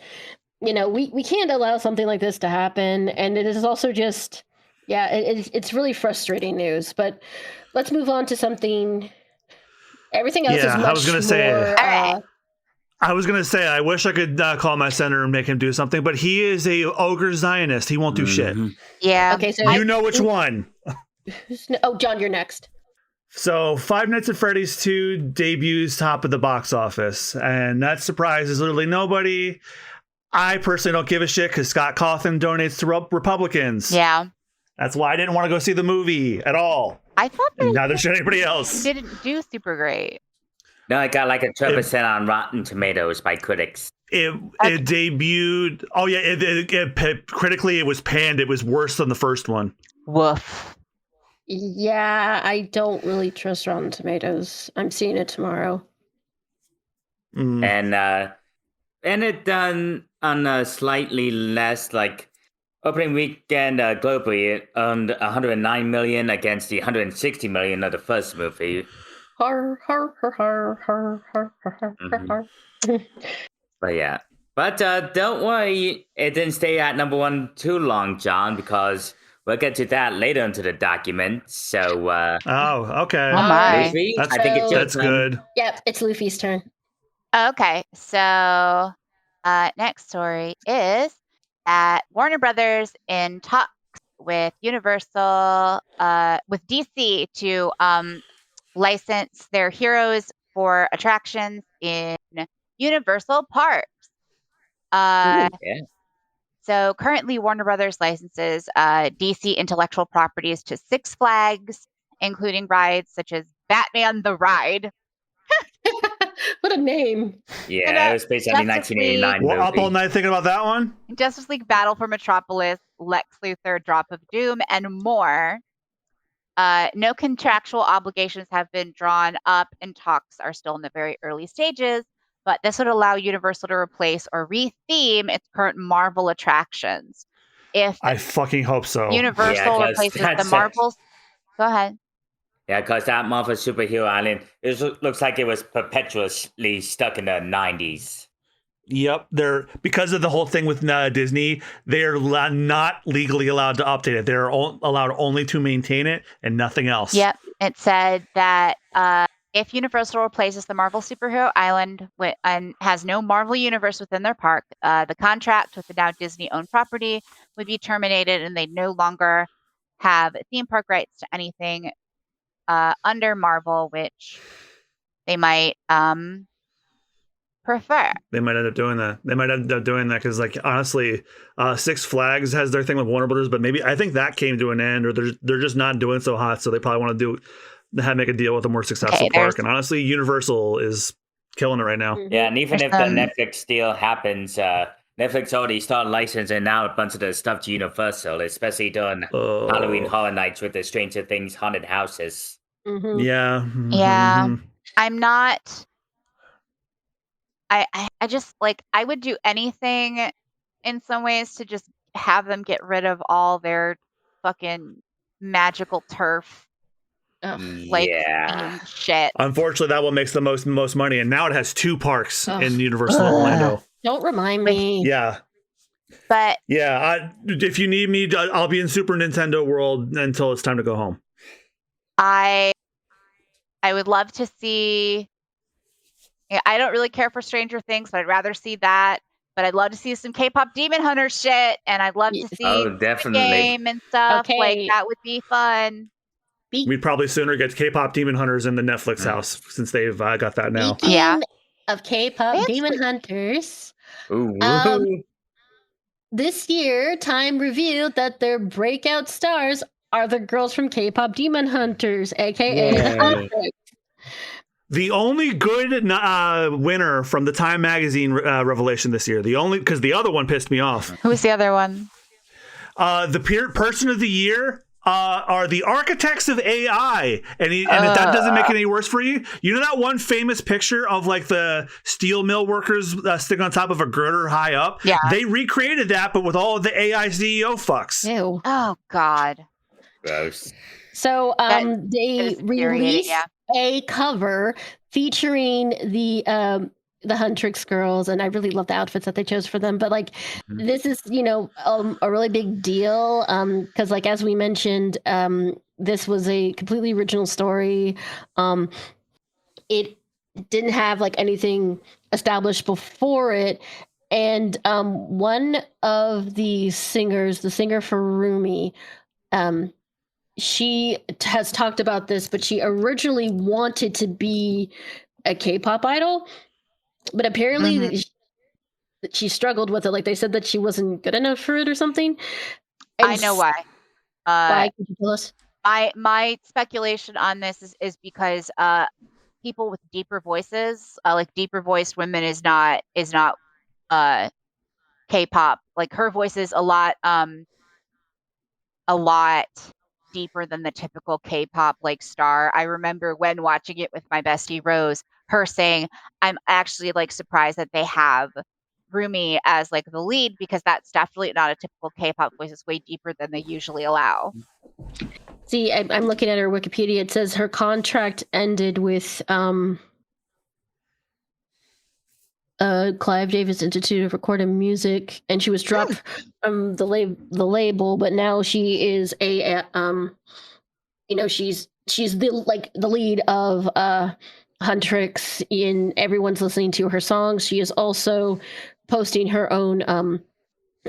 we can't allow something like this to happen. And it is also just it's really frustrating news. But let's move on to something. Everything else is much I was gonna say more, Alright. I was gonna say I wish I could call my senator and make him do something, but he is a ogre Zionist. He won't do shit. Mhm. Yeah. okay, so You know which one. John, you're next. So, Five Nights at Freddy's 2 debuts top of the box office, and that surprises literally nobody. I personally don't give a shit because Scott Cawthon donates to Republicans. Yeah. That's why I didn't want to go see the movie at all. I thought And that neither should anybody else. didn't do super great. No, it got like a 12% on Rotten Tomatoes by critics. It debuted. Oh yeah, critically it was panned. It was worse than the first one. Woof. Yeah, I don't really trust Rotten Tomatoes. I'm seeing it tomorrow. Mm. And it done on a slightly less like opening weekend globally. It earned 109 million against the 160 million of the first movie. Har har har har har har har har har. But yeah, but don't worry, it didn't stay at number one too long, John, because we'll get to that later into the document. So, Oh, okay. Oh my. Luffy, That's- I think it's your That's turn. good. Yep, it's Luffy's turn. Okay, so next story is that Warner Brothers in talks with Universal, with DC to license their heroes for attractions in Universal Parks. Yeah. So currently, Warner Brothers licenses DC intellectual properties to Six Flags, including rides such as Batman the Ride. What a name. Yeah, it was based on the Justice 1989 Well, movie. up all night thinking about that one. Justice League Battle for Metropolis, Lex Luthor, Drop of Doom, and more. No contractual obligations have been drawn up, and talks are still in the very early stages. But this would allow Universal to replace or retheme its current Marvel attractions. If I fucking hope so. Universal Yeah, 'cause replaces that's the it. Marvels, go ahead. Yeah, because that Marvel Superhero Island, looks like it was perpetually stuck in the 90s. Yep, they're because of the whole thing with Disney. They're not legally allowed to update it. They're allowed only to maintain it and nothing else. Yep. It said that if Universal replaces the Marvel Superhero Island and has no Marvel Universe within their park, the contract with the now Disney-owned property would be terminated, and they'd no longer have theme park rights to anything under Marvel, which they might prefer. They might end up doing that. Because, like, honestly, Six Flags has their thing with Warner Brothers, but maybe I think that came to an end, or they're just not doing so hot, so they probably want to make a deal with a more successful park. And honestly, Universal is killing it right now. Yeah, and even if the Netflix deal happens, Netflix already started licensing out a bunch of the stuff to Universal, especially during Halloween Horror Nights with the Stranger Things haunted houses. Mm-hmm. Yeah. I'm not. I just like I would do anything in some ways to just have them get rid of all their fucking magical turf. Shit. Unfortunately, that one makes the most money, and now it has 2 parks in Universal Orlando. Don't remind me. Yeah. But if you need me, I'll be in Super Nintendo World until it's time to go home. I would love to see. I don't really care for Stranger Things, but I'd rather see that. But I'd love to see some K-pop Demon Hunter shit, and I'd love to see definitely. the game and stuff. Okay. Like that would be fun. We'd probably sooner get K-pop Demon Hunters in the Netflix house since they've got that now. Speaking of K-pop Demon Hunters, this year, Time revealed that their breakout stars are the girls from K-pop Demon Hunters, aka the Huntrix. The only good winner from the Time Magazine revelation this year. Because the other one pissed me off. Who's the other one? The person of the year are the architects of AI, and if that doesn't make it any worse for you, you know that one famous picture of like the steel mill workers sitting on top of a girder high up? Yeah, they recreated that, but with all of the AI CEO fucks. Ew. Oh God. Gross. So they released a cover featuring the Huntrix girls, and I really love the outfits that they chose for them. But like, this is a really big deal because like as we mentioned, this was a completely original story. It didn't have like anything established before it, and one of the singers, the singer for Roomy, she has talked about this, but she originally wanted to be a K-pop idol, but apparently she struggled with it. Like they said that she wasn't good enough for it or something. And I know why. Why? Could you tell us? My speculation on this is because people with deeper voices, like deeper voiced women, is not K-pop. Like her voice is a lot deeper than the typical K-pop like star. I remember when watching it with my bestie Rose, her saying, "I'm actually like surprised that they have Roomy as like the lead because that's definitely not a typical K-pop voice. It's way deeper than they usually allow." See, I'm looking at her Wikipedia. It says her contract ended with Clive Davis Institute of Recorded Music, and she was dropped from the label. But now she is she's the lead of Huntrix, and everyone's listening to her songs. She is also posting her own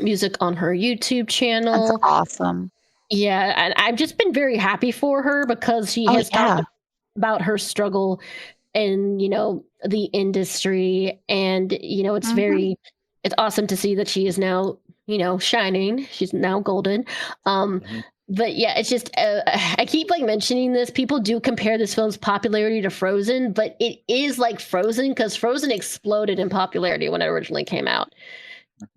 music on her YouTube channel. That's awesome. Yeah, and I've just been very happy for her because she has talked about her struggle in the industry, and it's awesome to see that she is now shining. She's now golden. But yeah, it's just I keep like mentioning this. People do compare this film's popularity to Frozen, but it is like Frozen because Frozen exploded in popularity when it originally came out.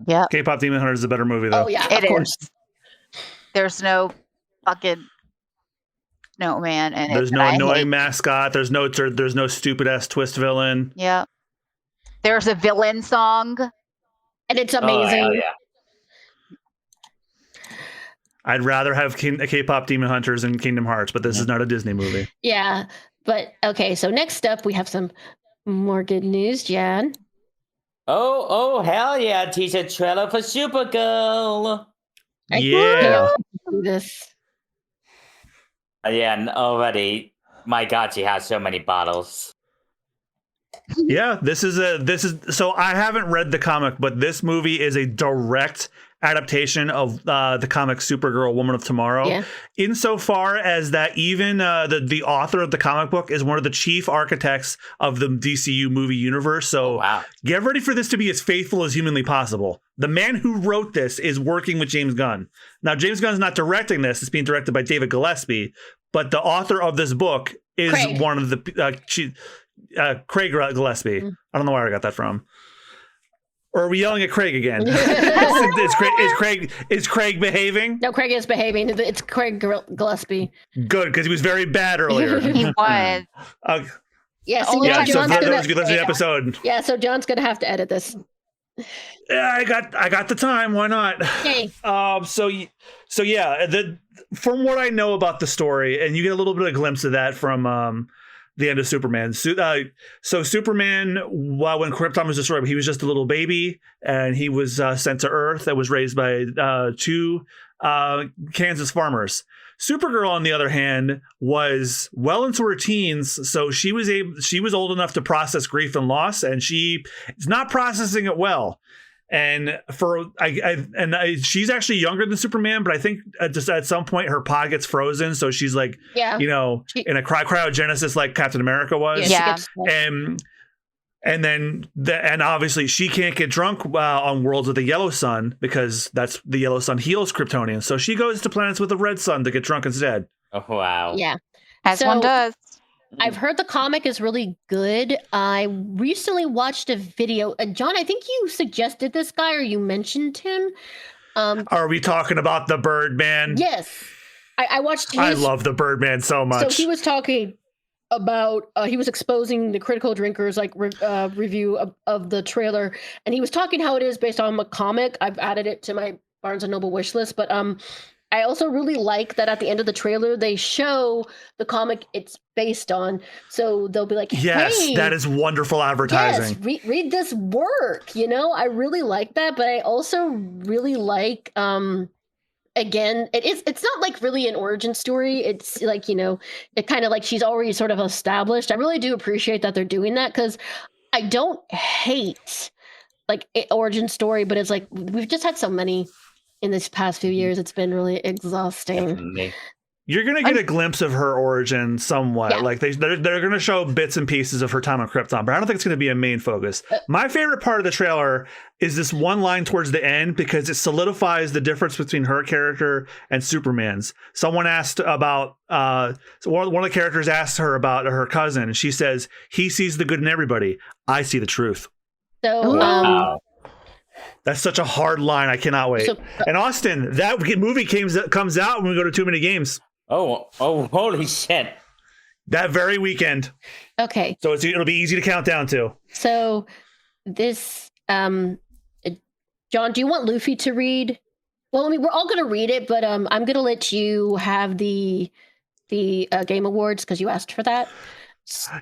Yeah, K-pop Demon Hunter is a better movie though. Oh yeah, of course. There's no fucking man, and there's no annoying mascot. There's no stupid ass twist villain. Yeah, there's a villain song, and it's amazing. Oh, yeah. I'd rather have K-pop Demon Hunters and Kingdom Hearts, but this is not a Disney movie. Yeah, but okay. So next up, we have some more good news, Jan. Oh, hell yeah! Teaser trailer for Supergirl. Yeah. Do this. Yeah, and already, my God, she has so many bottles. Yeah, this is so I haven't read the comic, but this movie is a direct adaptation of the comic Supergirl Woman of Tomorrow. Yeah. Insofar as that even the author of the comic book is one of the chief architects of the DCU movie universe. So Wow. get ready for this to be as faithful as humanly possible. The man who wrote this is working with James Gunn. Now, James Gunn's not directing this. It's being directed by David Gillespie, but the author of this book is Craig. one of the Craig Gillespie. I don't know where I got that from. Or are we yelling at Craig again? Is Craig behaving? No, Craig is behaving. It's Craig Gillespie. Good, because he was very bad earlier. He was. Yeah, Only Yeah, so John's for gonna, those of you listening to the episode, so John's gonna have to edit this. yeah, I got the time. Why not? Okay. So yeah, from what I know about the story, and you get a little bit of a glimpse of that from the end of Superman. So Superman, when Krypton was destroyed, he was just a little baby, and he was sent to Earth and was raised by two Kansas farmers. Supergirl, on the other hand, was well into her teens, so she was old enough to process grief and loss, and she is not processing it well. And she's actually younger than Superman, but I think just at some point her pod gets frozen, so she's like, Yeah. in a cryogenesis like Captain America was. Yeah. And obviously she can't get drunk on worlds with the yellow sun because that's the yellow sun heals Kryptonians. So she goes to planets with the red sun to get drunk instead. Oh, wow. Yeah. As one does. I've heard the comic is really good. I recently watched a video. John, I think you suggested this guy or you mentioned him. Are we talking about the Birdman? Yes. I watched his, I love the Birdman so much. So he was talking about, he was exposing the Critical Drinkers review of the trailer. And he was talking how it is based on a comic. I've added it to my Barnes & Noble wish list. But I also really like that at the end of the trailer, they show the comic it's based on. So they'll be like, yes, hey, that is wonderful advertising. Yes, read this work. I really like that. But I also really like, again, it's not like really an origin story. It's like, it kind of like she's already sort of established. I really do appreciate that they're doing that because I don't hate like origin story, but it's like we've just had so many in this past few years. It's been really exhausting. Definitely. You're going to get a glimpse of her origin somewhat. Yeah. Like they're going to show bits and pieces of her time on Krypton, but I don't think it's going to be a main focus. My favorite part of the trailer is this one line towards the end because it solidifies the difference between her character and Superman's. Someone asked about, one of the characters asked her about her cousin, and she says, he sees the good in everybody. I see the truth. So, Wow. That's such a hard line. I cannot wait. And Austin, that movie comes out when we go to Too Many Games. Oh, holy shit. That very weekend. Okay. So it'll be easy to count down to. So this, John, do you want Luffy to read? Well, I mean, we're all going to read it, but I'm going to let you have the Game Awards because you asked for that.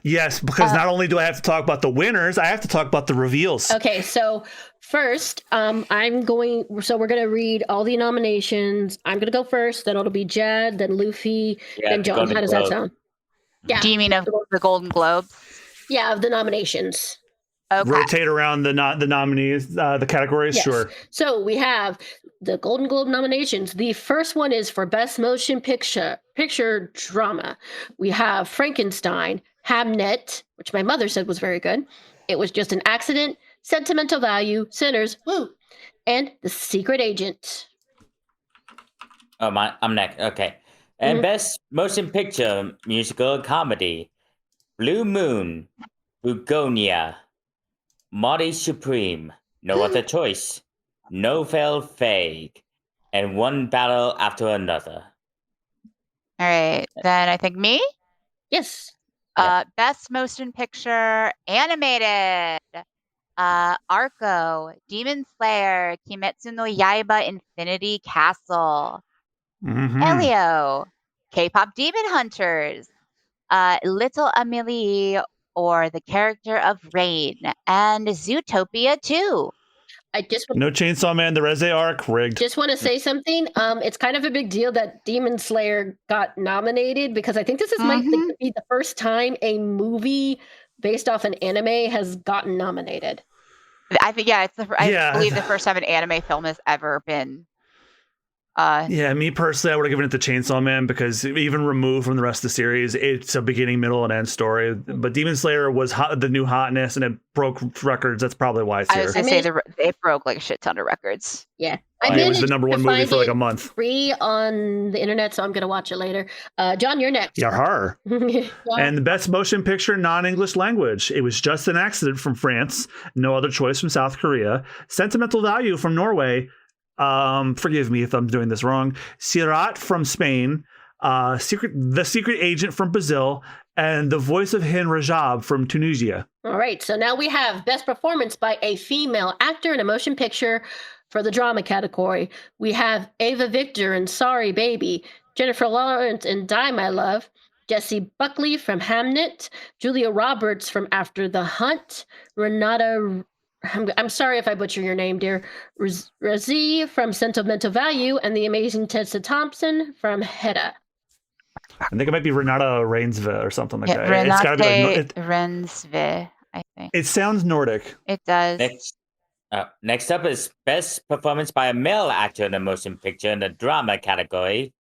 Yes, because not only do I have to talk about the winners, I have to talk about the reveals. Okay, so first, we're going to read all the nominations. I'm going to go first, then it'll be Jed, then Luffy, then John. Golden How does that Globe. sound? Yeah. Do you mean of the Golden Globes? Yeah, of the nominations. Okay. Rotate around the nominees, the categories. Yes. Sure. So we have the Golden Globe nominations. The first one is for Best Motion Picture Drama. We have Frankenstein, Hamnet, which my mother said was very good. It Was Just an Accident, Sentimental Value, Sinners, woo, and The Secret Agent. Oh, I'm next. Okay. And Best Motion Picture Musical Comedy: Blue Moon, Bugonia, Marty Supreme, No Other Choice, No Fail Fake, and One Battle After Another. All right. Then I think me? Yes. Best Motion Picture Animated. Arco, Demon Slayer, Kimetsu no Yaiba Infinity Castle. Elio, K-pop Demon Hunters. Little Amelie or the character of Rain, and Zootopia 2. I just No Chainsaw Man, the Reze arc, rigged. want to say something. It's kind of a big deal that Demon Slayer got nominated because I think this is might be the first time a movie based off an anime has gotten nominated. I think, yeah, I believe the first time an anime film has ever been. Yeah, me personally, I would have given it to Chainsaw Man because even removed from the rest of the series, it's a beginning, middle, and end story. But Demon Slayer was the new hotness, and it broke records. That's probably why it's I here. was going to say it broke like a shit ton of records. Yeah. It was the number one movie for like a month. Free on the internet, so I'm going to watch it later. John, you're next. Yar. And the best motion picture non-English language. It was Just an Accident from France. No Other Choice from South Korea. Sentimental Value from Norway. Forgive me if I'm doing this wrong. Sirat from Spain, The Secret Agent from Brazil, and The Voice of Hin Rajab from Tunisia. All right, so now we have Best Performance by a Female Actor in a Motion Picture for the drama category. We have Ava Victor in Sorry Baby, Jennifer Lawrence in Die My Love, Jessie Buckley from Hamnet, Julia Roberts from After the Hunt, Renata... I'm sorry if I butcher your name, dear. Razi from Sentimental Value, and the amazing Tessa Thompson from Hedda. I think it might be Renata Rainsve or something like that. Renate It's got to be like Rensve, I think. It sounds Nordic. It does. Next up is Best Performance by a Male Actor in a Motion Picture in the Drama category.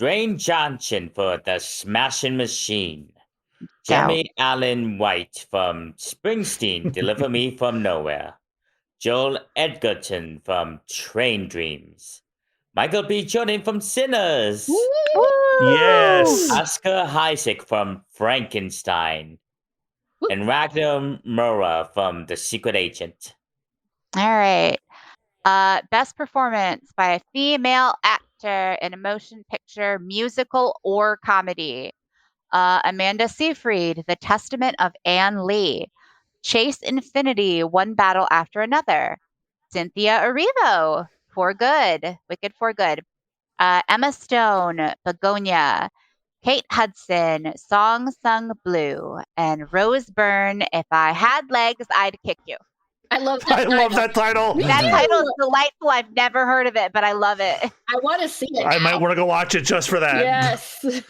Dwayne Johnson for The Smashing Machine. Jamie Allen White from Springsteen, Deliver Me from Nowhere. Joel Edgerton from Train Dreams. Michael B. Jordan from Sinners. Woo! Yes. Oscar Isaac from Frankenstein. Woo! And Ragnar Mora from The Secret Agent. All right. Best Performance by a Female Actor in a Motion Picture, Musical, or Comedy. Amanda Seyfried, The Testament of Anne Lee. Chase Infinity, One Battle After Another. Cynthia Erivo, For Good, Wicked for Good. Emma Stone, Begonia. Kate Hudson, Song Sung Blue. And Rose Byrne, If I Had Legs, I'd Kick You. I love that title. Love that title. That title is delightful. I've never heard of it, but I love it. I want to see it. I might want to go watch it just for that. Yes.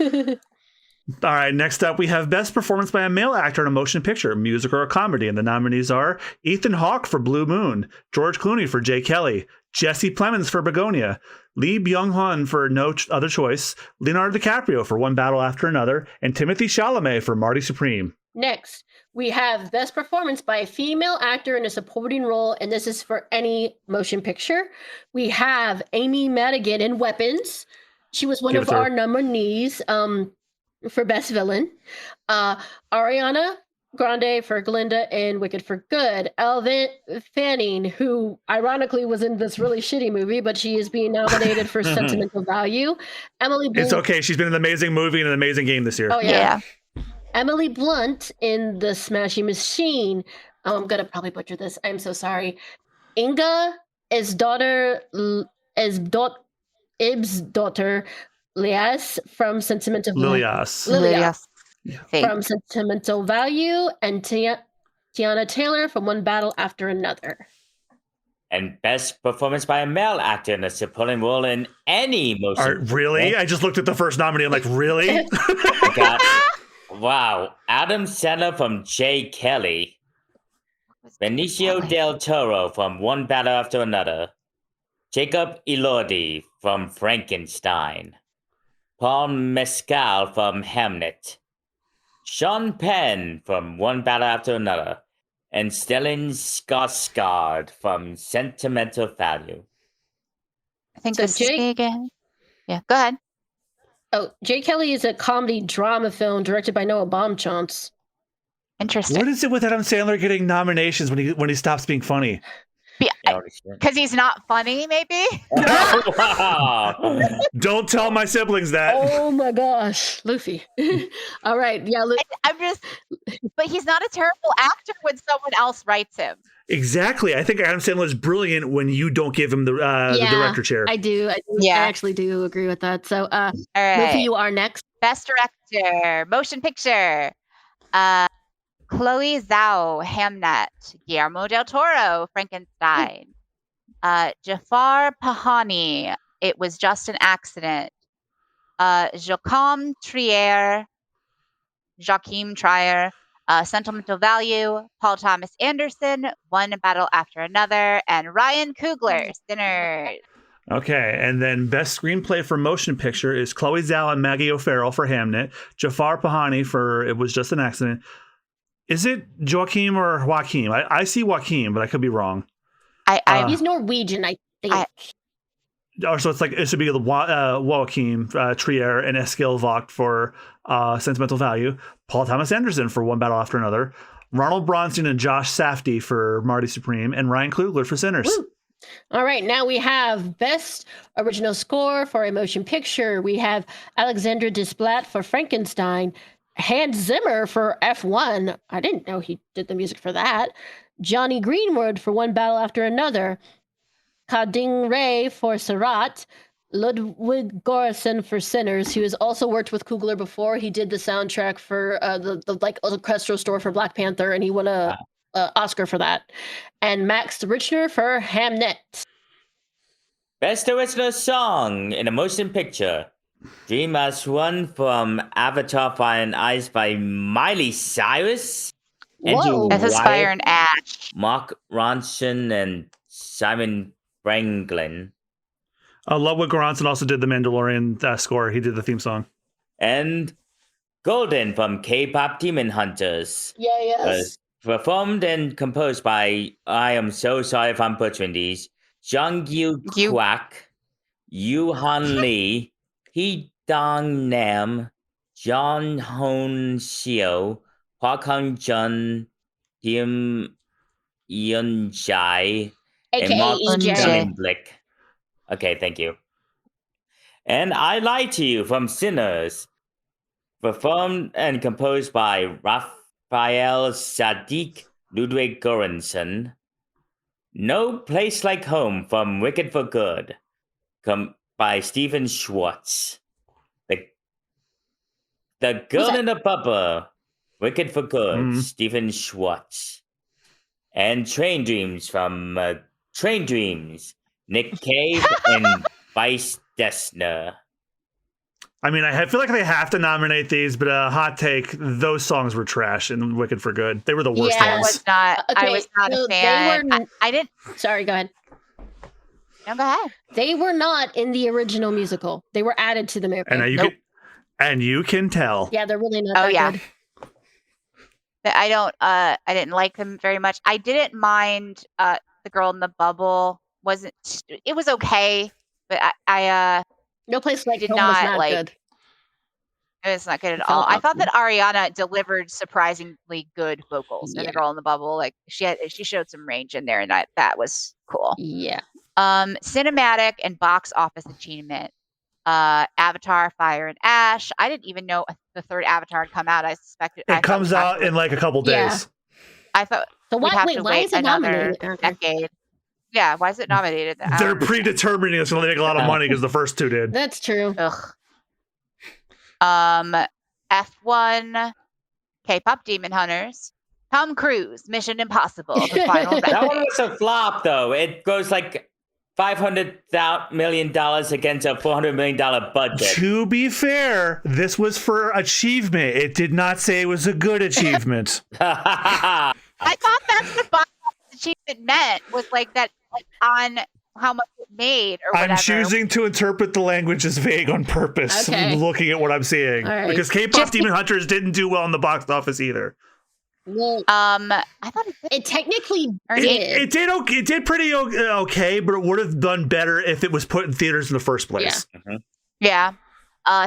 All right, next up, we have Best Performance by a Male Actor in a Motion Picture, Music, or a Comedy. And the nominees are Ethan Hawke for Blue Moon, George Clooney for Jay Kelly, Jesse Plemons for Begonia, Lee Byung-hun for No Other Choice, Leonardo DiCaprio for One Battle After Another, and Timothy Chalamet for Marty Supreme. Next, we have Best Performance by a Female Actor in a Supporting Role, and this is for any motion picture. We have Amy Madigan in Weapons. She was one of our nominees for Best Villain. Ariana Grande for Glinda in Wicked for Good. Elle Fanning, who ironically was in this really shitty movie, but she is being nominated for Sentimental Value. Emily Blunt. It's okay. She's been in an amazing movie and an amazing game this year. Oh, yeah. Emily Blunt in The Smashing Machine. Oh, I'm going to probably butcher this. I'm so sorry. Inga is Ib's daughter, Lias from Sentimental Value. Lilias. From Sentimental Value, and Tiana Taylor from One Battle After Another. And Best Performance by a Male Actor in a Supporting Role in any motion. Really? I just looked at the first nominee. I'm like, really? Wow. Adam Sandler from Jay Kelly. Benicio del Toro from One Battle After Another. Jacob Elordi from Frankenstein. Paul Mescal from Hamnet. Sean Penn from One Battle After Another. And Stellan Skarsgård from Sentimental Value. I think this is me again. Yeah, go ahead. Oh, Jay Kelly is a comedy drama film directed by Noah Baumbach. Interesting. What is it with Adam Sandler getting nominations when he stops being funny? Because he's not funny, maybe? Wow. Don't tell my siblings that. Oh my gosh, Luffy. All right, yeah. But he's not a terrible actor when someone else writes him. Exactly. I think Adam Sandler is brilliant when you don't give him the director chair. I do. Yeah. I actually do agree with that. So, all right. Luffy, you are next. Best Director, Motion Picture. Chloe Zhao, Hamnet. Guillermo del Toro, Frankenstein. Jafar Pahani, It Was Just an Accident. Joachim Trier, Sentimental Value. Paul Thomas Anderson, One Battle After Another. And Ryan Coogler, Sinners. Okay, and then best screenplay for motion picture is Chloe Zhao and Maggie O'Farrell for Hamnet, Jafar Pahani for It Was Just an Accident. Is it Joachim or Joachim? I see Joachim, but I could be wrong. He's Norwegian, I think. So it's like it should be the Joachim Trier and Eskil Vogt for Sentimental Value, Paul Thomas Anderson for One Battle After Another, Ronald Bronstein and Josh Safdie for Marty Supreme, and Ryan Coogler for Sinners. Woo. All right, now we have Best Original Score for a Motion Picture. We have Alexandre Desplat for Frankenstein, Hans Zimmer for F1. I didn't know he did the music for that. Johnny Greenwood for One Battle After Another. Ka-Ding Ray for Sarat. Ludwig Göransson for Sinners, who has also worked with Coogler before. He did the soundtrack for the orchestral score for Black Panther, and he won a Oscar for that. And Max Richner for Hamnet. Best original song in a motion picture. Dream As One from Avatar Fire and Ice by Miley Cyrus. Whoa. This is Fire and Ash. Mark Ronson and Simon Franklin. Ludwig Göransson also did the Mandalorian score. He did the theme song. And Golden from K-pop Demon Hunters. Yeah, yes. Performed and composed by, I am so sorry if I'm butchering these, Jungyu Kwak, Yoo-Han Lee, Hee Dong Nam, John Hon Seo, Park Hang Jun, Kim Yun Jai, and AKA Mark EJ. Gullenblick. Okay, thank you. And I Lied to You from Sinners. Performed and composed by Raphael Sadiq, Ludwig Göransson. No Place Like Home from Wicked for Good. By Stephen Schwartz. The Girl in the Bubble. Wicked for Good. Stephen Schwartz. And Train Dreams from Train Dreams. Nick Cave and Vice Dessner. I mean, I feel like they have to nominate these, but hot take, those songs were trash in Wicked for Good. They were the worst ones. I was not a fan. I didn't. Sorry, go ahead. No, go ahead. They were not in the original musical. They were added to the movie. And you can tell. Yeah, they're really not that good. I didn't like them very much. I didn't mind The Girl in the Bubble. It was okay, but I No Place Like did Home was not not like good. It was not good at all. I thought that Ariana delivered surprisingly good vocals in The Girl in the Bubble. Like she showed some range in there, and that was cool. Yeah. Cinematic and box office achievement. Avatar, Fire and Ash. I didn't even know the third Avatar had come out. I suspected it comes out in like a couple days. I thought why is it another nominated? decade. Yeah, why is it nominated? They're predetermining it's going to make a lot of money because the first two did. That's true. Ugh. F1, K-pop Demon Hunters, Tom Cruise, Mission Impossible, The Final Reckoning. That one was a flop, though. It goes like $500 million against a $400 million budget. To be fair, this was for achievement. It did not say it was a good achievement. I thought that's what box office achievement meant, was like that on how much it made or whatever. I'm choosing to interpret the language as vague on purpose, looking at what I'm seeing. Right. Because K-pop Demon Hunters didn't do well in the box office either. Well, I thought it technically did. It did okay. It did pretty okay, but it would have done better if it was put in theaters in the first place. Yeah.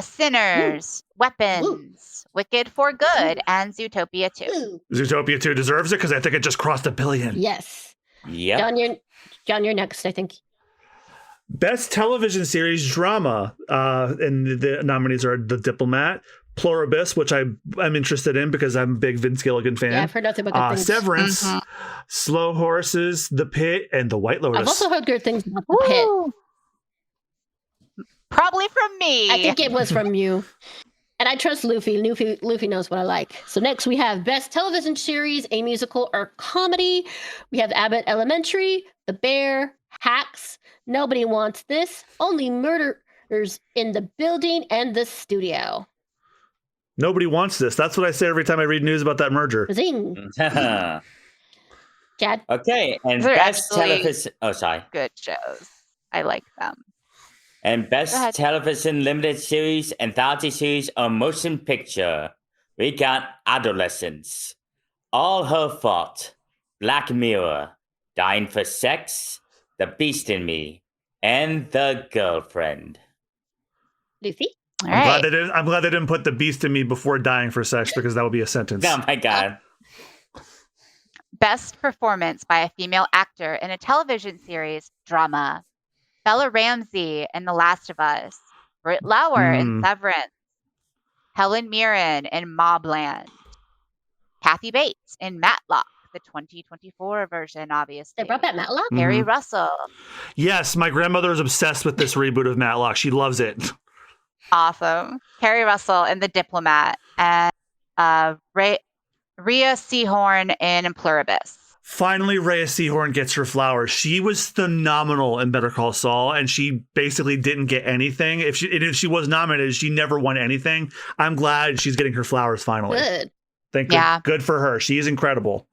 Sinners, Weapons, Wicked for Good, and Zootopia 2. Zootopia 2 deserves it because I think it just crossed $1 billion. Yes. Yeah. John, you're next, I think. Best television series drama, and the nominees are The Diplomat, Pluribus, which I'm interested in because I'm a big Vince Gilligan fan. Yeah, I've heard nothing but good things. Severance, Slow Horses, The Pit, and The White Lotus. I've also heard good things about The Pit. Probably from me. I think it was from you. And I trust Luffy. Luffy knows what I like. So next we have Best Television Series, a Musical or Comedy. We have Abbott Elementary, The Bear, Hacks, Nobody Wants This, Only Murders in the Building, and The Studio. Nobody wants this. That's what I say every time I read news about that merger. Zing. Chad? Okay, and They're best actually- television. Oh, sorry. Good shows. I like them. And Go best ahead. television limited series, anthology series, or motion picture. We got Adolescence, All Her Fault, Black Mirror, Dying for Sex, The Beast in Me, and The Girlfriend. Luffy? All I'm right. glad they didn't put the beast in me before dying for sex, because that would be a sentence. Oh my god. Best performance by a female actor in a television series drama. Bella Ramsey in The Last of Us. Britt Lauer in Severance. Helen Mirren in Mobland. Kathy Bates in Matlock, the 2024 version, obviously. They brought back Matlock? Harry Mhm. Russell. Yes, my grandmother is obsessed with this reboot of Matlock. She loves it. Awesome. Carrie Russell in The Diplomat. And Rhea Seahorn in Pluribus. Finally, Rhea Seahorn gets her flowers. She was phenomenal in Better Call Saul, and she basically didn't get anything. If she was nominated, she never won anything. I'm glad she's getting her flowers finally. Good. Good for her. She is incredible.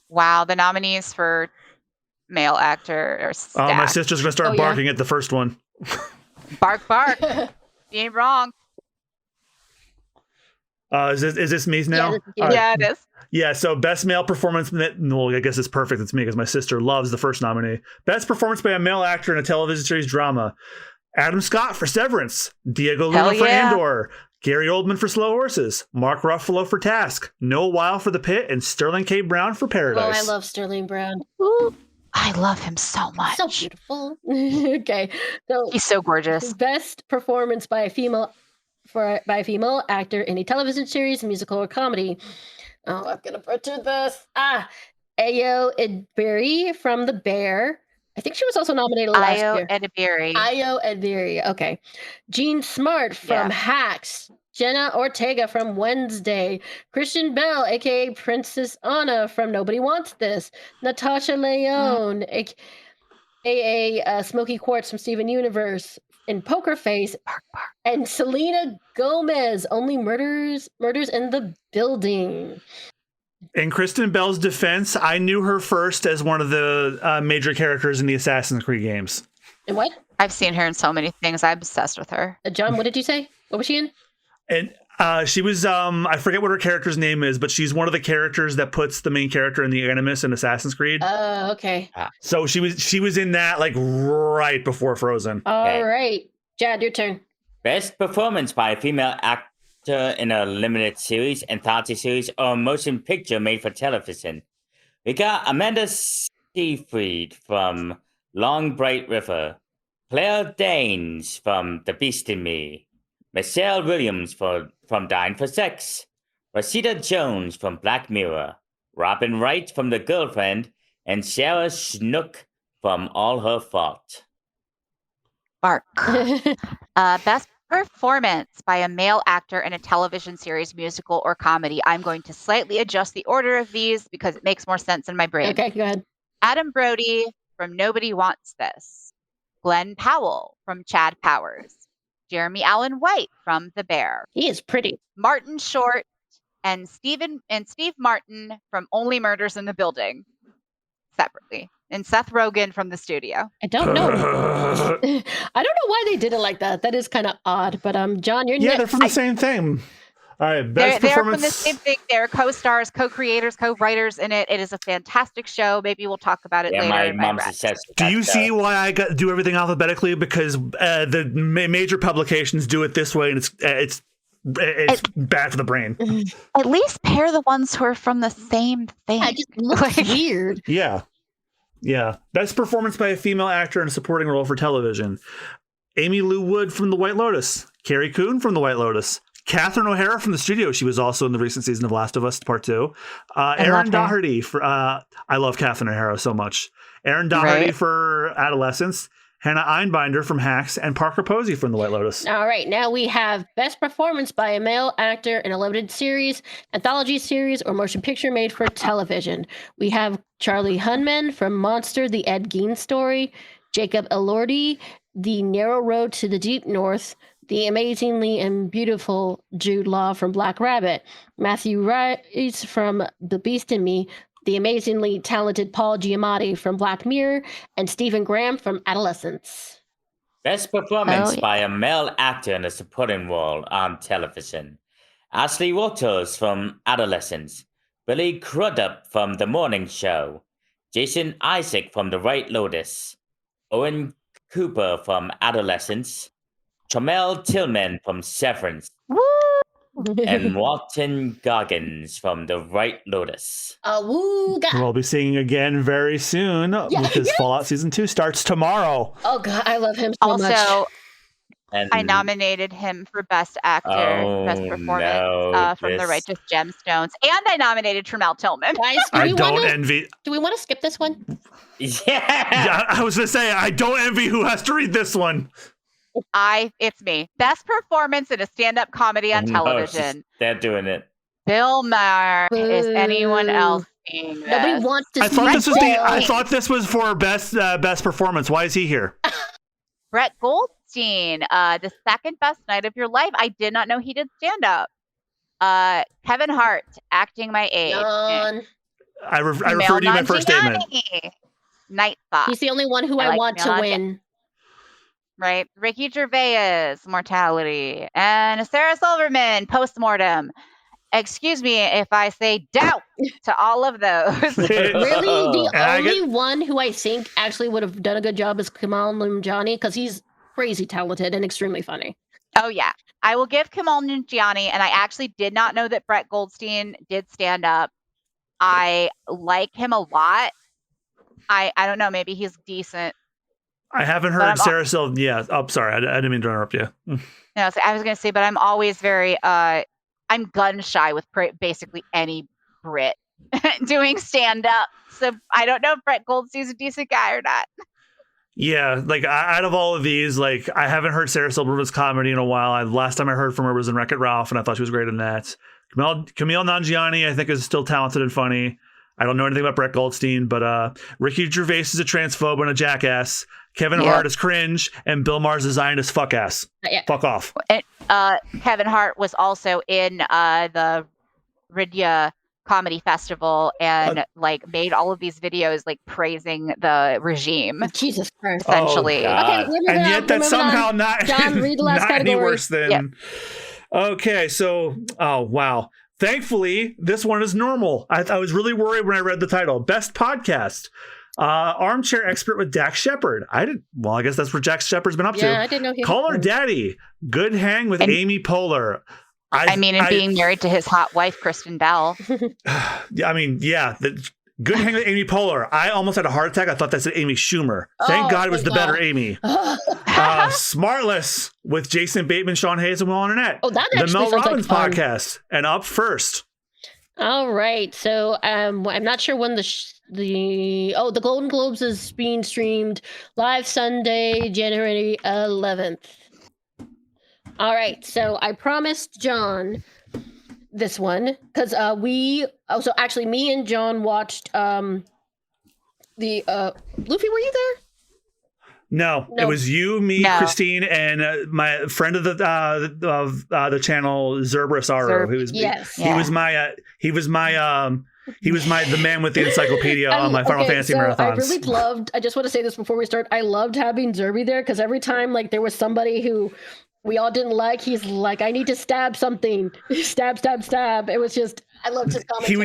Wow, the nominees for male actor are Oh, my stacked. sister's gonna start Oh, yeah. barking at the first one. Bark, bark. You ain't wrong. Is this me now? this is you. All right. Yeah, it is. Yeah, so best male performance. Well, I guess it's perfect. It's me because my sister loves the first nominee. Best performance by a male actor in a television series drama. Adam Scott for Severance. Diego Luna Hell for yeah. Andor. Gary Oldman for Slow Horses. Mark Ruffalo for Task. Noah Weil for The Pit. And Sterling K. Brown for Oh, Paradise. I love Sterling Brown. Ooh, I love him so much. So beautiful. Okay. So He's so gorgeous. best performance by a female actor in a television series, musical, or comedy. Oh, I'm gonna butcher this. Ayo Edbury from The Bear. I think she was also nominated last Io year. Edibiri. Ayo Edbury. Okay. Jean Smart from Yeah. Hacks. Jenna Ortega from Wednesday. Christian Bell, aka Princess Anna from Nobody Wants This. Natasha Leone, aka Smoky Quartz from Steven Universe in Poker Face. Bark, bark. And Selena Gomez, Only Murders in the Building. In Kristen Bell's defense, I knew her first as one of the major characters in the Assassin's Creed games. And what? I've seen her in so many things. I'm obsessed with her. John, what did you say? What was she in? And she was, I forget what her character's name is, but she's one of the characters that puts the main character in the Animus in Assassin's Creed. Oh, okay. So she was in that like right before Frozen. All right. Jad, your turn. Best performance by a female actor in a limited series, anthology series, or motion picture made for television. We got Amanda Seyfried from Long Bright River, Claire Danes from The Beast in Me, Michelle Williams from Dying for Sex, Rashida Jones from Black Mirror, Robin Wright from The Girlfriend, and Sarah Snook from All Her Fault. Bark. Best performance by a male actor in a television series, musical, or comedy. I'm going to slightly adjust the order of these because it makes more sense in my brain. Okay, go ahead. Adam Brody from Nobody Wants This. Glenn Powell from Chad Powers. Jeremy Allen White from The Bear. He is pretty. Martin Short and Steve Martin from Only Murders in the Building, separately. And Seth Rogen from The Studio. I don't know. I don't know why they did it like that. That is kind of odd. But John, you're Yeah, next. they're from the same thing. All right, They're best from performance. the same thing. They're co-stars, co-creators, co-writers in it. It is a fantastic show. Maybe we'll talk about it Yeah, later. my in mom's rap. obsessed with Do that you show. see why I do everything alphabetically? Because the major publications do it this way, and it's bad for the brain. At least pair the ones who are from the same thing. It just looks Like- weird. Yeah. Best performance by a female actor in a supporting role for television. Amy Lou Wood from The White Lotus. Carrie Coon from The White Lotus. Catherine O'Hara from The Studio. She was also in the recent season of Last of Us Part 2. Erin love her. Doherty. I love Catherine O'Hara so much. Erin Doherty Right. for Adolescence. Hannah Einbinder from Hacks, and Parker Posey from The White Lotus. All right, now we have Best Performance by a Male Actor in a Limited Series, Anthology Series, or Motion Picture Made for Television. We have Charlie Hunman from Monster, The Ed Gein Story, Jacob Elordi, The Narrow Road to the Deep North, the amazingly and beautiful Jude Law from Black Rabbit, Matthew Rice from The Beast in Me, the amazingly talented Paul Giamatti from Black Mirror, and Stephen Graham from Adolescence. Best performance by a male actor in a supporting role on television. Ashley Waters from Adolescence, Billy Crudup from The Morning Show, Jason Isaac from The White Lotus, Owen Cooper from Adolescence, Jamel Tillman from Severance, and Walton Goggins from The White Lotus. We'll be seeing again very soon because Fallout Season 2 starts tomorrow. Oh, God, I love him so much. Also, And I nominated him for Best Actor, Best Performance from The Righteous Gemstones, and I nominated Tremel Tillman. Guys, I don't envy. Do we want to skip this one? Yeah. I was going to say, I don't envy who has to read this one. It's me. Best performance in a stand-up comedy on television. They're doing it. Bill Maher. Is anyone else seeing this? Nobody wants to I thought this was for best performance. Why is he here? Brett Goldstein, the second best night of your life. I did not know he did stand-up. Kevin Hart, acting my age. John. I referred to you in my first statement. Night Thought. He's the only one who I want to win. Right. Ricky Gervais, Mortality. And Sarah Silverman, Postmortem. Excuse me if I say doubt to all of those. Really? The only one who I think actually would have done a good job is Kamal Nanjiani, because he's crazy talented and extremely funny. Oh, yeah. I will give Kamal Nanjiani, and I actually did not know that Brett Goldstein did stand up. I like him a lot. I don't know. Maybe he's decent. I haven't heard Sarah Silverman. Yeah. Oh, sorry. I didn't mean to interrupt you. No, so I was going to say, but I'm always very, I'm gun shy with basically any Brit doing stand up. So I don't know if Brett Goldstein's a decent guy or not. Yeah. Like out of all of these, like I haven't heard Sarah Silverman's comedy in a while. Last time I heard from her was in Wreck-It Ralph, and I thought she was great in that. Camille Nanjiani, I think, is still talented and funny. I don't know anything about Brett Goldstein, but Ricky Gervais is a transphobe and a jackass. Kevin Hart is cringe, and Bill Maher's a Zionist fuck ass. Fuck off. And, Kevin Hart was also in the Ridya Comedy Festival and made all of these videos praising the regime. Jesus Christ! Essentially, okay, and yet that's somehow not John, read the last not any category. worse than. Yep. Okay, so wow. Thankfully, this one is normal. I was really worried when I read the title. Best podcast. Armchair Expert with Dax Shepard. I guess that's what Dax Shepard's been up to. I didn't know he Call Her Daddy. Good Hang with Amy Poehler. Being married to his hot wife, Kristen Bell. Good Hang with Amy Poehler. I almost had a heart attack. I thought that said Amy Schumer. Thank God it was the better Amy. Smartless with Jason Bateman, Sean Hayes, and Will Arnett. Oh, that the actually Mel sounds Robbins like fun. podcast. And up first. All right. So I'm not sure when the Golden Globes is being streamed live Sunday, January 11th. All right. So I promised John this one because me and John watched the Luffy. Were you there? No, it was you, me, Christine, and my friend of the channel, Zerberus Aro. He was the man with the encyclopedia on my Final Fantasy marathons. I just want to say this before we start. I loved having Zerby there because every time there was somebody who we all didn't like, he's like, I need to stab something. Stab. It was just, I loved his commentary. He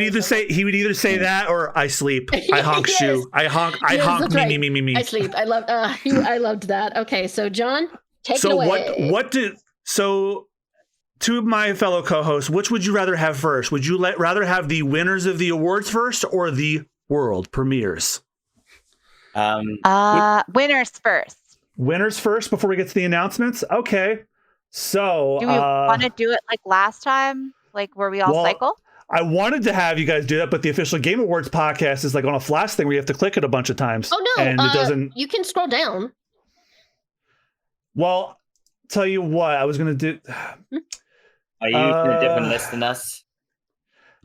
would either say that or I sleep. I honk shoe. I honk me. I sleep. I loved that. Okay, so John, take it away. So to my fellow co-hosts, which would you rather have first? Would you rather have the winners of the awards first or the world premieres? Winners first. Winners first before we get to the announcements? Okay. So do we want to do it like last time? Where we all cycle? I wanted to have you guys do that, but the official Game Awards podcast is on a flash thing where you have to click it a bunch of times. Oh no. And it doesn't. You can scroll down. Well, tell you what, I was going to do. Are you using a different list than us?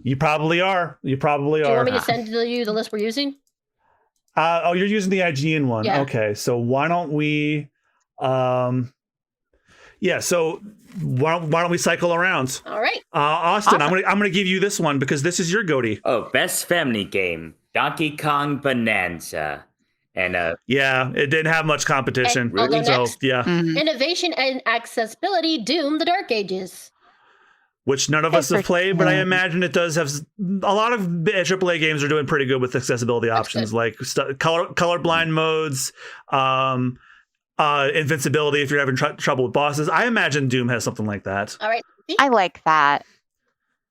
You probably are. You probably Do you are. want me to send you the list we're using? You're using the IGN one. Yeah. Okay, so why don't we? So why don't we cycle around? All right. Austin, Awesome. I'm gonna give you this one because this is your goatee. Oh, best family game, Donkey Kong Bonanza, and Yeah, it didn't have much competition. And I'll go So next. yeah, Mhm. Innovation and accessibility, Doom: The Dark Ages. which none of us have played, but I Yeah. imagine it does have a lot of AAA games are doing pretty good with accessibility options, like colorblind modes, invincibility if you're having trouble with bosses. I imagine Doom has something like that. All right. I like that.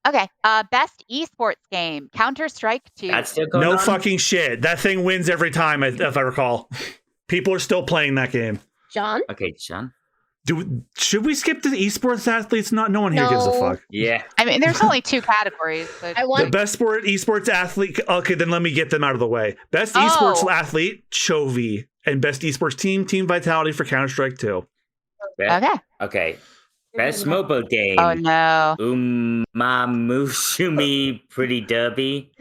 Okay. Best esports game, Counter-Strike 2. that's still going No on? fucking shit. That thing wins every time, if I recall. People are still playing that game. John? Okay, Sean. Should we skip the esports athletes? No one here gives a No. fuck. Yeah. I mean, there's only 2 categories. But I The want best esports athlete. Okay, then let me get them out of the way. Best Oh. esports athlete, Chovy, and best esports team Vitality for Counter-Strike 2. Best, okay. okay. Best mobile game. Oh no. Umamushumi Pretty Derby.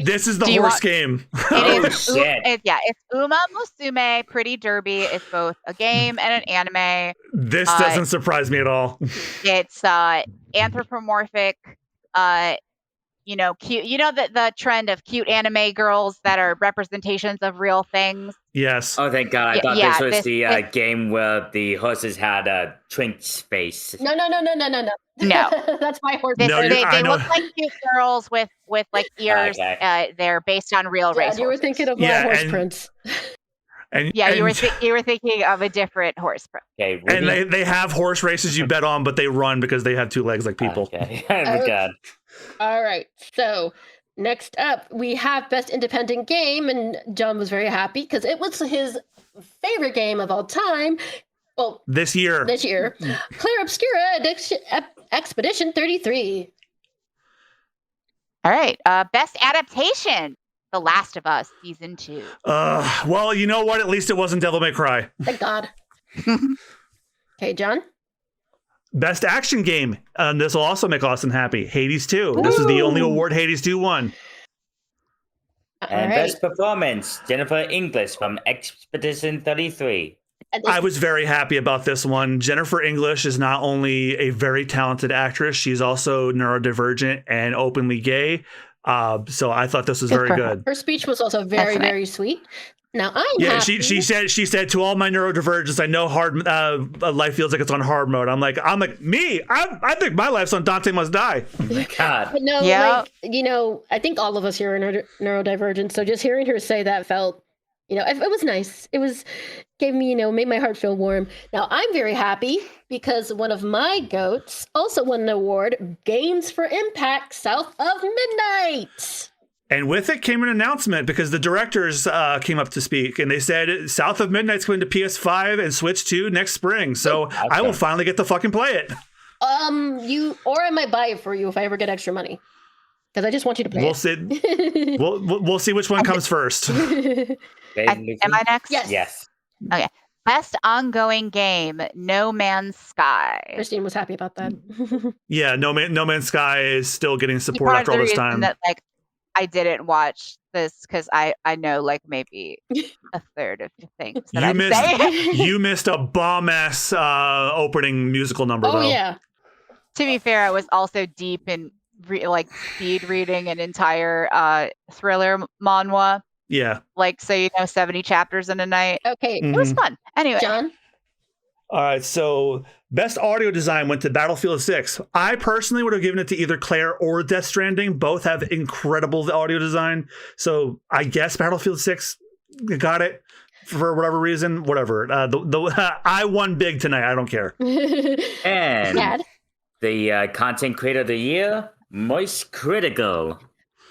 This is the Do you horse want- game. Oh, It is. shit. It's Uma Musume Pretty Derby. It's both a game and an anime. This doesn't surprise me at all. It's anthropomorphic. Cute. You know the trend of cute anime girls that are representations of real things. Yes. Oh, thank God. I Yeah, thought yeah, this was this- the this- game where the horses had a twink space. No. No. That's my horse. They, No, friend. I they know. look like cute girls with like ears. Okay. They're based on real Yeah, race. you were horses. thinking of my Yeah, horse and- prince. And Yeah, you and, were thinking of a different horse. Okay, and Rooty? they have horse races you bet on, but they run because they have 2 legs like people. Okay. Oh, my God. All right. So next up, we have Best Independent Game, and John was very happy because it was his favorite game of all time. Well, This year. this year, Claire Obscura Expedition 33. All right. Best adaptation, The Last of Us Season 2. Well, you know what? At least it wasn't Devil May Cry. Thank God. Okay, John. Best action game. This will also make Austin happy. Hades 2. This is the only Ooh. award Hades 2 won. All And right. best performance, Jennifer English from Expedition 33. And this- I was very happy about this one. Jennifer English is not only a very talented actress, she's also neurodivergent and openly gay. So I thought this was Good very for her. good. her speech was also very, That's nice. very sweet. Now I'm Yeah, happy. she said to all my neurodivergents, I know hard life feels like it's on hard mode. I'm like me. I think my life's on Dante Must Die. Oh my God. But no, Yeah. I think all of us here are neurodivergent. So just hearing her say that felt, it was nice. It gave me, made my heart feel warm. Now I'm very happy because one of my goats also won an award, Games for Impact South of Midnight. And with it came an announcement because the directors came up to speak and they said South of Midnight's going to PS5 and Switch 2 next spring. So I will finally get to fucking play it. I might buy it for you if I ever get extra money. Because I just want you to play We'll it. see. We'll see which one comes first. Dave, Lucy? Am I next? Yes. Yes. Best ongoing game, No Man's Sky. Christine was happy about that. Yeah, No Man's Sky is still getting support Part of after the all this reason time. that I didn't watch this because I know maybe a third of the things that I'm saying. You missed a bomb ass opening musical number Oh though. yeah. To be fair, I was also deep in speed reading an entire thriller manhwa. Yeah. 70 chapters in a night. Okay, It was fun. Anyway, John. All right, so best audio design went to Battlefield 6. I personally would have given it to either Claire or Death Stranding. Both have incredible audio design. So I guess Battlefield 6 got it for whatever reason. Whatever. I won big tonight. I don't care. And Dad. the content creator of the year, Moist Critical.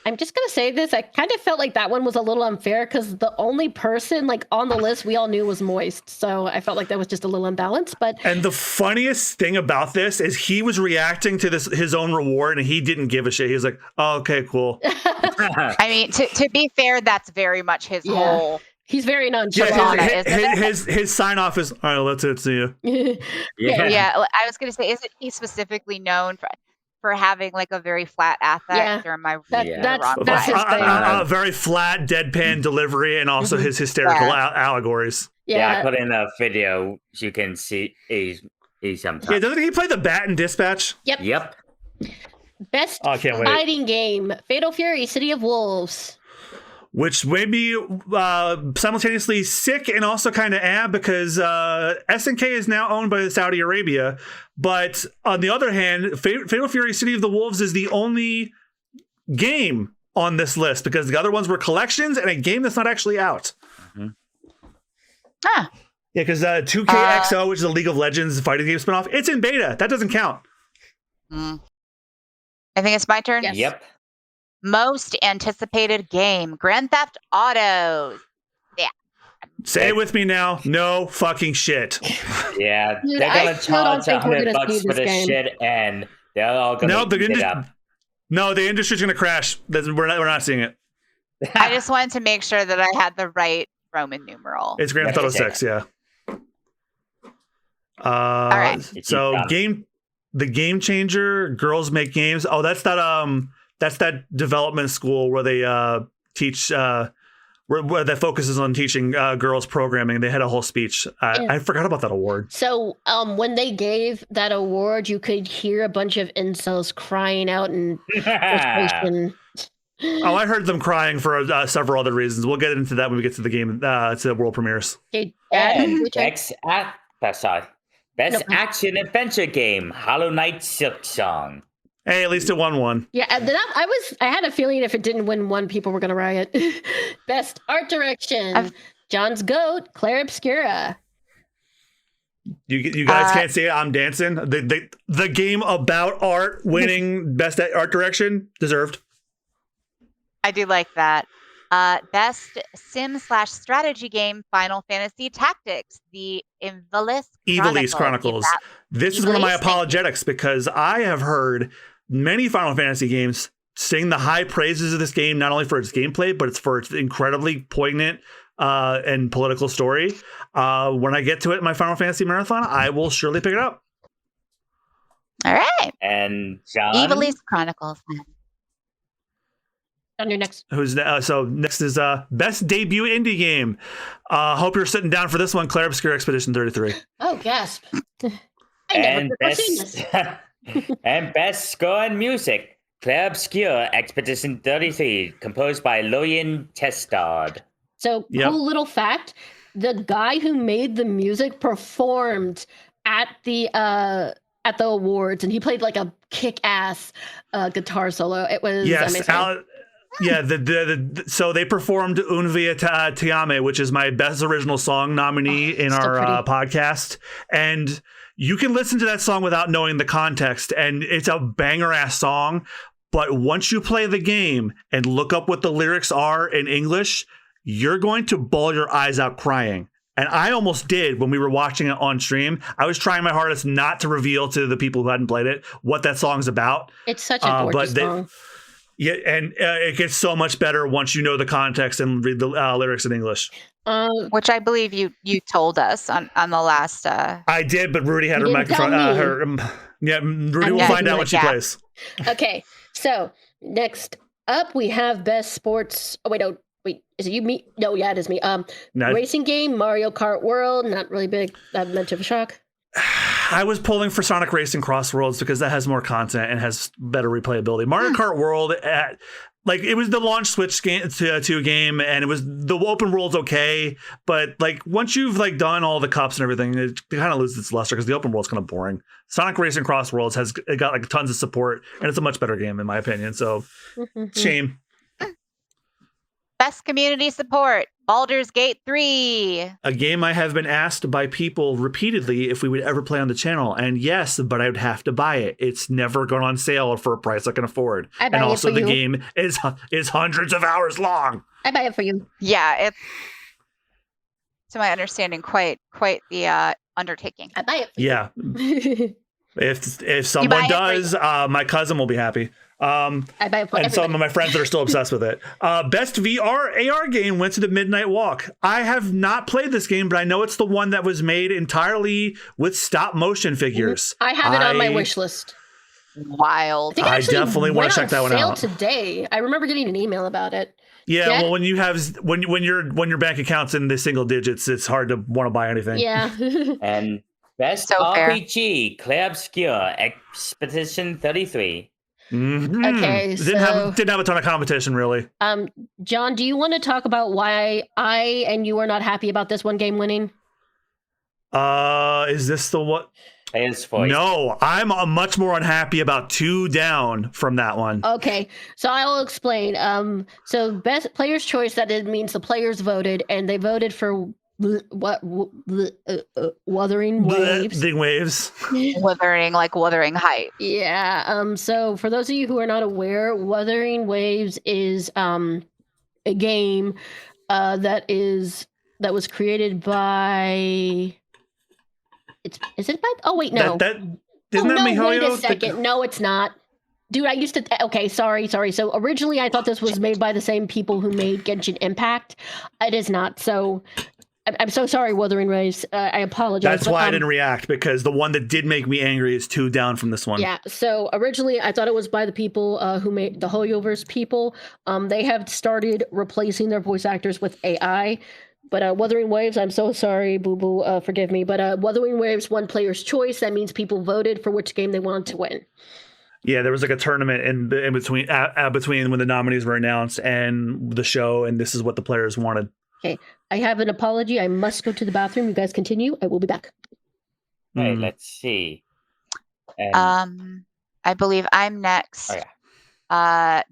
I'm just gonna say this. I kind of felt like that one was a little unfair because the only person on the list we all knew was Moist, so I felt like that was just a little imbalanced. But And the funniest thing about this is he was reacting to his own reward and he didn't give a shit. He was like, "Oh, okay, cool." I mean, to be fair, that's very much his Yeah. whole He's very Yeah, nonchalant. his sign off is, all right, that's it. See you. Yeah, I was gonna say, isn't he specifically known for having like a very flat affect? Or am I that's his thing. A very flat, deadpan delivery, and also his hysterical allegories. Yeah, I put in a video. You can see he's sometimes. Yeah, doesn't he play the bat in Dispatch? Yep. Best I can't wait. fighting game: Fatal Fury, City of Wolves. Which made me simultaneously sick and also kind of because SNK is now owned by Saudi Arabia. But on the other hand, Fatal Fury City of the Wolves is the only game on this list because the other ones were collections and a game that's not actually out. Ah. Yeah, because 2KXO, which is a League of Legends fighting game spinoff, it's in beta. That doesn't count. I think it's my turn. Yes. Yep. Most anticipated game: Grand Theft Auto. Yeah. Say it with me now. No fucking shit. Yeah, Dude, they're gonna charge think we're gonna $100 see for this this game. shit, and they're all gonna eat it up. No, the industry's gonna crash. We're not seeing it. I just wanted to make sure that I had the right Roman numeral. It's Grand Theft Auto 6, yeah. All right. So the Game Changer, Girls Make Games. Oh, that's that development school where they teach where that focuses on teaching girls programming. They had a whole speech. I forgot about that award. So when they gave that award, you could hear a bunch of incels crying out in frustration. Oh, I heard them crying for several other reasons. We'll get into that when we get to the game, to the world premieres. Okay, And best action adventure game, Hollow Knight Silk Song. Hey, at least it won one. Yeah, and then I had a feeling if it didn't win one, people were gonna riot. Best art direction: John's Goat, Claire Obscura. You guys can't see it. I'm dancing. The game about art winning best art direction, deserved. I do like that. Best sim/strategy game: Final Fantasy Tactics, the Ivalice Chronicles. This is one of my apologetics because I have heard many Final Fantasy games sing the high praises of this game, not only for its gameplay, but it's for its incredibly poignant and political story. When I get to it in my Final Fantasy marathon, I will surely pick it up. All right. And John? Ivalice Chronicles. On your next. So next is best debut indie game. Hope you're sitting down for this one, Claire Obscure Expedition 33. Oh, gasp. I never seen this. And best score and music, Claire Obscure Expedition 33, composed by Loyan Testard. So, cool little fact, the guy who made the music performed at the awards, and he played like a kick-ass guitar solo. It was amazing. So they performed Un Via Ti Amo, which is my best original song nominee in our podcast. And you can listen to that song without knowing the context, and it's a banger-ass song. But once you play the game and look up what the lyrics are in English, you're going to bawl your eyes out crying. And I almost did when we were watching it on stream. I was trying my hardest not to reveal to the people who hadn't played it what that song's about. It's such a gorgeous song. Yeah, and it gets so much better once you know the context and read the lyrics in English. Which I believe you told us on the last. I did, but Rooty had her microphone. Rooty will find out what she plays. Okay, so next up we have best sports. Oh wait, is it you? Me? No, yeah, it is me. Racing game, Mario Kart World. Not really big. That much of a shock. I was pulling for Sonic Racing Cross Worlds because that has more content and has better replayability. Mario Kart World, it was the launch Switch game to game, and it was the open world's okay, but once you've done all the cups and everything, it kind of loses its luster because the open world's kind of boring. Sonic Racing Cross Worlds has got tons of support, and it's a much better game in my opinion. So, shame. Best community support, Baldur's Gate 3. A game I have been asked by people repeatedly if we would ever play on the channel. And yes, but I would have to buy it. It's never gone on sale for a price I can afford. And also the game is hundreds of hours long. I buy it for you. Yeah, it's, to my understanding, quite the undertaking. I buy it for you. If someone does, my cousin will be happy. I buy it for And some of everybody. my friends that are still obsessed with it. Best VR AR game went to the Midnight Walk. I have not played this game, but I know it's the one that was made entirely with stop motion figures. I have it on my wish list. Wild. think it I actually definitely want went to check on that one sale out. today. I remember getting an email about it. Yeah, Yeah. well, when you have when your bank account's in the single digits, it's hard to want to buy anything. Yeah. And best So fair. RPG, Clair Obscure, Expedition 33. Mhm. Okay, didn't have a ton of competition really. John, do you want to talk about why I and you are not happy about this one game winning? Is this the what? Player's voice. No, I'm much more unhappy about 2 down from that one. Okay, so I'll explain. So best player's choice, that it means the players voted, and they voted for Wuthering Waves. Big waves. Wuthering height. Yeah. So for those of you who are not aware, Wuthering Waves is a game that was created by. Is it by? Oh wait, no. Isn't that MiHoYo? Wait a second. No, it's not. Dude, I used to. Okay, sorry. So originally, I thought this was made by the same people who made Genshin Impact. It is not. So I'm so sorry, Wuthering Waves. I apologize. That's why I didn't react, because the one that did make me angry is 2 down from this one. Yeah. So originally, I thought it was by the people who made the Hoyoverse people. They have started replacing their voice actors with AI. But Wuthering Waves, I'm so sorry, Boo Boo, forgive me. But Wuthering Waves won player's choice. That means people voted for which game they wanted to win. Yeah, there was like a tournament in between when the nominees were announced and the show, and this is what the players wanted. Okay, I have an apology. I must go to the bathroom. You guys continue. I will be back. Okay, let's see. And, I believe I'm next. Oh, yeah.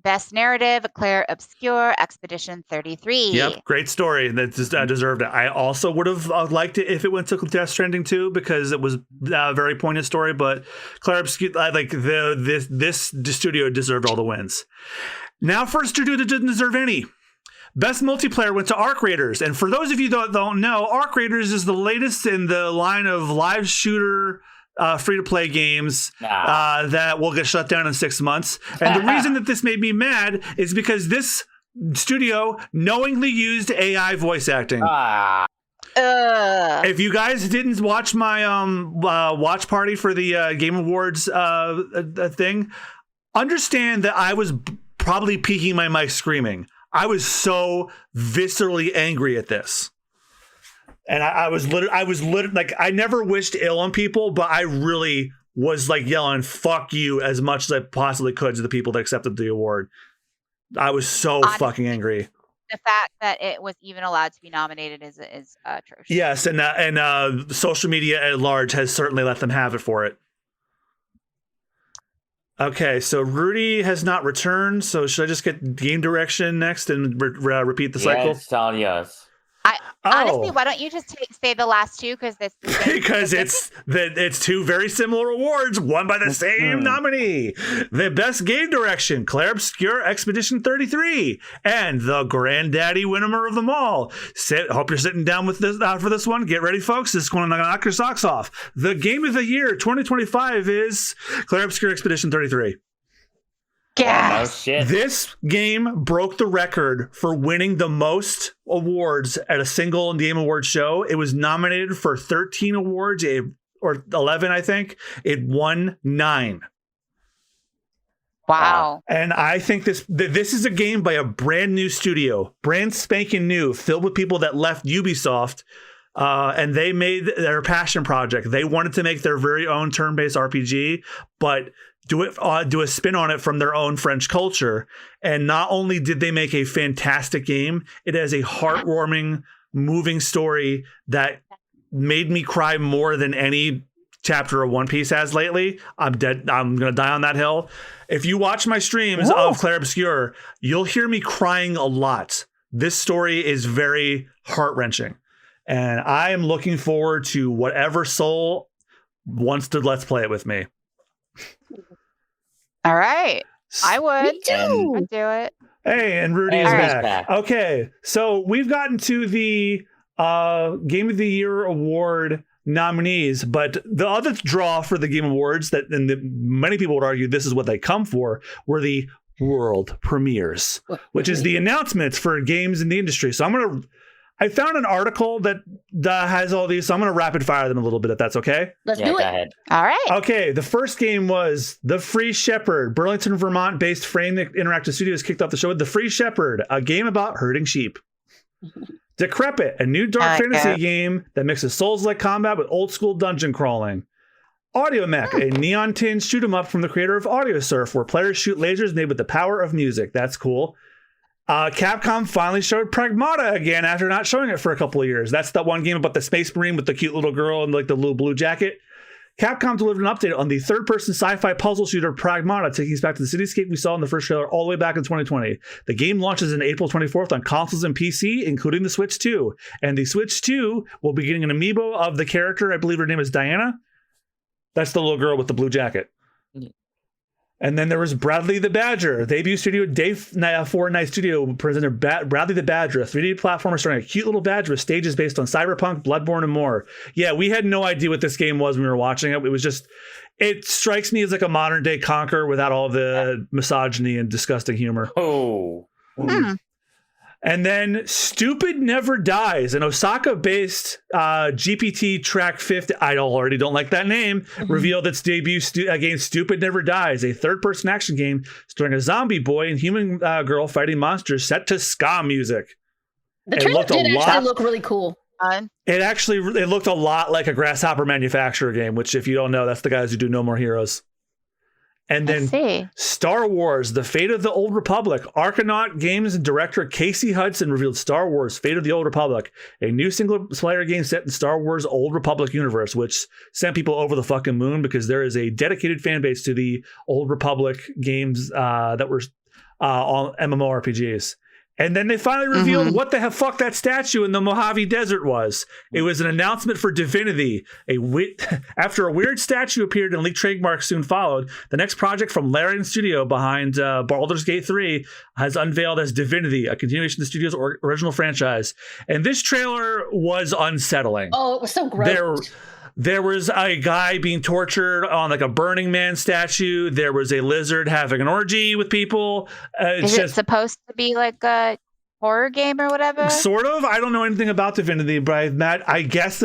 Best narrative, Clair Obscure, Expedition 33. Yep, great story. That deserved it. I also would have liked it if it went to Death Stranding 2, because it was a very poignant story. But Clair Obscure, this studio deserved all the wins. Now, for a studio that didn't deserve any. Best multiplayer went to Arc Raiders. And for those of you that don't know, Arc Raiders is the latest in the line of live shooter free-to-play games that will get shut down in 6 months. And the reason that this made me mad is because this studio knowingly used AI voice acting. If you guys didn't watch my watch party for the Game Awards thing, understand that I was probably peeking my mic screaming. I was so viscerally angry at this. And I was literally like, I never wished ill on people, but I really was like yelling "fuck you" as much as I possibly could to the people that accepted the award. I was so fucking angry. The fact that it was even allowed to be nominated is atrocious. Yes, and social media at large has certainly let them have it for it. Okay, so Rooty has not returned. So should I just get game direction next and repeat the cycle? It's all yours. Honestly, why don't you just say the last two? Because it's 2 very similar awards won by the same nominee. The best game direction, Clair Obscure Expedition 33, and the granddaddy winner of them all. Hope you're sitting down with this for this one. Get ready, folks. This is going to knock your socks off. The game of the year 2025 is Clair Obscure Expedition 33. Oh, shit. This game broke the record for winning the most awards at a single Game Awards show. It was nominated for 13 awards, or 11, I think. It won 9. Wow. And I think this is a game by a brand new studio, brand spanking new, filled with people that left Ubisoft, and they made their passion project. They wanted to make their very own turn-based RPG, but do a spin on it from their own French culture. And not only did they make a fantastic game, it has a heartwarming, moving story that made me cry more than any chapter of One Piece has lately. I'm dead. I'm going to die on that hill. If you watch my streams of Clair Obscure, you'll hear me crying a lot. This story is very heart-wrenching. And I am looking forward to whatever soul wants to let's play it with me. All right. I would. Me too. I'd do it. Hey, and Rooty is back. Okay, so we've gotten to the Game of the Year award nominees. But the other draw for the Game Awards many people would argue this is what they come for, were the world premieres, which is the announcements for games in the industry. So I found an article that has all these, so I'm going to rapid fire them a little bit, if that's okay. Let's do Go it. ahead. All right. Okay, the first game was The Free Shepherd. Burlington, Vermont-based Frame Interactive Studios kicked off the show with The Free Shepherd, a game about herding sheep. Decrepit, a new dark fantasy game that mixes Souls-like combat with old-school dungeon crawling. Audio Mech, a neon-tinged shoot-'em-up from the creator of Audio Surf, where players shoot lasers made with the power of music. That's cool. Capcom finally showed Pragmata again after not showing it for a couple of years. That's that one game about the Space Marine with the cute little girl and like the little blue jacket. Capcom delivered an update on the third-person sci-fi puzzle shooter Pragmata, taking us back to the cityscape we saw in the first trailer all the way back in 2020. The game launches on April 24th on consoles and PC, including the Switch 2. And the Switch 2 will be getting an amiibo of the character, I believe her name is Diana. That's the little girl with the blue jacket. And then there was Bradley the Badger. Debut studio Day 4 Night Studio presented Bradley the Badger, a 3D platformer starring a cute little badger with stages based on Cyberpunk, Bloodborne, and more. Yeah, we had no idea what this game was when we were watching it. It was just, it strikes me as like a modern day Conquer without all the misogyny and disgusting humor. Oh. And then Stupid Never Dies, an Osaka-based GPT Track 50, I already don't like that name, revealed its debut game Stupid Never Dies, a third-person action game starring a zombie boy and human girl fighting monsters set to ska music. The trailer did actually look really cool. It looked a lot like a Grasshopper Manufacturer game, which if you don't know, that's the guys who do No More Heroes. And then Star Wars, The Fate of the Old Republic. Archanaut Games director Casey Hudson revealed Star Wars, Fate of the Old Republic, a new single-player game set in Star Wars Old Republic universe, which sent people over the fucking moon because there is a dedicated fan base to the Old Republic games that were on MMORPGs. And then they finally revealed what the fuck that statue in the Mojave Desert was. It was an announcement for Divinity. After a weird statue appeared and leaked trademarks soon followed, the next project from Larian Studio behind Baldur's Gate 3 has unveiled as Divinity, a continuation of the studio's original franchise. And this trailer was unsettling. Oh, it was so gross. There was a guy being tortured on like a Burning Man statue. There was a lizard having an orgy with people. Is it supposed to be like a horror game or whatever? Sort of. I don't know anything about Divinity, but I guess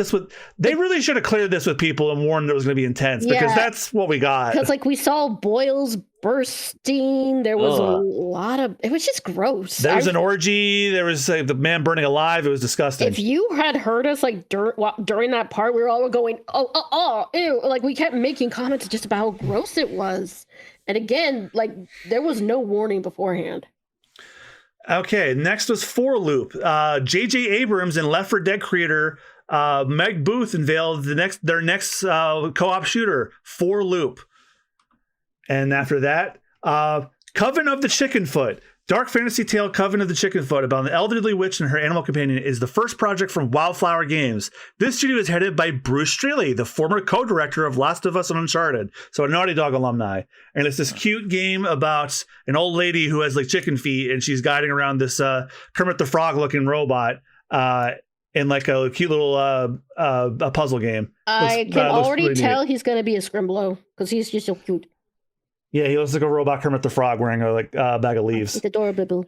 they really should have cleared this with people and warned it was going to be intense because that's what we got. Because like we saw boils bursting. There was a lot of, it was just gross. There was an orgy. There was the man burning alive. It was disgusting. If you had heard us like during that part, we were all going, oh, ew. Like we kept making comments just about how gross it was. And again, like there was no warning beforehand. Okay, next was 4 Loop. J.J. Abrams and Left 4 Dead creator Meg Booth unveiled their next co-op shooter, 4 Loop. And after that, Coven of the Chickenfoot. Dark fantasy tale Coven of the Chickenfoot about an elderly witch and her animal companion is the first project from Wildflower Games. This studio is headed by Bruce Straley, the former co-director of Last of Us and Uncharted, so a Naughty Dog alumni. And it's this cute game about an old lady who has like chicken feet, and she's guiding around this Kermit the Frog looking robot in like a cute little a puzzle game. I can already tell he's going to be a Scrimblow because he's just so cute. Yeah, he looks like a robot Kermit the Frog wearing a bag of leaves. It's adorable.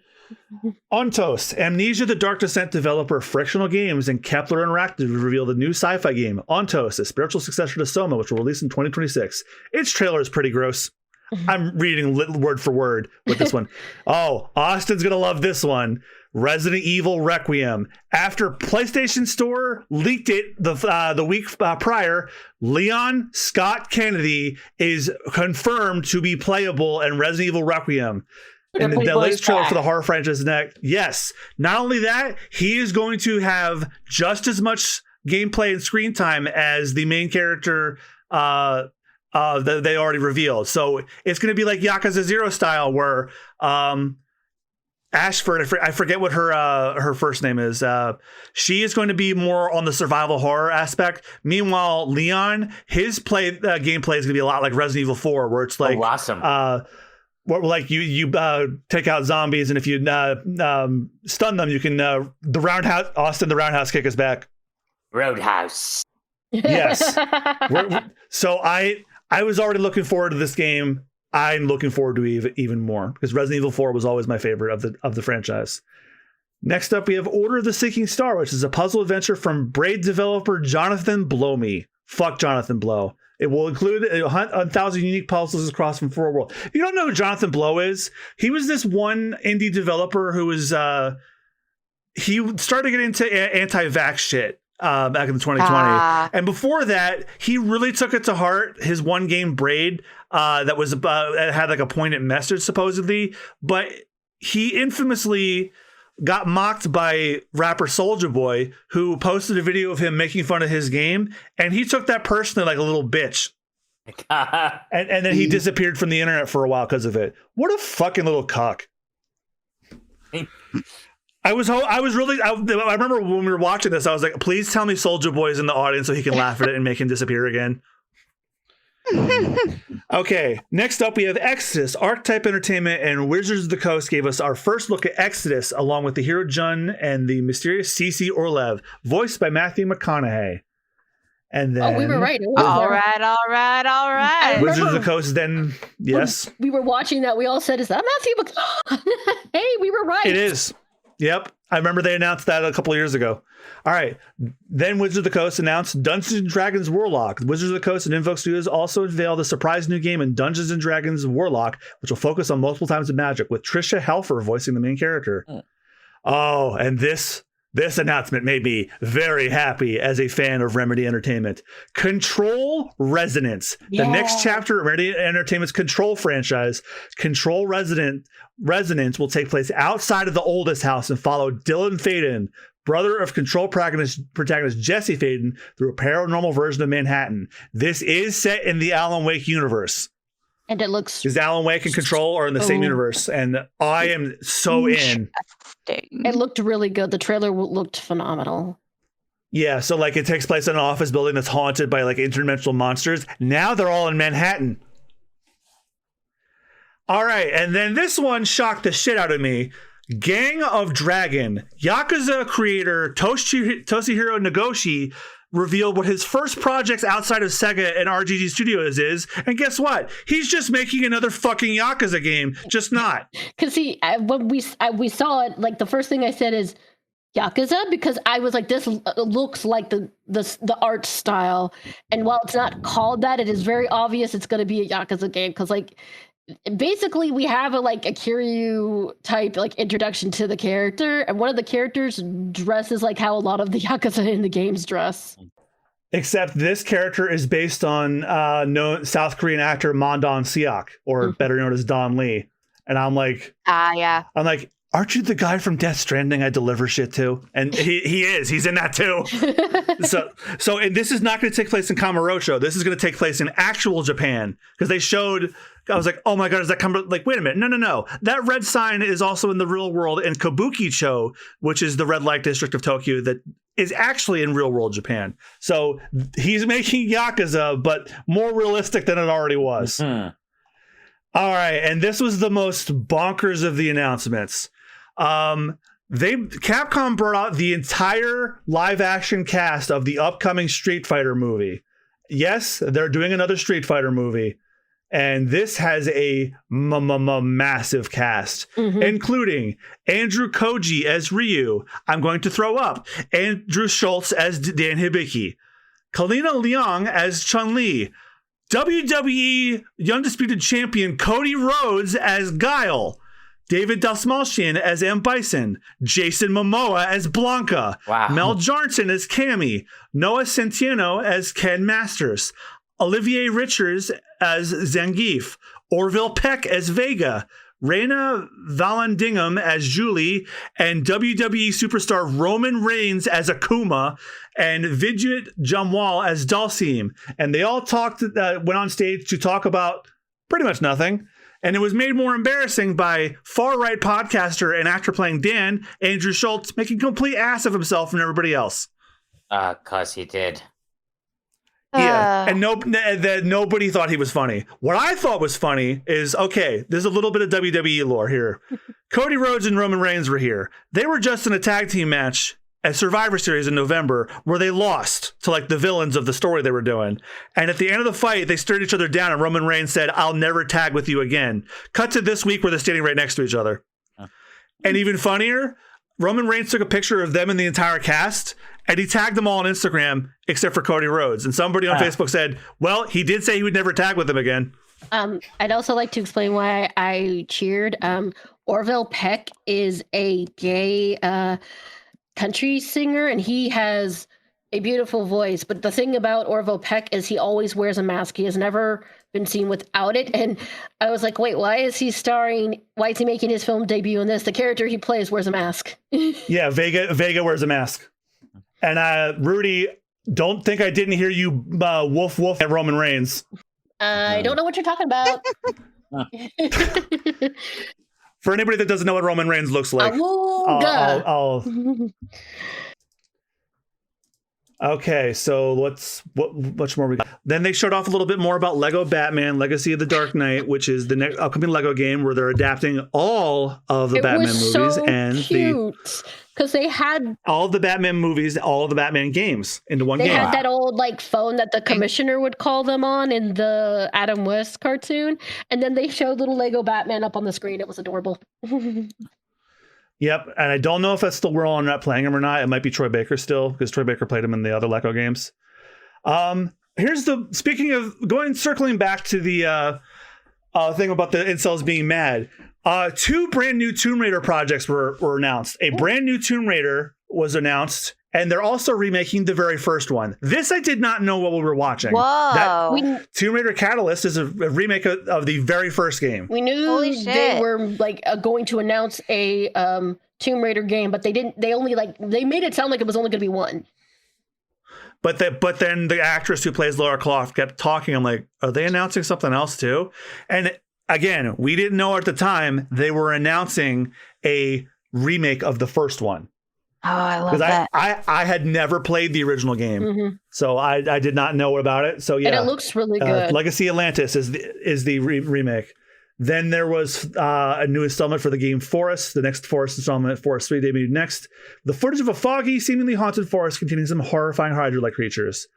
Ontos, Amnesia the Dark Descent developer Frictional Games and Kepler Interactive revealed a new sci-fi game, Ontos, a spiritual successor to Soma, which will release in 2026. Its trailer is pretty gross. I'm reading word for word with this one. Oh, Austin's going to love this one. Resident Evil Requiem. After PlayStation Store leaked it the week prior, Leon Scott Kennedy is confirmed to be playable in Resident Evil Requiem. And the latest trailer for the horror franchise next. Yes. Not only that, he is going to have just as much gameplay and screen time as the main character that they already revealed. So it's going to be like Yakuza 0 style where Ashford, I forget what her first name is. She is going to be more on the survival horror aspect. Meanwhile, Leon, his gameplay is going to be a lot like Resident Evil 4, where it's like awesome. Where like you take out zombies, and if you stun them, you can the roundhouse. Austin, the roundhouse kick is back. Roadhouse. Yes. So I was already looking forward to this game. I'm looking forward to even more because Resident Evil 4 was always my favorite of the franchise. Next up, we have Order of the Sinking Star, which is a puzzle adventure from Braid developer Jonathan Blow. Fuck Jonathan Blow. It will include 1,000 unique puzzles across from 4 worlds. If you don't know who Jonathan Blow is, he was this one indie developer who was he started getting into anti-vax shit back in 2020. And before that, he really took it to heart. His one game Braid that was had like a poignant message supposedly, but he infamously got mocked by rapper Soulja Boy, who posted a video of him making fun of his game, and he took that personally like a little bitch. and then he disappeared from the internet for a while because of it. What a fucking little cuck. I remember when we were watching this, I was like, please tell me Soulja Boy is in the audience so he can laugh at it and make him disappear again. Okay, next up we have Exodus. Archetype Entertainment and Wizards of the Coast gave us our first look at Exodus, along with the hero Jun and the mysterious Cece Orlev, voiced by Matthew McConaughey. And then, we were right. All right. Wizards of the Coast. Then yes, we were watching that. We all said, "Is that Matthew McConaughey?" Hey, we were right. It is. Yep, I remember they announced that a couple of years ago. All right, then Wizards of the Coast announced Dungeons & Dragons Warlock. Wizards of the Coast and Invoke Studios also unveiled a surprise new game in Dungeons & Dragons Warlock, which will focus on multiple times of magic, with Trisha Helfer voicing the main character. Oh, and this announcement made me very happy as a fan of Remedy Entertainment. Control Resonance, the next chapter of Remedy Entertainment's Control franchise. Control Resonance will take place outside of the oldest house and follow Dylan Faden, brother of Control protagonist Jesse Faden, through a paranormal version of Manhattan. This is set in the Alan Wake universe. And it looks... Because Alan Wake and Control are in the same universe, and I am so in. It looked really good. The trailer looked phenomenal. Yeah, so like it takes place in an office building that's haunted by like interdimensional monsters. Now they're all in Manhattan. All right, and then this one shocked the shit out of me. Gang of Dragon. Yakuza creator Toshihiro Nagoshi revealed what his first projects outside of Sega and RGG Studios is, and guess what? He's just making another fucking Yakuza game, just not. Because when we saw it, like the first thing I said is Yakuza, because I was like, this looks like the art style, and while it's not called that, it is very obvious it's going to be a Yakuza game, because like basically we have a Kiryu type like introduction to the character, and one of the characters dresses like how a lot of the Yakuza in the games dress. Except this character is based on South Korean actor Mondon Seok, or better known as Don Lee. And I'm like, I'm like, aren't you the guy from Death Stranding I deliver shit to? And he is. He's in that too. So and this is not going to take place in Kamurocho. This is going to take place in actual Japan, because they showed. I was like, oh my god, is that coming? Like, wait a minute, no. That red sign is also in the real world in Kabukicho, which is the red light district of Tokyo that is actually in real world Japan. So he's making Yakuza, but more realistic than it already was. All right, and this was the most bonkers of the announcements. Capcom brought out the entire live action cast of the upcoming Street Fighter movie. Yes, they're doing another Street Fighter movie. And this has a massive cast, including Andrew Koji as Ryu. I'm going to throw up. Andrew Schultz as Dan Hibiki. Kalina Leong as Chun-Li. WWE Undisputed Champion Cody Rhodes as Guile. David Dastmalchian as M. Bison. Jason Momoa as Blanca. Wow. Mel Jarnson as Cammy. Noah Centineo as Ken Masters. Olivier Richards as Zangief, Orville Peck as Vega, Reina Vallandigham as Julie, and WWE superstar Roman Reigns as Akuma, and Vijay Jamwal as Dalsim. And they all went on stage to talk about pretty much nothing. And it was made more embarrassing by far-right podcaster and actor playing Dan, Andrew Schultz, making complete ass of himself and everybody else. 'Cause he did. Yeah, and nobody thought he was funny. What I thought was funny is, okay, there's a little bit of WWE lore here. Cody Rhodes and Roman Reigns were here. They were just in a tag team match a Survivor Series in November where they lost to like the villains of the story they were doing. And at the end of the fight, they stared each other down and Roman Reigns said, "I'll never tag with you again." Cut to this week where they're standing right next to each other. And even funnier, Roman Reigns took a picture of them and the entire cast and he tagged them all on Instagram except for Cody Rhodes. And somebody on Facebook said, well, he did say he would never tag with them again. I'd also like to explain why I cheered. Orville Peck is a gay country singer, and he has a beautiful voice. But the thing about Orville Peck is he always wears a mask. He has never been seen without it. And I was like, wait, why is he making his film debut in this? The character he plays wears a mask. Yeah, Vega wears a mask. And Rooty, don't think I didn't hear you woof woof at Roman Reigns. I don't know what you're talking about. For anybody that doesn't know what Roman Reigns looks like, I'll okay, so what much more we got? Then they showed off a little bit more about Lego Batman Legacy of the Dark Knight, which is the next upcoming Lego game where they're adapting all of the Batman movies and because they had all of the Batman movies, all of the Batman games into one game. They had that old like phone that the commissioner would call them on in the Adam West cartoon, and then they showed little Lego Batman up on the screen. It was adorable. Yep, and I don't know if that's still we're all not playing him or not. It might be Troy Baker still, because Troy Baker played him in the other Lego games. Speaking of circling back to the thing about the incels being mad. 2 brand new Tomb Raider projects were announced. A brand new Tomb Raider was announced, and they're also remaking the very first one. This I did not know what we were watching. Whoa! Tomb Raider Catalyst is a remake of the very first game. We knew they were like going to announce a Tomb Raider game, but they didn't. They made it sound like it was only going to be one. But then the actress who plays Lara Croft kept talking. I'm like, are they announcing something else too? And again, we didn't know at the time they were announcing a remake of the first one. Oh, I love that. I had never played the original game, so I did not know about it. So yeah, and it looks really good. Legacy Atlantis is the remake. Then there was a new installment for the game Forest. The next Forest installment, Forest 3, debuted next. The footage of a foggy, seemingly haunted forest containing some horrifying Hydra-like creatures.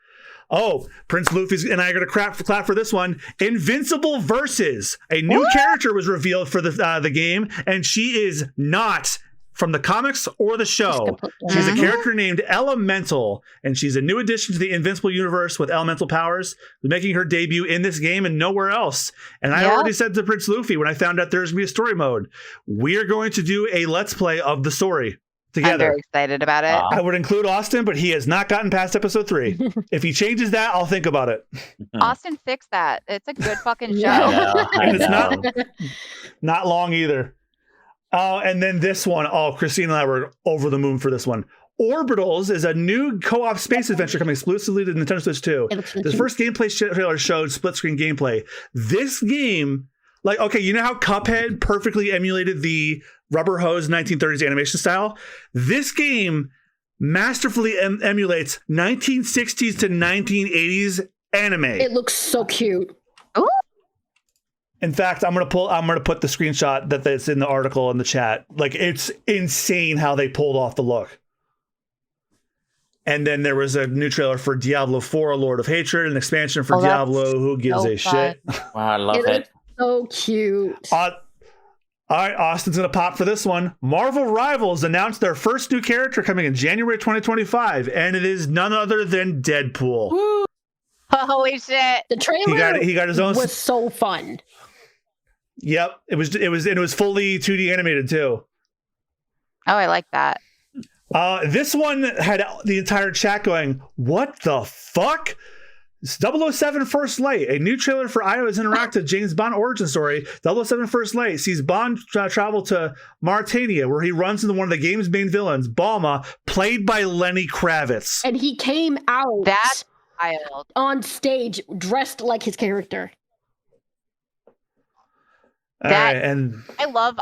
Oh, Prince Luffy and I are going to clap for this one. Invincible Versus. A new character was revealed for the game, and she is not from the comics or the show. She's a character named Elemental, and she's a new addition to the Invincible universe with elemental powers, making her debut in this game and nowhere else. And I already said to Prince Luffy when I found out there's going to be a story mode, we're going to do a Let's Play of the story together. I'm very excited about it. I would include Austin, but he has not gotten past episode 3. If he changes that, I'll think about it. Austin, fix that. It's a good fucking show. And it's not long either. And then this one, Christina and I were over the moon for this one. Orbitals is a new co-op space adventure coming exclusively to Nintendo Switch 2. The first gameplay trailer showed split-screen gameplay. This game, you know how Cuphead perfectly emulated the rubber hose 1930s animation style? This game masterfully emulates 1960s to 1980s anime. It looks so cute. Ooh. In fact, I'm gonna put the screenshot that's in the article in the chat. It's insane how they pulled off the look. And then there was a new trailer for Diablo 4, Lord of Hatred, an expansion for Diablo. Who gives a shit? Wow, I love it. So cute. All right, Austin's gonna pop for this one. Marvel Rivals announced their first new character coming in January 2025, and it is none other than Deadpool. Woo. Holy shit! The trailer he got his own was so fun. Yep, it was fully 2D animated too. Oh, I like that. This one had the entire chat going, "What the fuck?" 007 First Light, a new trailer for Iowa's interactive James Bond origin story. 007 First Light sees Bond travel to Mauritania, where he runs into one of the game's main villains, Balma, played by Lenny Kravitz. And he came out wild on stage dressed like his character. And I love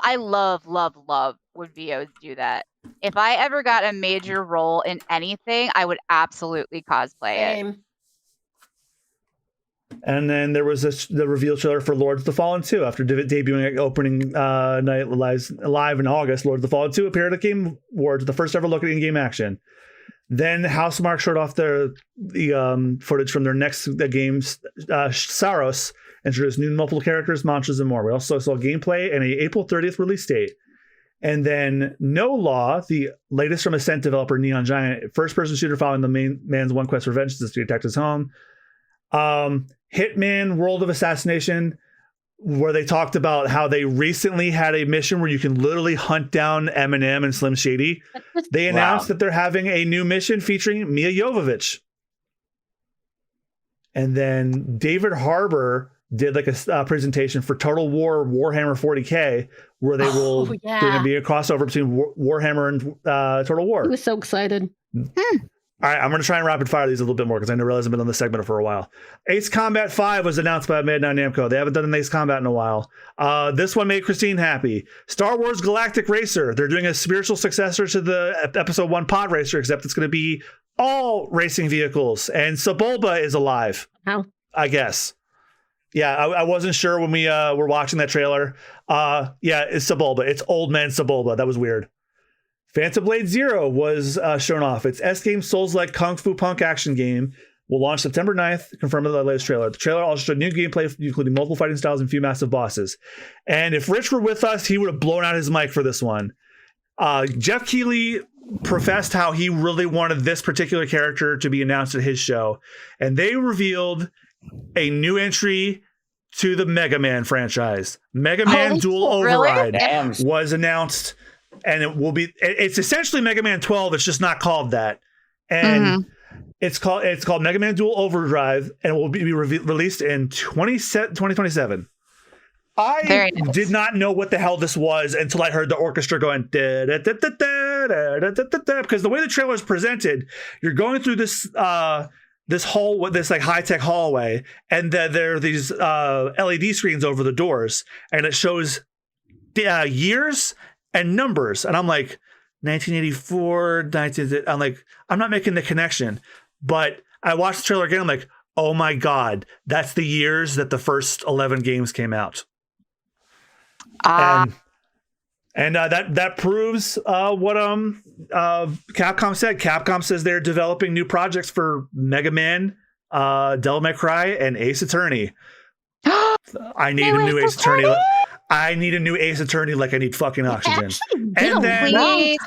when VOs do that. If I ever got a major role in anything, I would absolutely cosplay it. And then there was the reveal trailer for Lords of the Fallen 2. After debuting at opening night live in August, Lords of the Fallen 2 appeared at Game Awards, the first ever look at in-game action. Then Housemarque showed off the footage from their next game, Saros, introduced new multiple characters, monsters, and more. We also saw gameplay and a April 30th release date. And then No Law, the latest from Ascent developer Neon Giant, first-person shooter following the main man's one quest revenge to protect his home. Hitman World of Assassination, where they talked about how they recently had a mission where you can literally hunt down Eminem and Slim Shady. They announced that they're having a new mission featuring Mia Jovovich. And then David Harbour did like a presentation for Total War Warhammer 40K, where they will there's going to be a crossover between Warhammer and Total War. He was so excited. All right, I'm going to try and rapid fire these a little bit more because I realize I've been on this segment for a while. Ace Combat 5 was announced by Bandai Namco. They haven't done an Ace Combat in a while. This one made Christine happy. Star Wars Galactic Racer. They're doing a spiritual successor to the Episode 1 Pod Racer, except it's going to be all racing vehicles. And Sebulba is alive. How? I guess. Yeah, I wasn't sure when we were watching that trailer. Yeah, it's Sebulba. It's Old Man Sebulba. That was weird. Phantom Blade Zero was shown off. It's S-Game Souls-like Kung Fu Punk action game. Will launch September 9th, confirmed in the latest trailer. The trailer also showed new gameplay, including multiple fighting styles and a few massive bosses. And if Rich were with us, he would have blown out his mic for this one. Jeff Keighley professed how he really wanted this particular character to be announced at his show. And they revealed a new entry to the Mega Man franchise. Mega Man Dual Override was announced. And it's essentially Mega Man 12. It's just not called that. And it's called Mega Man Dual Overdrive, and it will be released in 2027. I did not know what the hell this was until I heard the orchestra going because the way the trailer is presented, you're going through this like high-tech hallway, and then there are these LED screens over the doors, and it shows years and numbers, and I'm like 1984, I'm like, I'm not making the connection. But I watched the trailer again, I'm like, oh my god, that's the years that the first 11 games came out. And that proves what Capcom said. Capcom says they're developing new projects for Mega Man, Devil May Cry, and Ace Attorney. I need a new Ace Attorney. I need a new Ace Attorney like I need fucking oxygen. And then,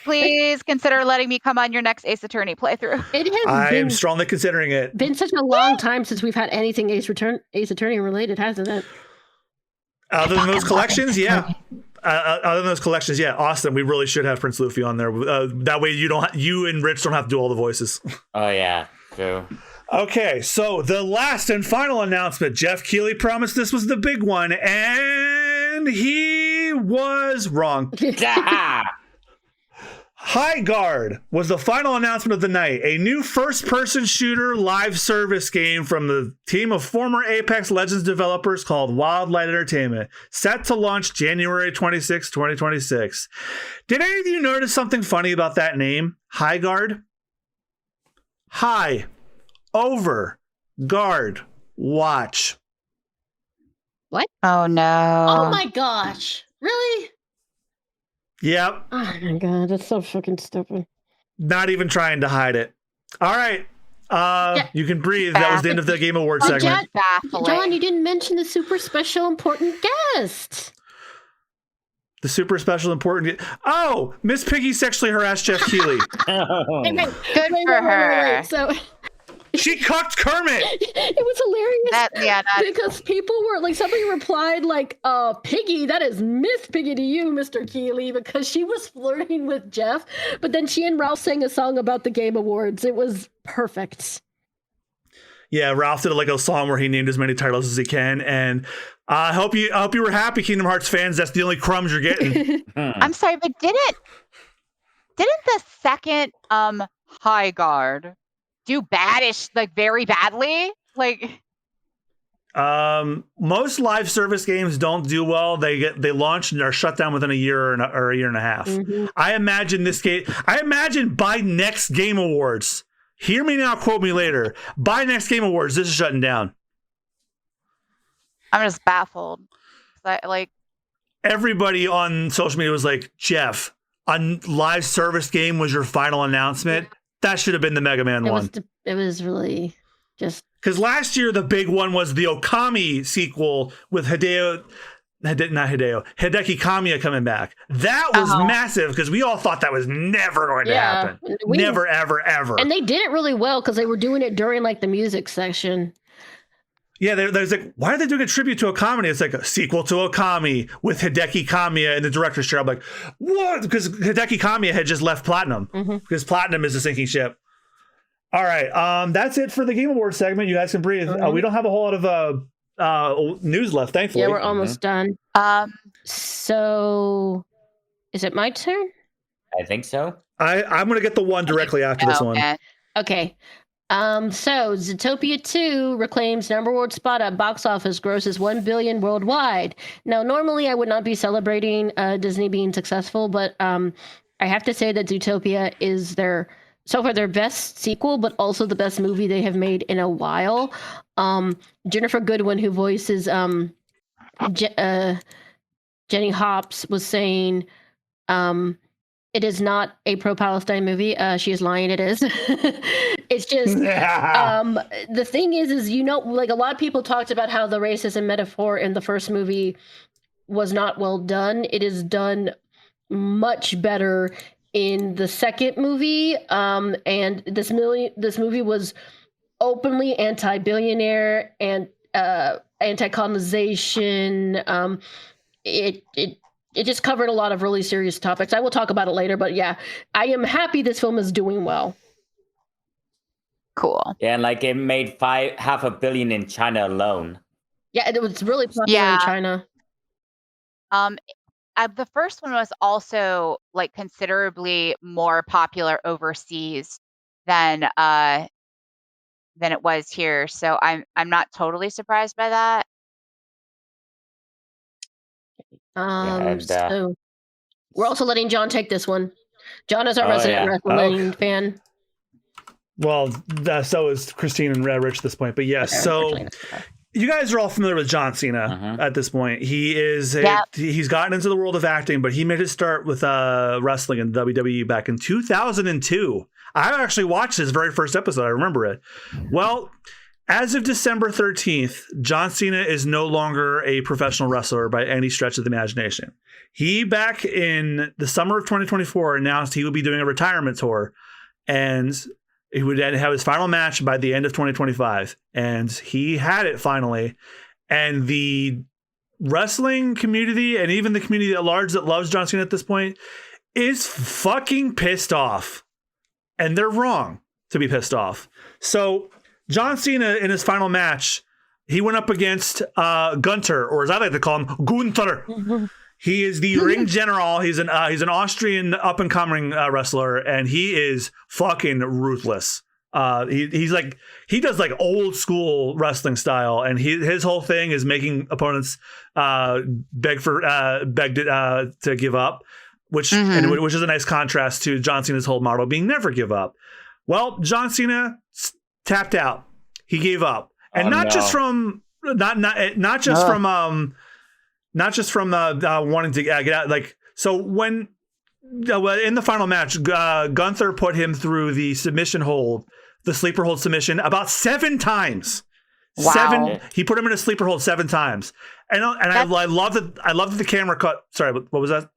please consider letting me come on your next Ace Attorney playthrough. I'm strongly considering it. Been such a long time since we've had anything Ace Attorney related, hasn't it? Other than those collections, yeah. Austin, we really should have Prince Luffy on there. That way you and Rich don't have to do all the voices. Oh yeah, true. Okay, so the last and final announcement. Jeff Keighley promised this was the big one, and he was wrong. High Guard was the final announcement of the night. A new first-person shooter live service game from the team of former Apex Legends developers called Wildlight Entertainment, set to launch January 26, 2026. Did any of you notice something funny about that name? High Guard? High. Over. Guard. Watch. What? Oh no. Oh my gosh. Really? Yep. Oh my god, that's so fucking stupid. Not even trying to hide it. All right. You can breathe. That was the end of the Game Awards segment. John, you didn't mention the super special important guest. The super special important guest. Oh, Miss Piggy sexually harassed Jeff Keighley. Good for her. So she cucked Kermit. It was hilarious because people were like, somebody replied like, Piggy, that is Miss Piggy to you, Mr. Keighley, because she was flirting with Jeff. But then she and Ralph sang a song about the Game Awards. It was perfect. Yeah, Ralph did like a song where he named as many titles as he can, and I hope you were happy, Kingdom Hearts fans. That's the only crumbs you're getting. I'm sorry, but didn't the second High Guard do badish, like very badly? Like most live service games don't do well. They launch and are shut down within a year or a year and a half. Mm-hmm. I imagine by next Game Awards, hear me now, quote me later, by next Game Awards, this is shutting down. I'm just baffled. Like everybody on social media was like, Jeff, a live service game was your final announcement. That should have been the Mega Man one. It was really just because last year the big one was the Okami sequel with Hideki Kamiya coming back. That was massive because we all thought that was never going to happen. Never, ever, ever. And they did it really well because they were doing it during like the music section. Yeah, there's like, why are they doing a tribute to Okami? It's like a sequel to Okami with Hideki Kamiya in the director's chair. I'm like, what? Because Hideki Kamiya had just left Platinum because Platinum is a sinking ship. All right, that's it for the Game Awards segment. You guys can breathe. We don't have a whole lot of news left, thankfully. Yeah, we're almost done. So, is it my turn? I think so. I'm going to get the one directly after this one. Okay. So Zootopia 2 reclaims number one spot at box office, grosses $1 billion worldwide. Now, normally I would not be celebrating Disney being successful, but I have to say that Zootopia is their best sequel, but also the best movie they have made in a while. Jennifer Goodwin, who voices Jenny Hops, was saying it is not a pro-Palestine movie. She is lying. It is. It's just the thing is like a lot of people talked about how the racism metaphor in the first movie was not well done. It is done much better in the second movie. And this movie was openly anti-billionaire and anti-colonization. It just covered a lot of really serious topics. I will talk about it later, but yeah, I am happy this film is doing well. Cool. Yeah, and like it made $500 million in China alone. Yeah, it was really popular in China. The first one was also like considerably more popular overseas than it was here. So I'm not totally surprised by that. So we're also letting John take this one. John is our resident wrestling fan. Well, so is Christine and Rich at this point. But yes, so you guys are all familiar with John Cena at this point. He is he's gotten into the world of acting, but he made his start with wrestling in WWE back in 2002. I actually watched his very first episode. I remember it. Well, as of December 13th, John Cena is no longer a professional wrestler by any stretch of the imagination. He, back in the summer of 2024, announced he would be doing a retirement tour, and he would have his final match by the end of 2025. And he had it finally. And the wrestling community, and even the community at large that loves John Cena at this point, is fucking pissed off. And they're wrong to be pissed off. So John Cena, in his final match, he went up against Gunther, or as I like to call him, Gunther. He is the ring general. He's an Austrian up and coming wrestler, and he is fucking ruthless. He does like old school wrestling style, and his whole thing is making opponents beg to give up, which is a nice contrast to John Cena's whole model being never give up. Well, John Cena tapped out. He gave up, and not just from wanting to get out. Like, so when in the final match, Gunther put him through the submission hold, the sleeper hold submission, about 7 times. Wow. He put him in a sleeper hold 7 times, and I love that. I love that the camera cut. Sorry, what was that?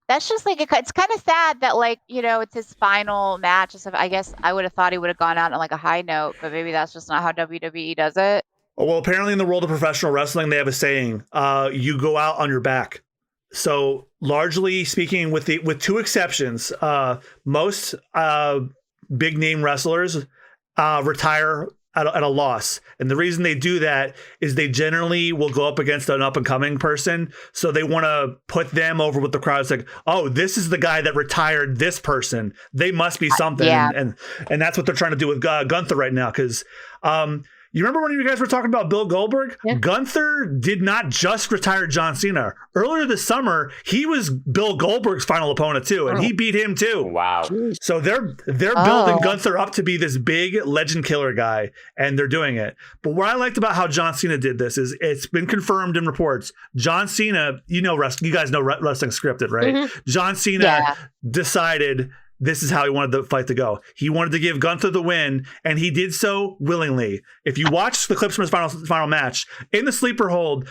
That's just like it's kind of sad that it's his final match and stuff. I guess I would have thought he would have gone out on like a high note, but maybe that's just not how WWE does it. Well, apparently in the world of professional wrestling, they have a saying: "You go out on your back." So, largely speaking, with 2 exceptions, most big name wrestlers retire at a loss, and the reason they do that is they generally will go up against an up and coming person, so they want to put them over with the crowd. It's like, oh, this is the guy that retired this person; they must be something, and that's what they're trying to do with Gunther right now, because You remember when you guys were talking about Bill Goldberg? Yeah. Gunther did not just retire John Cena. Earlier this summer, he was Bill Goldberg's final opponent too, and he beat him too. Wow. So they're building Gunther up to be this big legend killer guy, and they're doing it. But what I liked about how John Cena did this is it's been confirmed in reports. John Cena, you guys know wrestling scripted, right? Mm-hmm. John Cena decided this is how he wanted the fight to go. He wanted to give Gunther the win, and he did so willingly. If you watch the clips from his final match, in the sleeper hold,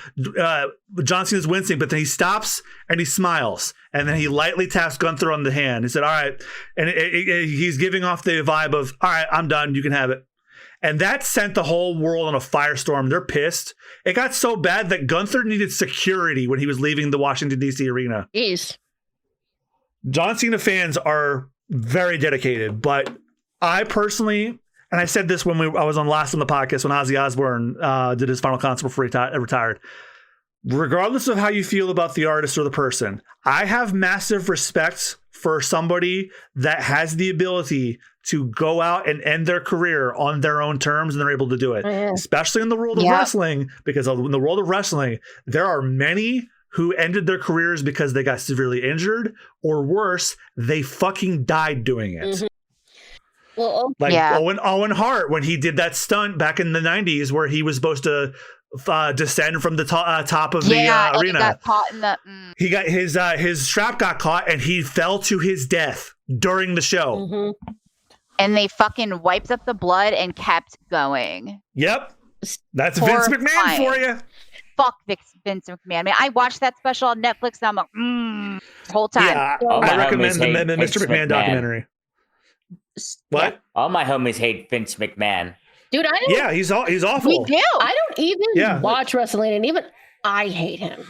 John Cena's wincing, but then he stops and he smiles, and then he lightly taps Gunther on the hand. He said, all right. And he's giving off the vibe of, all right, I'm done. You can have it. And that sent the whole world on a firestorm. They're pissed. It got so bad that Gunther needed security when he was leaving the Washington, D.C. arena. Jeez. John Cena fans are very dedicated, but I personally, and I said this when I was on last on the podcast when Ozzy Osbourne did his final concert before he retired. Regardless of how you feel about the artist or the person, I have massive respect for somebody that has the ability to go out and end their career on their own terms, and they're able to do it, especially in the world of wrestling, because in the world of wrestling, there are many who ended their careers because they got severely injured, or worse, they fucking died doing it. Mm-hmm. Well, Owen Hart, when he did that stunt back in the 90s where he was supposed to descend from the top of the arena. He got caught in the... He got his strap got caught and he fell to his death during the show. Mm-hmm. And they fucking wiped up the blood and kept going. Yep. That's Vince McMahon for you. Fuck Vince McMahon. I mean, I watched that special on Netflix and I'm like, the whole time. Yeah, I recommend the Mr. McMahon documentary. What? Yeah, all my homies hate Vince McMahon. Dude, I don't. Yeah, he's awful. We do. I don't even watch wrestling, and even I hate him.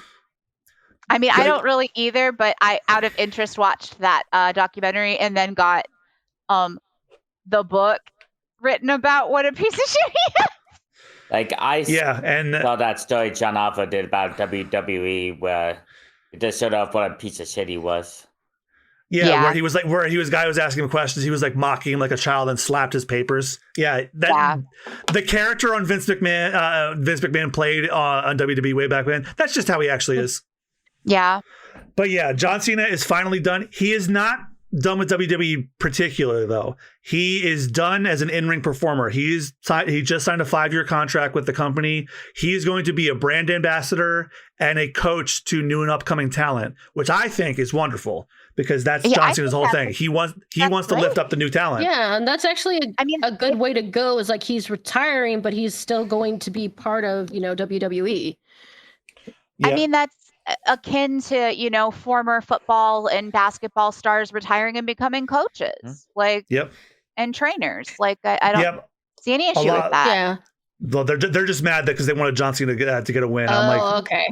I mean, I don't really either, but I, out of interest, watched that documentary and then got the book written about what a piece of shit he is. Like I saw that story John Alpha did about WWE where it just showed off what a piece of shit he was. Yeah, where he was guy was asking him questions, he was like mocking him like a child and slapped his papers. The character on Vince McMahon played on WWE way back then. That's just how he actually is. Yeah. But yeah, John Cena is finally done. He is not done with WWE particularly, though. He is done as an in-ring performer. He just signed a 5-year contract with the company. He is going to be a brand ambassador and a coach to new and upcoming talent, which I think is wonderful because that's John Cena's whole thing. He wants to lift up the new talent. Yeah, and that's actually a good way to go. Is like he's retiring, but he's still going to be part of WWE. Yeah. I mean, that's akin to former football and basketball stars retiring and becoming coaches, and trainers. Like I don't see any issue with that. Yeah. Well, they're just mad because they wanted John Cena to get a win. I'm like, okay.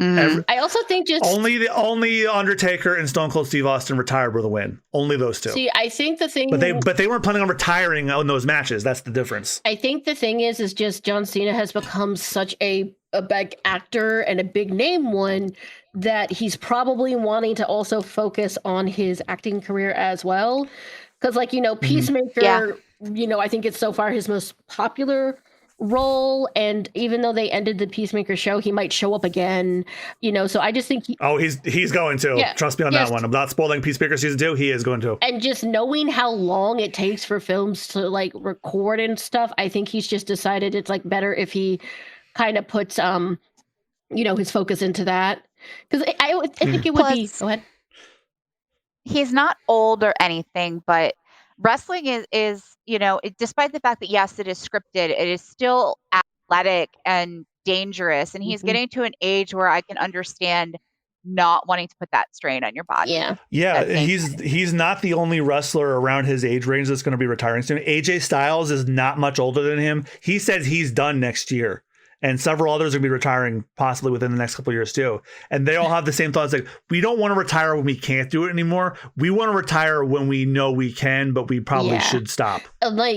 I also think only Undertaker and Stone Cold Steve Austin retired with a win. Only those two. See, I think the thing, but they weren't planning on retiring in those matches. That's the difference. I think the thing is just John Cena has become such a big actor and a big name one that he's probably wanting to also focus on his acting career as well. Because Peacemaker, I think it's so far his most popular role, and even though they ended the Peacemaker show, he might show up again, so I just think he's going to. Trust me on that one. I'm not spoiling Peacemaker season 2. He is going to. And just knowing how long it takes for films to record and stuff, I think he's just decided it's better if he kind of puts his focus into that, because I think it would be. Go ahead. He's not old or anything, but wrestling is despite the fact that yes, it is scripted, it is still athletic and dangerous, and he's getting to an age where I can understand not wanting to put that strain on your body. Yeah. He's not the only wrestler around his age range that's going to be retiring soon. AJ Styles is not much older than him. He says he's done next year. And several others are going to be retiring possibly within the next couple of years too. And they all have the same thoughts. Like, we don't want to retire when we can't do it anymore. We want to retire when we know we can, but we probably should stop. I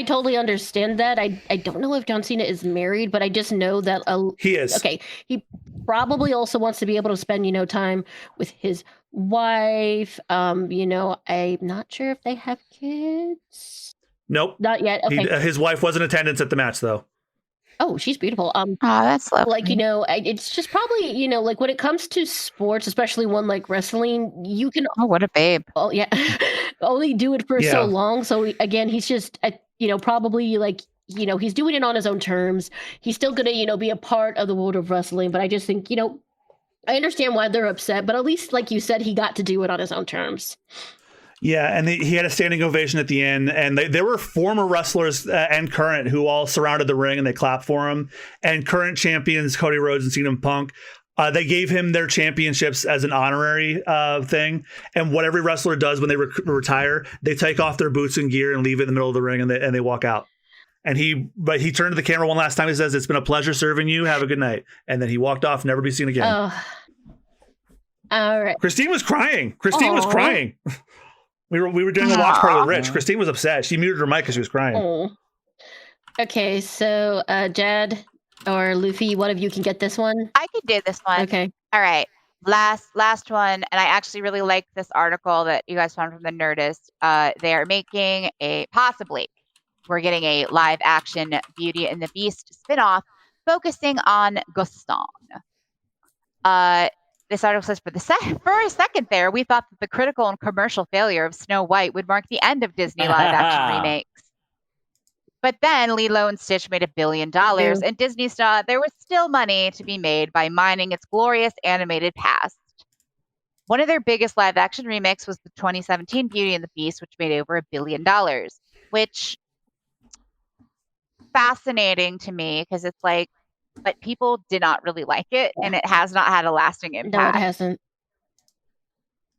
totally understand that. I don't know if John Cena is married, but I just know that he is. Okay. He probably also wants to be able to spend, time with his wife. I'm not sure if they have kids. Nope. Not yet. Okay. His wife was in attendance at the match, though. Oh, she's beautiful. Oh, that's lovely. Like, it's just probably, like when it comes to sports, especially one like wrestling, you can, Oh, what a babe. oh yeah, only do it for Yeah. so long. So again, he's just, probably like, he's doing it on his own terms. He's still going to, be a part of the world of wrestling. But I just think, I understand why they're upset, but at least, like you said, he got to do it on his own terms. Yeah, and he had a standing ovation at the end, and there were former wrestlers and current who all surrounded the ring and they clapped for him. And current champions Cody Rhodes and CM Punk, they gave him their championships as an honorary thing. And what every wrestler does when they retire, they take off their boots and gear and leave it in the middle of the ring, and they walk out. And he turned to the camera one last time. He says, "It's been a pleasure serving you. Have a good night." And then he walked off, never be seen again. Oh, all right. Christine was crying. We were doing a watch party with Rich. Christine was upset. She muted her mic because she was crying. Oh. Okay, so Jad or Luffy, one of you can get this one. I could do this one. Okay. All right. Last one, and I actually really like this article that you guys found from the Nerdist. They are making we're getting a live action Beauty and the Beast spinoff focusing on Gaston. This article says, for a second there, we thought that the critical and commercial failure of Snow White would mark the end of Disney live-action remakes. But then Lilo and Stitch made $1 billion, and Disney saw there was still money to be made by mining its glorious animated past. One of their biggest live-action remakes was the 2017 Beauty and the Beast, which made over $1 billion, which fascinating to me because it's like, but people did not really like it, and it has not had a lasting impact. No, it hasn't.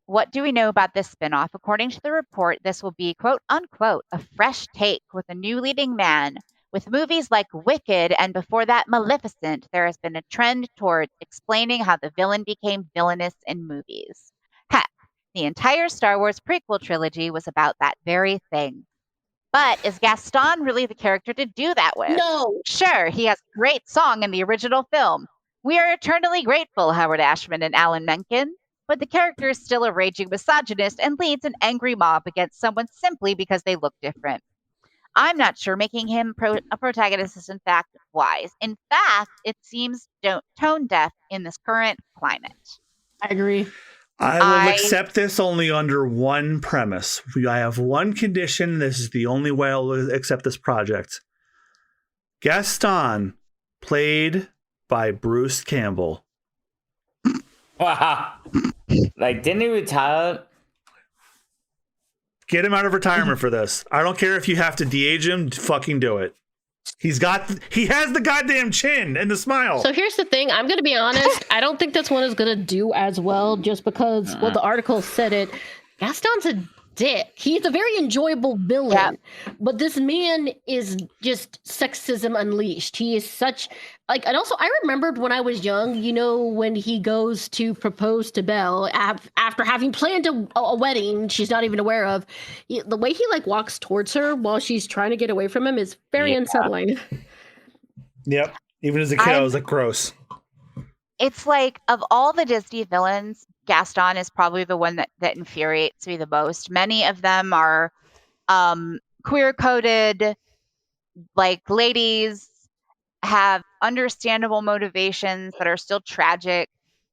What do we know about this spinoff? According to the report, this will be, quote unquote, a fresh take with a new leading man. With movies like Wicked and before that Maleficent, there has been a trend towards explaining how the villain became villainous in movies. Heck, the entire Star Wars prequel trilogy was about that very thing. But is Gaston really the character to do that with? No. Sure, he has a great song in the original film. We are eternally grateful, Howard Ashman and Alan Menken. But the character is still a raging misogynist and leads an angry mob against someone simply because they look different. I'm not sure making him a protagonist is in fact wise. In fact, it seems tone deaf in this current climate. I agree. I will accept this only under one premise. I have one condition. This is the only way I'll accept this project. Gaston, played by Bruce Campbell. Wow. Like, didn't he retire? Get him out of retirement for this. I don't care if you have to de-age him. Fucking do it. He has the goddamn chin and the smile. So here's the thing. I'm going to be honest. I don't think this one is going to do as well just because, well, the article said it. Gaston's a dick. He's a very enjoyable villain. Yeah. But this man is just sexism unleashed. He is such... and also, I remembered when I was young, when he goes to propose to Belle after having planned a wedding she's not even aware of, the way he, walks towards her while she's trying to get away from him is very unsettling. Yep. Even as a kid, I was like, gross. It's like, of all the Disney villains, Gaston is probably the one that infuriates me the most. Many of them are queer-coded, ladies have understandable motivations that are still tragic.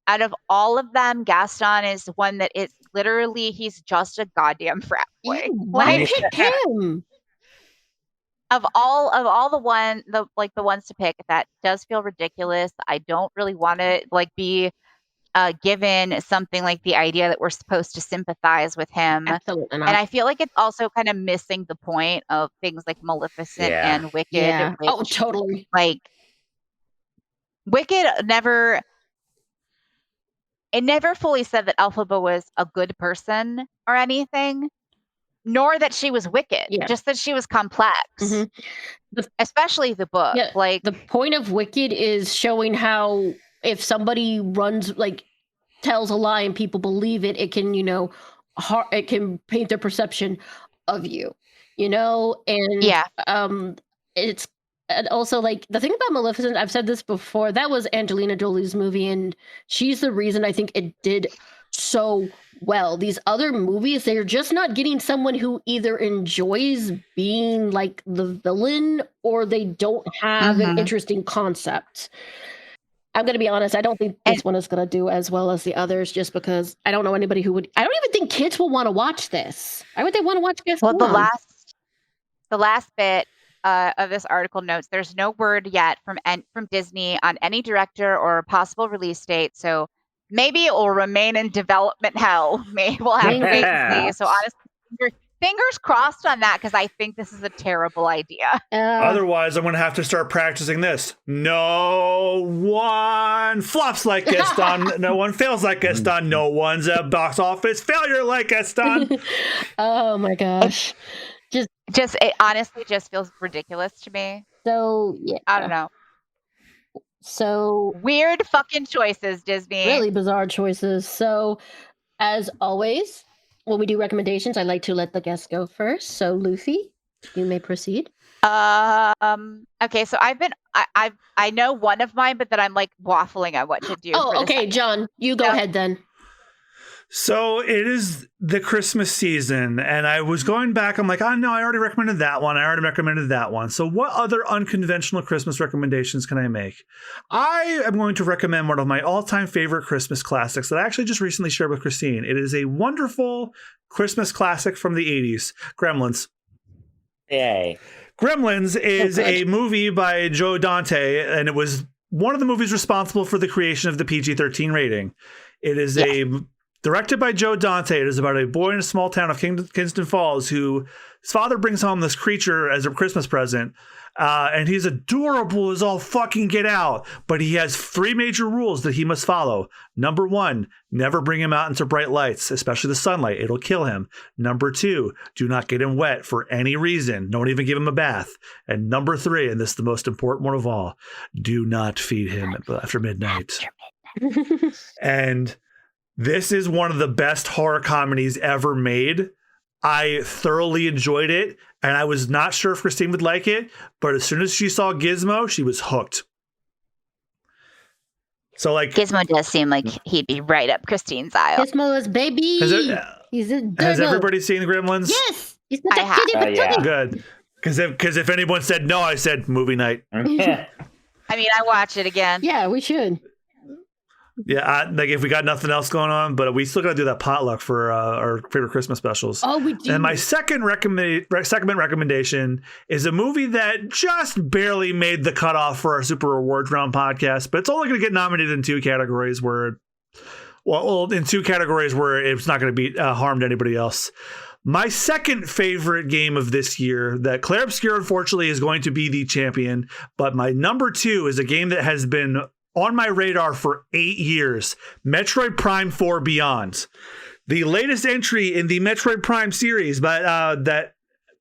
Out of all of them, Gaston is one that is literally, he's just a goddamn frat boy. Why pick him? Of all the ones to pick, that does feel ridiculous. I don't really want to be given something like the idea that we're supposed to sympathize with him. Absolutely not. And I feel like it's also kind of missing the point of things like Maleficent and Wicked. Yeah. Which, totally. Wicked never fully said that Elphaba was a good person or anything, nor that she was wicked, just that she was complex. Mm-hmm. Especially the book. Yeah, the point of Wicked is showing how if somebody tells a lie and people believe it, it can, it can paint their perception of you, and it's and also the thing about Maleficent, I've said this before, that was Angelina Jolie's movie, and she's the reason I think it did so well. These other movies, they're just not getting someone who either enjoys being like the villain or they don't have an interesting concept. I'm going to be honest, I don't think this one is going to do as well as the others just because I don't know anybody who would. I don't even think kids will want to watch this. Why would they want to watch this? Well, the last bit of this article notes there's no word yet from Disney on any director or possible release date, so maybe it will remain in development hell. Maybe we'll have to wait and see. So honestly, fingers crossed on that because I think this is a terrible idea. Otherwise, I'm going to have to start practicing this. No one flops like Gaston. No one fails like Gaston. No one's a box office failure like Gaston. Oh my gosh. It honestly just feels ridiculous to me. So, yeah. I don't know. So weird fucking choices, Disney. Really bizarre choices. So, as always, when we do recommendations, I like to let the guests go first. So, Luffy, you may proceed. Okay, so I know one of mine, but then I'm like waffling on what to do. Oh, okay, John, you go ahead then. So it is the Christmas season, and I was going back. I'm like, oh no, I already recommended that one. I already recommended that one. So what other unconventional Christmas recommendations can I make? I am going to recommend one of my all-time favorite Christmas classics that I actually just recently shared with Christine. It is a wonderful Christmas classic from the 80s, Gremlins. Yay. Gremlins is a movie by Joe Dante, and it was one of the movies responsible for the creation of the PG-13 rating. It is directed by Joe Dante. It is about a boy in a small town of Kingston Falls who his father brings home this creature as a Christmas present. And he's adorable as all fucking get out. But he has 3 major rules that he must follow. Number 1, never bring him out into bright lights, especially the sunlight. It'll kill him. Number 2, do not get him wet for any reason. Don't even give him a bath. And number 3, and this is the most important one of all, do not feed him after midnight. And this is one of the best horror comedies ever made. I thoroughly enjoyed it, and I was not sure if Christine would like it, but as soon as she saw Gizmo, she was hooked. So, like, Gizmo does seem like he'd be right up Christine's aisle. Gizmo is baby. Has everybody seen Gremlins? Yes. I have. Good. Because if anyone said no, I said movie night. Yeah. I mean, I watch it again. Yeah, we should. Yeah, like if we got nothing else going on, but we still got to do that potluck for our favorite Christmas specials. Oh, we do. And my second recommendation is a movie that just barely made the cutoff for our Super Rewards Round podcast, but it's only going to get nominated in 2 categories where it's not going to be harmed anybody else. My second favorite game of this year, that Claire Obscure unfortunately is going to be the champion, but my number 2 is a game that has been on my radar for 8 years, Metroid Prime 4 Beyond. The latest entry in the Metroid Prime series, but that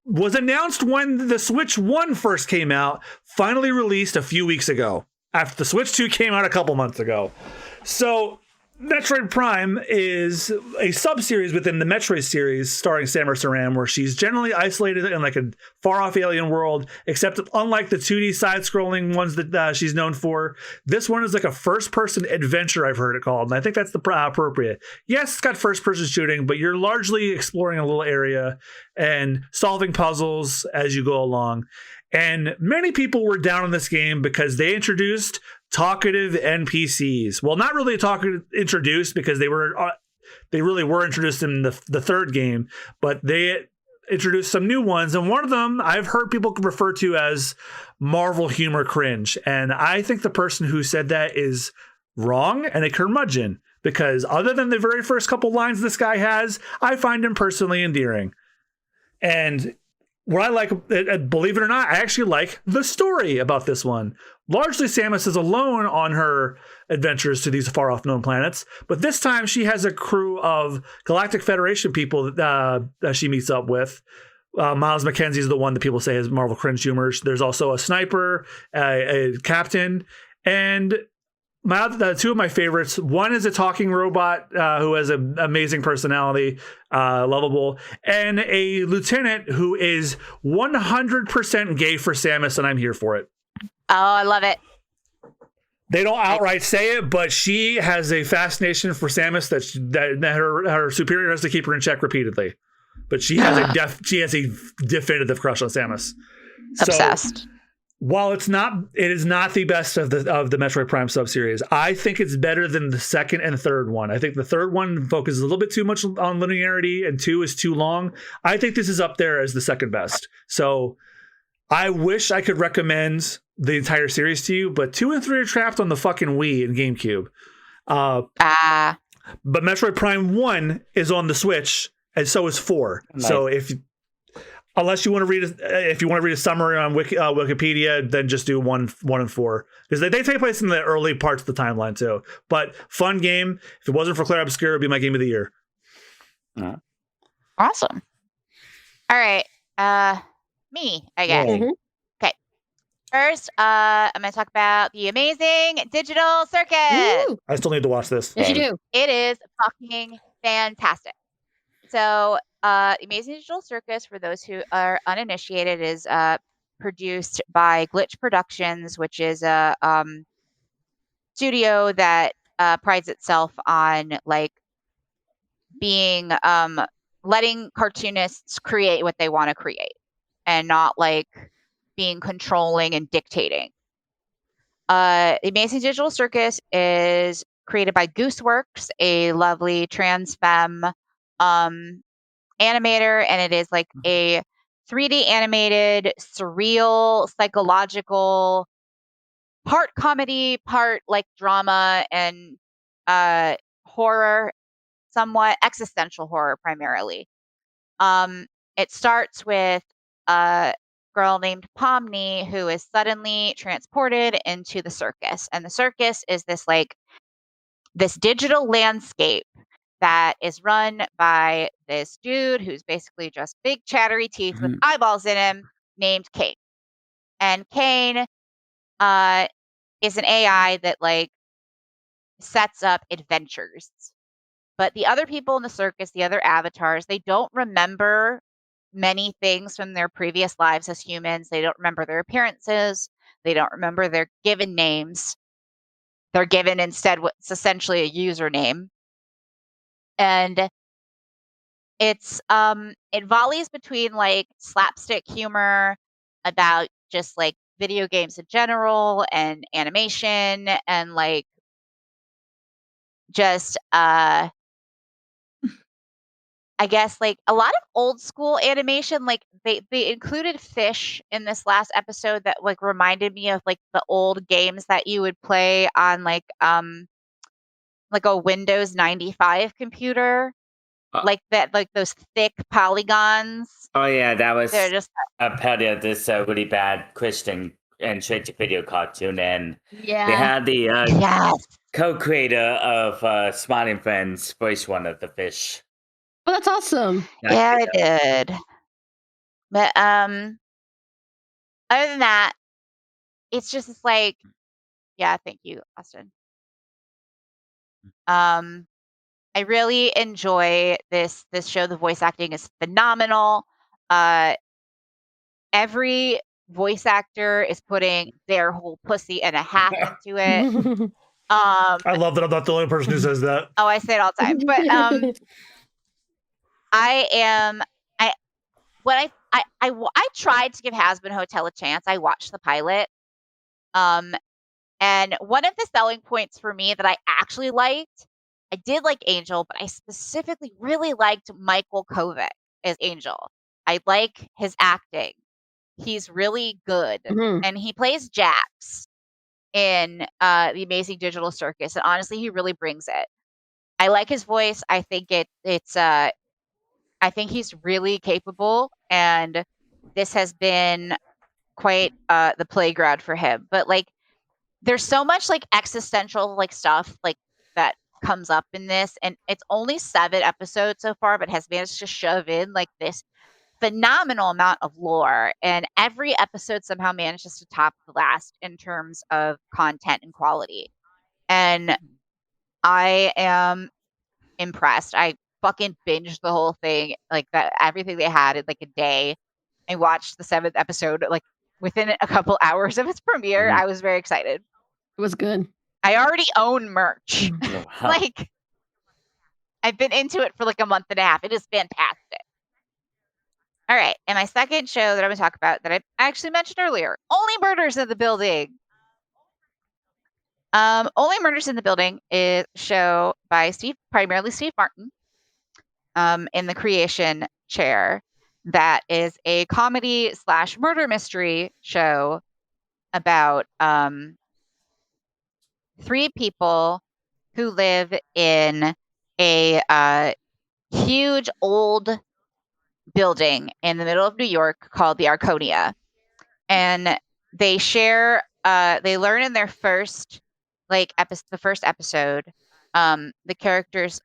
was announced when the Switch 1 first came out, finally released a few weeks ago, after the Switch 2 came out a couple months ago. So Metroid Prime is a sub-series within the Metroid series starring Samus Aran, where she's generally isolated in like a far-off alien world, except unlike the 2D side-scrolling ones that she's known for, this one is like a first-person adventure, I've heard it called, and I think that's the appropriate. Yes, it's got first-person shooting, but you're largely exploring a little area and solving puzzles as you go along. And many people were down on this game because they introduced talkative NPCs. Well, not really introduced because they really were introduced in the third game, but they introduced some new ones. And one of them I've heard people refer to as Marvel humor cringe. And I think the person who said that is wrong and a curmudgeon, because other than the very first couple lines this guy has, I find him personally endearing. And what I like, believe it or not, I actually like the story about this one. Largely, Samus is alone on her adventures to these far-off known planets, but this time she has a crew of Galactic Federation people that she meets up with. Miles McKenzie is the one that people say has Marvel cringe humor. There's also a sniper, a captain, and two of my favorites. One is a talking robot who has an amazing personality, lovable, and a lieutenant who is 100% gay for Samus, and I'm here for it. Oh, I love it. They don't outright say it, but she has a fascination for Samus that her superior has to keep her in check repeatedly. But she has a definitive crush on Samus. Obsessed. So, while it is not the best of the Metroid Prime subseries. I think it's better than the second and third one. I think the third one focuses a little bit too much on linearity, and 2 is too long. I think this is up there as the second best. So I wish I could recommend the entire series to you, but 2 and 3 are trapped on the fucking Wii and GameCube. But Metroid Prime 1 is on the Switch, and so is 4. Nice. So unless you want to read a summary on Wikipedia, then just do 1 and 4, because they take place in the early parts of the timeline too. But fun game. If it wasn't for Claire Obscura, it'd be my game of the year. Awesome. All right, me, I guess. Mm-hmm. Okay. First, I'm going to talk about the Amazing Digital Circus. Woo! I still need to watch this. Yes, you do. It is fucking fantastic. So, Amazing Digital Circus, for those who are uninitiated, is produced by Glitch Productions, which is a studio that prides itself on like being letting cartoonists create what they want to create, and not like being controlling and dictating. The Amazing Digital Circus is created by Gooseworks, a lovely trans femme animator, and it is like a 3D animated, surreal, psychological, part comedy, part like drama and horror, somewhat existential horror primarily. It starts with a girl named Pomni who is suddenly transported into the circus, and the circus is this digital landscape that is run by this dude who's basically just big chattery teeth with eyeballs in him, named Kane. And Kane is an AI that like sets up adventures. But the other people in the circus, the other avatars, they don't remember many things from their previous lives as humans. They don't remember their appearances. They don't remember their given names. They're given instead what's essentially a username. And it's it volleys between like slapstick humor about just like video games in general and animation and like just I guess like a lot of old school animation. Like they included fish in this last episode that like reminded me of like the old games that you would play on like a Windows 95 computer. Like that, like those thick polygons. Oh yeah, that was They're just a parody of this really bad Christian and straight-to-video cartoon, and they had the yes. co-creator of Smiling Friends voice one of the fish. Oh, that's awesome. Yeah, I did. But other than that, it's just it's like, yeah, thank you, Austin. I really enjoy this show. The voice acting is phenomenal. Every voice actor is putting their whole pussy and a half into it. I love that I'm not the only person who says that. Oh, I say it all the time. But I tried to give Hazbin Hotel a chance. I watched the pilot. And one of the selling points for me that I actually liked, I did like Angel, but I specifically really liked Michael Kovic as Angel. I like his acting. He's really good. And he plays Jax in The Amazing Digital Circus. And honestly, he really brings it. I like his voice. I think I think he's really capable, and this has been quite the playground for him. But like, there's so much like existential like stuff like that comes up in this, and it's only 7 episodes so far, but has managed to shove in like this phenomenal amount of lore, and every episode somehow manages to top the last in terms of content and quality. And I am impressed. I fucking binged the whole thing, like that, everything they had in like a day. I watched the 7th episode like within a couple hours of its premiere. I was very excited. It was good. I already own merch. Wow. Like, I've been into it for like a month and a half. It is fantastic. All right, and my second show that I'm going to talk about that I actually mentioned earlier, Only Murders in the Building. Only Murders in the Building is a show by primarily Steve Martin, in the creation chair. That is a comedy / murder mystery show about 3 people who live in a huge old building in the middle of New York called the Arconia. And they share, they learn in their first, the first episode, the characters,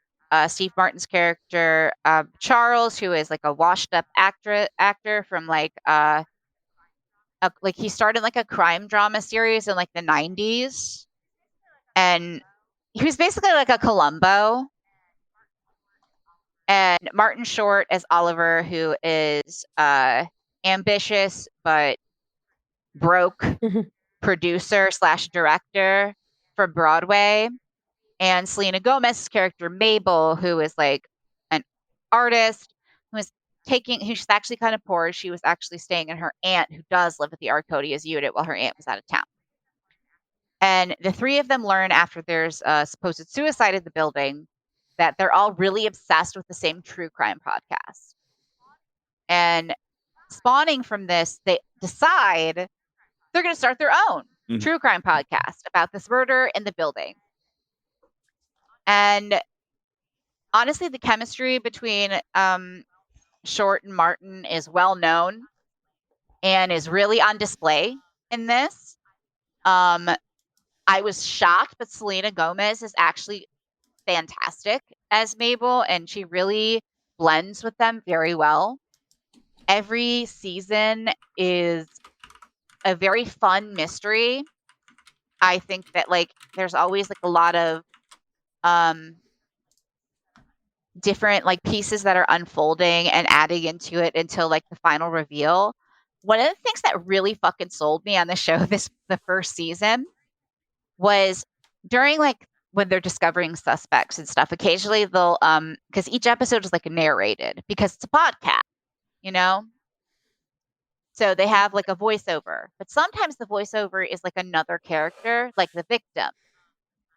Steve Martin's character, Charles, who is like a washed up actor from he started like a crime drama series in like the 90s. And he was basically like a Columbo. And Martin Short as Oliver, who is ambitious but broke producer / director for Broadway. And Selena Gomez's character Mabel, who is like an artist who's actually kind of poor. She was actually staying in her aunt, who does live at the Arcodia's unit while her aunt was out of town. And the 3 of them learn after there's a supposed suicide in the building that they're all really obsessed with the same true crime podcast. And spawning from this, they decide they're going to start their own true crime podcast about this murder in the building. And honestly, the chemistry between Short and Martin is well known and is really on display in this. I was shocked, but Selena Gomez is actually fantastic as Mabel, and she really blends with them very well. Every season is a very fun mystery. I think that there's always a lot of different pieces that are unfolding and adding into it until the final reveal. One of the things that really fucking sold me on the show the first season was during when they're discovering suspects and stuff. Occasionally they'll because each episode is narrated because it's a podcast, you know? So they have a voiceover, but sometimes the voiceover is another character, like the victim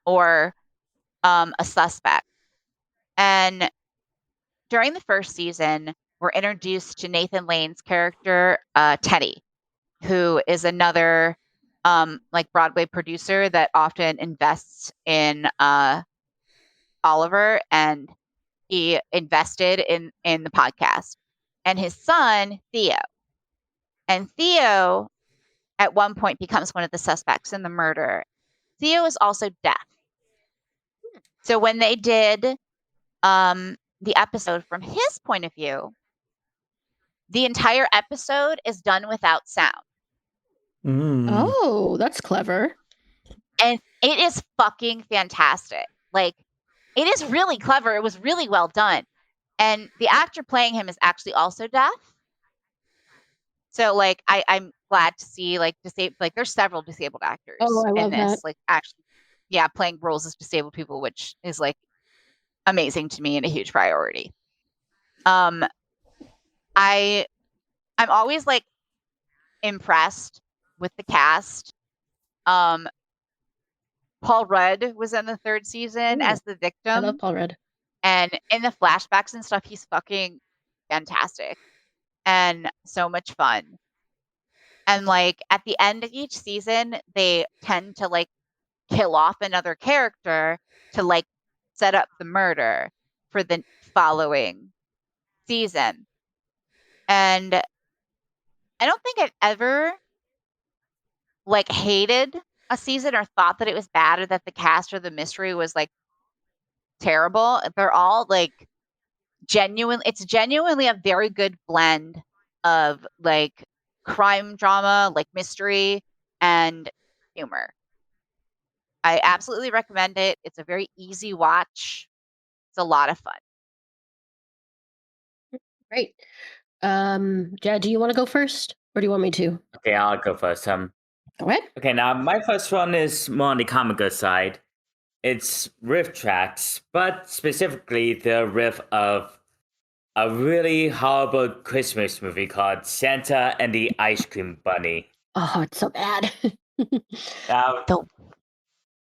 or a suspect. And during the first season, we're introduced to Nathan Lane's character, Teddy, who is another Broadway producer that often invests in Oliver, and he invested in the podcast. And his son, Theo. And Theo, at one point, becomes one of the suspects in the murder. Theo is also deaf. So when they did the episode from his point of view, the entire episode is done without sound. Oh, that's clever. And it is fucking fantastic. It is really clever. It was really well done. And the actor playing him is actually also deaf. So I'm glad to see there's several disabled actors in this. That. Actually, yeah, playing roles as disabled people, which is amazing to me and a huge priority. I'm always impressed with the cast. Paul Rudd was in the 3rd season as the victim. I love Paul Rudd. And in the flashbacks and stuff, he's fucking fantastic and so much fun. And at the end of each season, they tend to kill off another character to set up the murder for the following season. And I don't think I've ever hated a season or thought that it was bad or that the cast or the mystery was terrible. They're all it's genuinely a very good blend of crime drama, mystery, and humor. I absolutely recommend it. It's a very easy watch. It's a lot of fun. Great. Jad, do you want to go first, or do you want me to? Okay, I'll go first. What? Okay, now my first one is more on the comical side. It's riff tracks, but specifically the riff of a really horrible Christmas movie called Santa and the Ice Cream Bunny. Oh, it's so bad. Now, The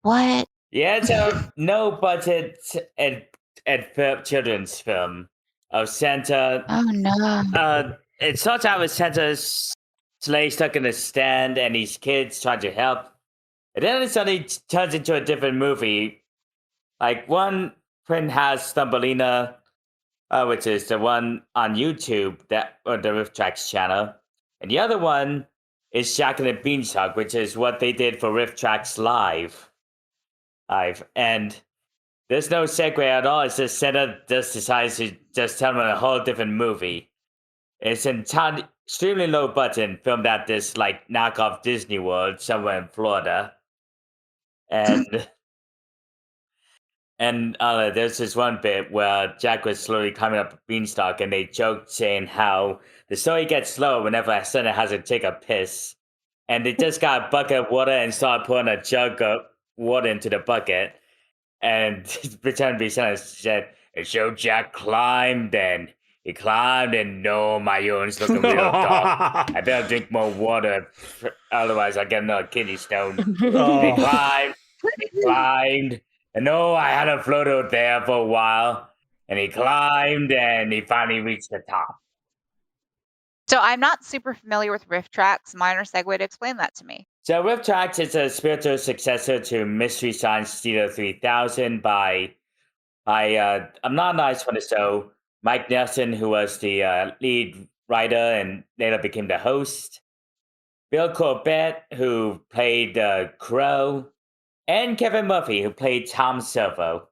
what? yeah, it's a no budget children's film of Santa. Oh no. It starts out with Santa's sleigh stuck in a stand and these kids trying to help. And then it suddenly turns into a different movie. Like one print has Thumbelina, which is the one on YouTube that or the Riff Tracks channel, and the other one is Jack and the Beanstalk, which is what they did for Riff Tracks Live. And there's no segue at all. It's just Santa just decides to just tell them a whole different movie. It's extremely low budget, filmed at this like knockoff Disney World somewhere in Florida, and there's this one bit where Jack was slowly climbing up a beanstalk, and they joked saying how the story gets slower whenever Santa has to take a piss, and they just got a bucket of water and started pouring a jug of water into the bucket, and pretend to be Santa said, and so Jack climbed and. He climbed and no, my urine's looking real dark. I better drink more water, otherwise I get another kidney stone. Oh. He climbed, and no, I had to float out there for a while. And he climbed, and he finally reached the top. So I'm not super familiar with riff tracks. Minor segue to explain that to me. So Riff Tracks is a spiritual successor to Mystery Science Theater 3000 by I'm not nice for the show. Mike Nelson, who was the lead writer and later became the host, Bill Corbett, who played Crow, and Kevin Murphy, who played Tom Servo.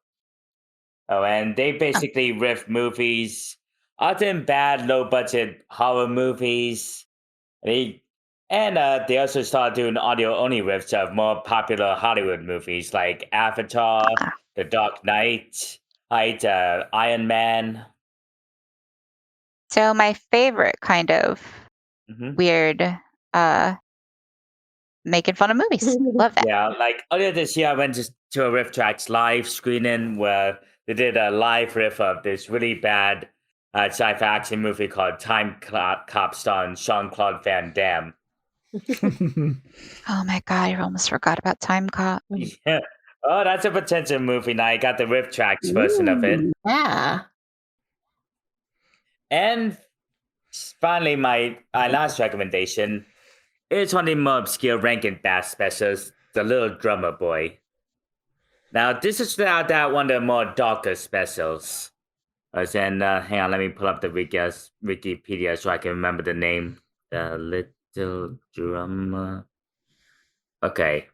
Oh, and they basically riff movies, often bad, low-budget horror movies. They also started doing audio-only riffs of more popular Hollywood movies like Avatar, The Dark Knight, Iron Man. So my favorite kind of weird making fun of movies. Love that. Yeah, like earlier this year I went to a Riff Tracks live screening where they did a live riff of this really bad sci-fi action movie called Time Cop starring Jean-Claude Van Damme. Oh my god, I almost forgot about Time Cop. Yeah. Oh, that's a potential movie. Now I got the Riff Tracks version of it. Yeah. And finally, my last recommendation is one of the more obscure Rankin Bass specials, The Little Drummer Boy. Now, this is without that one of the more darker specials. Hang on, let me pull up the Wikipedia so I can remember the name. The Little Drummer. Okay.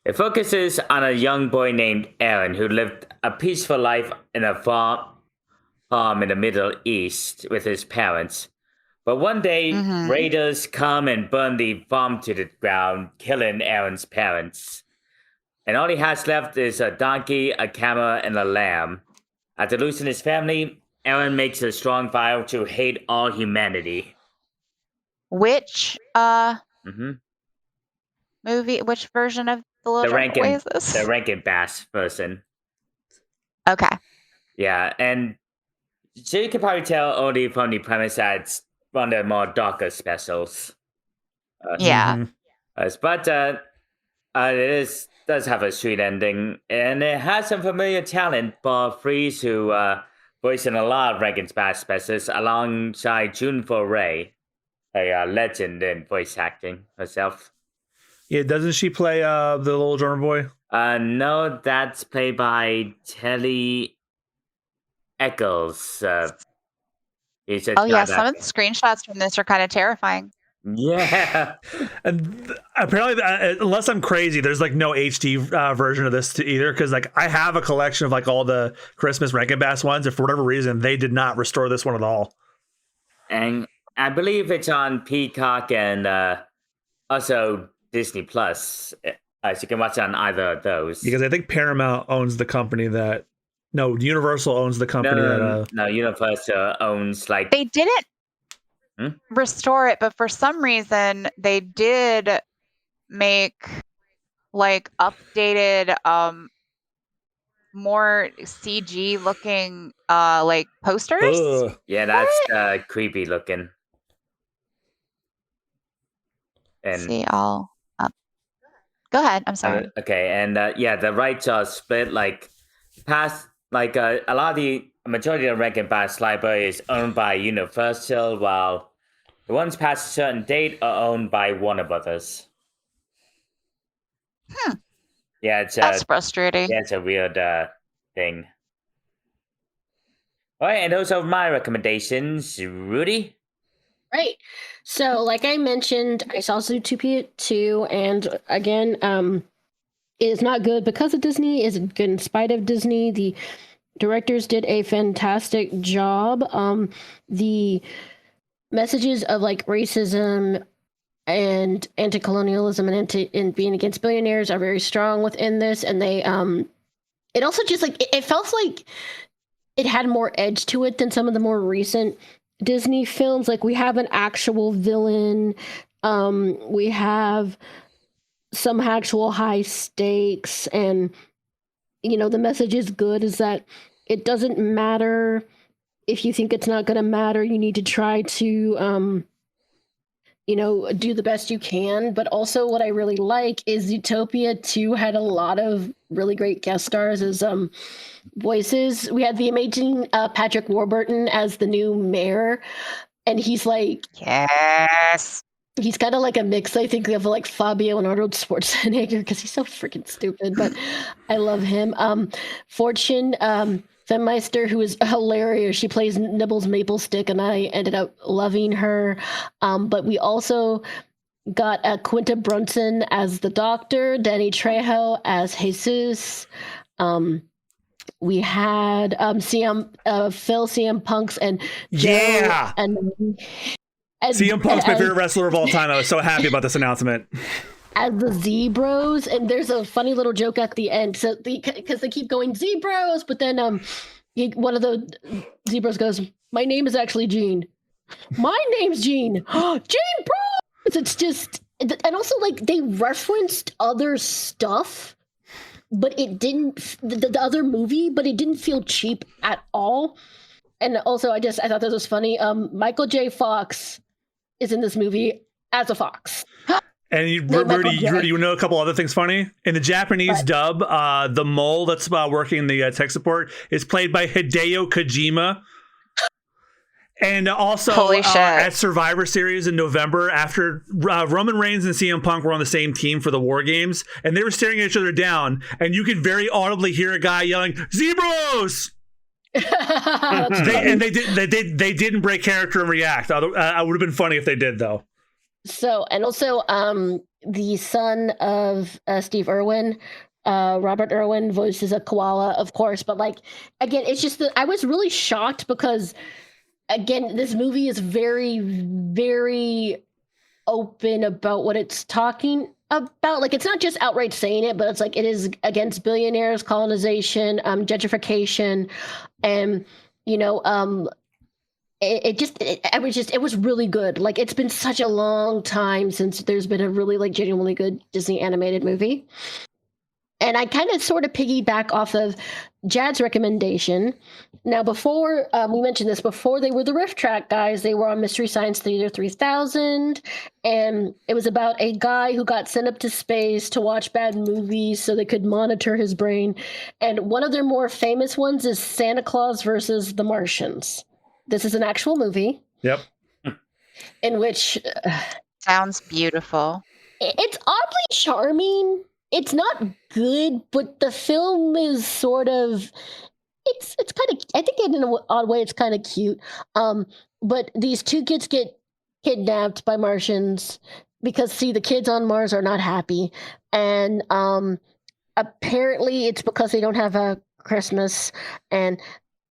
It focuses on a young boy named Aaron who lived a peaceful life in a farm in the Middle East with his parents. But one day, raiders come and burn the farm to the ground, killing Aaron's parents. And all he has left is a donkey, a camel, and a lamb. After losing his family, Aaron makes a strong vow to hate all humanity. Which movie? Which version of The Little Drummer Boy is this? The Rankin Bass version. Okay. Yeah, and so you can probably tell only from the premise that it's one of the more darker specials. Yeah. But it does have a sweet ending, and it has some familiar talent. Bob Freeze, who voiced in a lot of Rankin Bass specials, alongside June Foray, a legend in voice acting herself. Yeah, doesn't she play the Little Drummer Boy? No, that's played by Telly Eccles. Some of the screenshots from this are kind of terrifying. Yeah. And apparently, unless I'm crazy, there's like no HD version of this either, because like I have a collection of like all the Christmas Rankin Bass ones, and for whatever reason, they did not restore this one at all. And I believe it's on Peacock and also Disney Plus. So you can watch it on either of those. Because I think Paramount owns the company that... No, Universal owns the company No, Universal owns like... They didn't restore it, but for some reason they did make like updated more CG looking like posters? Ugh. Yeah, that's creepy looking. And See, I'll go ahead. I'm sorry. okay, and yeah, the rights are split. Like past, like a lot of the majority of Rankin Bass library is owned by Universal, while the ones past a certain date are owned by Warner Brothers. Yeah, That's frustrating. Yeah, it's a weird thing. All right, and those are my recommendations. Rooty? Right. So, like I mentioned, I saw Zootopia 2, and again, it is not good because of Disney. It's good in spite of Disney. The directors did a fantastic job. The messages of like racism and anti-colonialism and being against billionaires are very strong within this, and they it also just like it felt like it had more edge to it than some of the more recent Disney films. Like, we have an actual villain, we have some actual high stakes, and the message is good, is that it doesn't matter if you think it's not going to matter. You need to try to do the best you can. But also what I really like is Utopia 2 had a lot of really great guest stars as voices. We had the amazing Patrick Warburton as the new mayor, and he's like, Yes. he's kind of like a mix, I think, of like Fabio and Arnold Schwarzenegger, because he's so freaking stupid, but I love him. Fortune Femmeister, who is hilarious. She plays Nibbles Maple Stick, and I ended up loving her. But we also got Quinta Brunson as the Doctor, Danny Trejo as Jesus. We had Phil CM Punks and Joe Yeah. and CM Punk's my favorite wrestler of all time. I was so happy about this announcement. as the Zebros, and there's a funny little joke at the end. So because they keep going Zebros, but then one of the Zebros goes, "My name is actually Gene. My name's Gene. Gene Bros." It's just, and also like they referenced other stuff, but it didn't the other movie, but it didn't feel cheap at all. And also, I thought this was funny. Michael J. Fox is in this movie as a fox. And Rooty, you know a couple other things funny? In the Japanese dub, the mole that's working the tech support is played by Hideo Kojima. And also at Survivor Series in November, after Roman Reigns and CM Punk were on the same team for the War Games, and they were staring at each other down, and you could very audibly hear a guy yelling, "Zebros!" They didn't break character and react. It would have been funny if they did, though. So, and also the son of Steve Irwin, Robert Irwin, voices a koala, of course. But like, again, it's just that I was really shocked because, again, this movie is very, very open about what it's talking about. Like, it's not just outright saying it, but it's like it is against billionaires, colonization, gentrification, and it was really good. Like, it's been such a long time since there's been a really like genuinely good Disney animated movie. And I kind of sort of piggyback off of Jad's recommendation. Now, before we mentioned this, before they were the Riff Track guys, they were on Mystery Science Theater 3000, and it was about a guy who got sent up to space to watch bad movies so they could monitor his brain. And one of their more famous ones is Santa Claus versus the Martians. This is an actual movie. Yep. In which sounds beautiful. It's oddly charming. It's not good, but the film is sort of it's kind of, I think in an odd way it's kind of cute. But these two kids get kidnapped by Martians because the kids on Mars are not happy, and apparently it's because they don't have a Christmas, and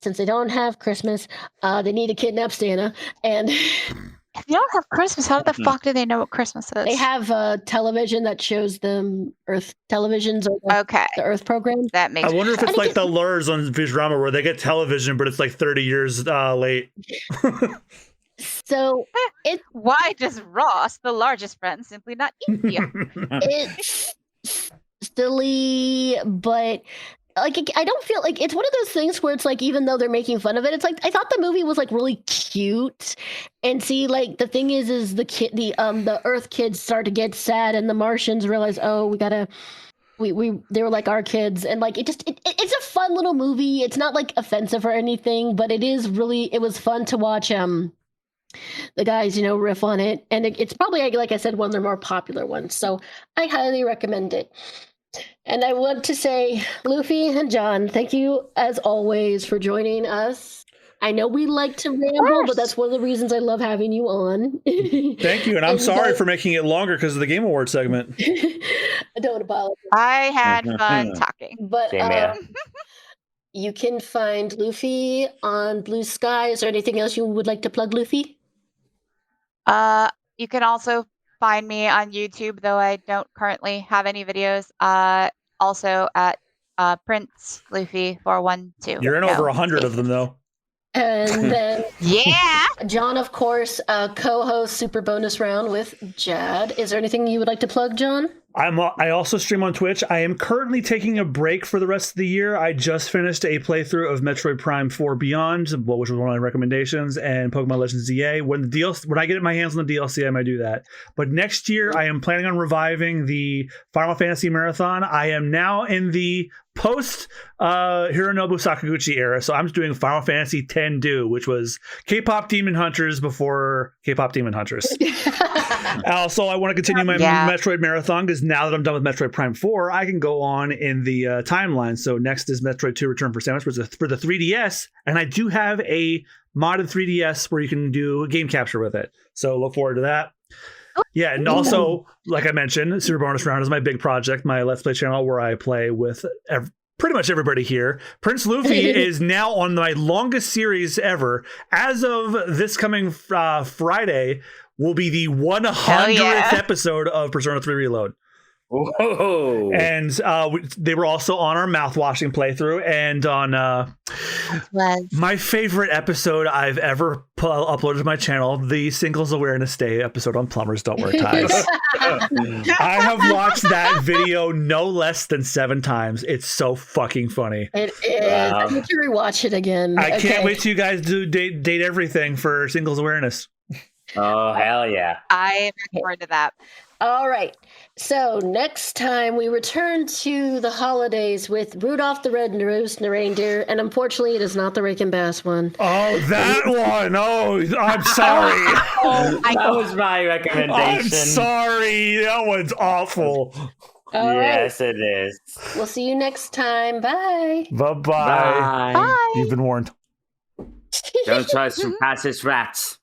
since they don't have Christmas, they need to kidnap Santa. And if you don't have Christmas, how the fuck do they know what Christmas is? They have a television that shows them Earth televisions, or the Earth program. That makes I wonder if it's like the Lures on Futurama where they get television, but it's like 30 years late. So Why does Ross, the largest friend, simply not eat you? It's silly, but like I don't feel like it's one of those things where it's like even though they're making fun of it, it's like I thought the movie was like really cute. And see, like the thing is the Earth kids start to get sad, and the Martians realize, oh, we gotta. They were like our kids, and like it's a fun little movie. It's not like offensive or anything, but it was fun to watch the guys riff on it, and it's probably, like I said, one of their more popular ones, so I highly recommend it. And I want to say, Luffy and John, thank you as always for joining us. I know we like to ramble, but that's one of the reasons I love having you on. Thank you, and I'm sorry for making it longer because of the Game Award segment. I don't apologize. I had fun talking. But you can find Luffy on Blue Sky. Is there anything else you would like to plug, Luffy? You can also find me on YouTube, though I don't currently have any videos. Also at Prince Luffy 412. You're in over 100 of them, though. And then yeah, John, of course, co-host Super Bonus Round with Jad. Is there anything you would like to plug, John? I also stream on Twitch. I am currently taking a break for the rest of the year. I just finished a playthrough of Metroid Prime 4 Beyond, which was one of my recommendations, and Pokemon Legends ZA. When I get my hands on the DLC, I might do that. But next year, I am planning on reviving the Final Fantasy Marathon. I am now in the post Hironobu Sakaguchi era, so I'm just doing Final Fantasy X Do, which was K-pop Demon Hunters before K-pop Demon Hunters. Also, I want to continue my Metroid Marathon because now that I'm done with Metroid Prime 4, I can go on in the timeline. So next is Metroid 2 Return for Samus for the 3DS, and I do have a modded 3DS where you can do game capture with it. So look forward to that. Yeah, and also, like I mentioned, Super Bonus Round is my big project, my Let's Play channel where I play with pretty much everybody here. Prince Luffy is now on my longest series ever. As of this coming Friday, will be the 100th episode of Persona 3 Reload. Whoa. And they were also on our mouthwashing playthrough, and on my favorite episode I've ever uploaded to my channel, the Singles Awareness Day episode on Plumbers Don't Wear Ties. I have watched that video no less than 7 times. It's so fucking funny. It is. Wow. I need to rewatch it again. I can't wait till you guys do date everything for Singles Awareness. Oh, hell yeah. I look forward to that. All right. So next time we return to the holidays with Rudolph the Red-Nosed Reindeer, and unfortunately it is not the Rankin Bass one. Oh, that one. Oh, I'm sorry. That was my recommendation. I'm sorry. That one's awful. Yes, it is. We'll see you next time. Bye. Bye-bye. Bye. Bye. You've been warned. Don't trust some rats.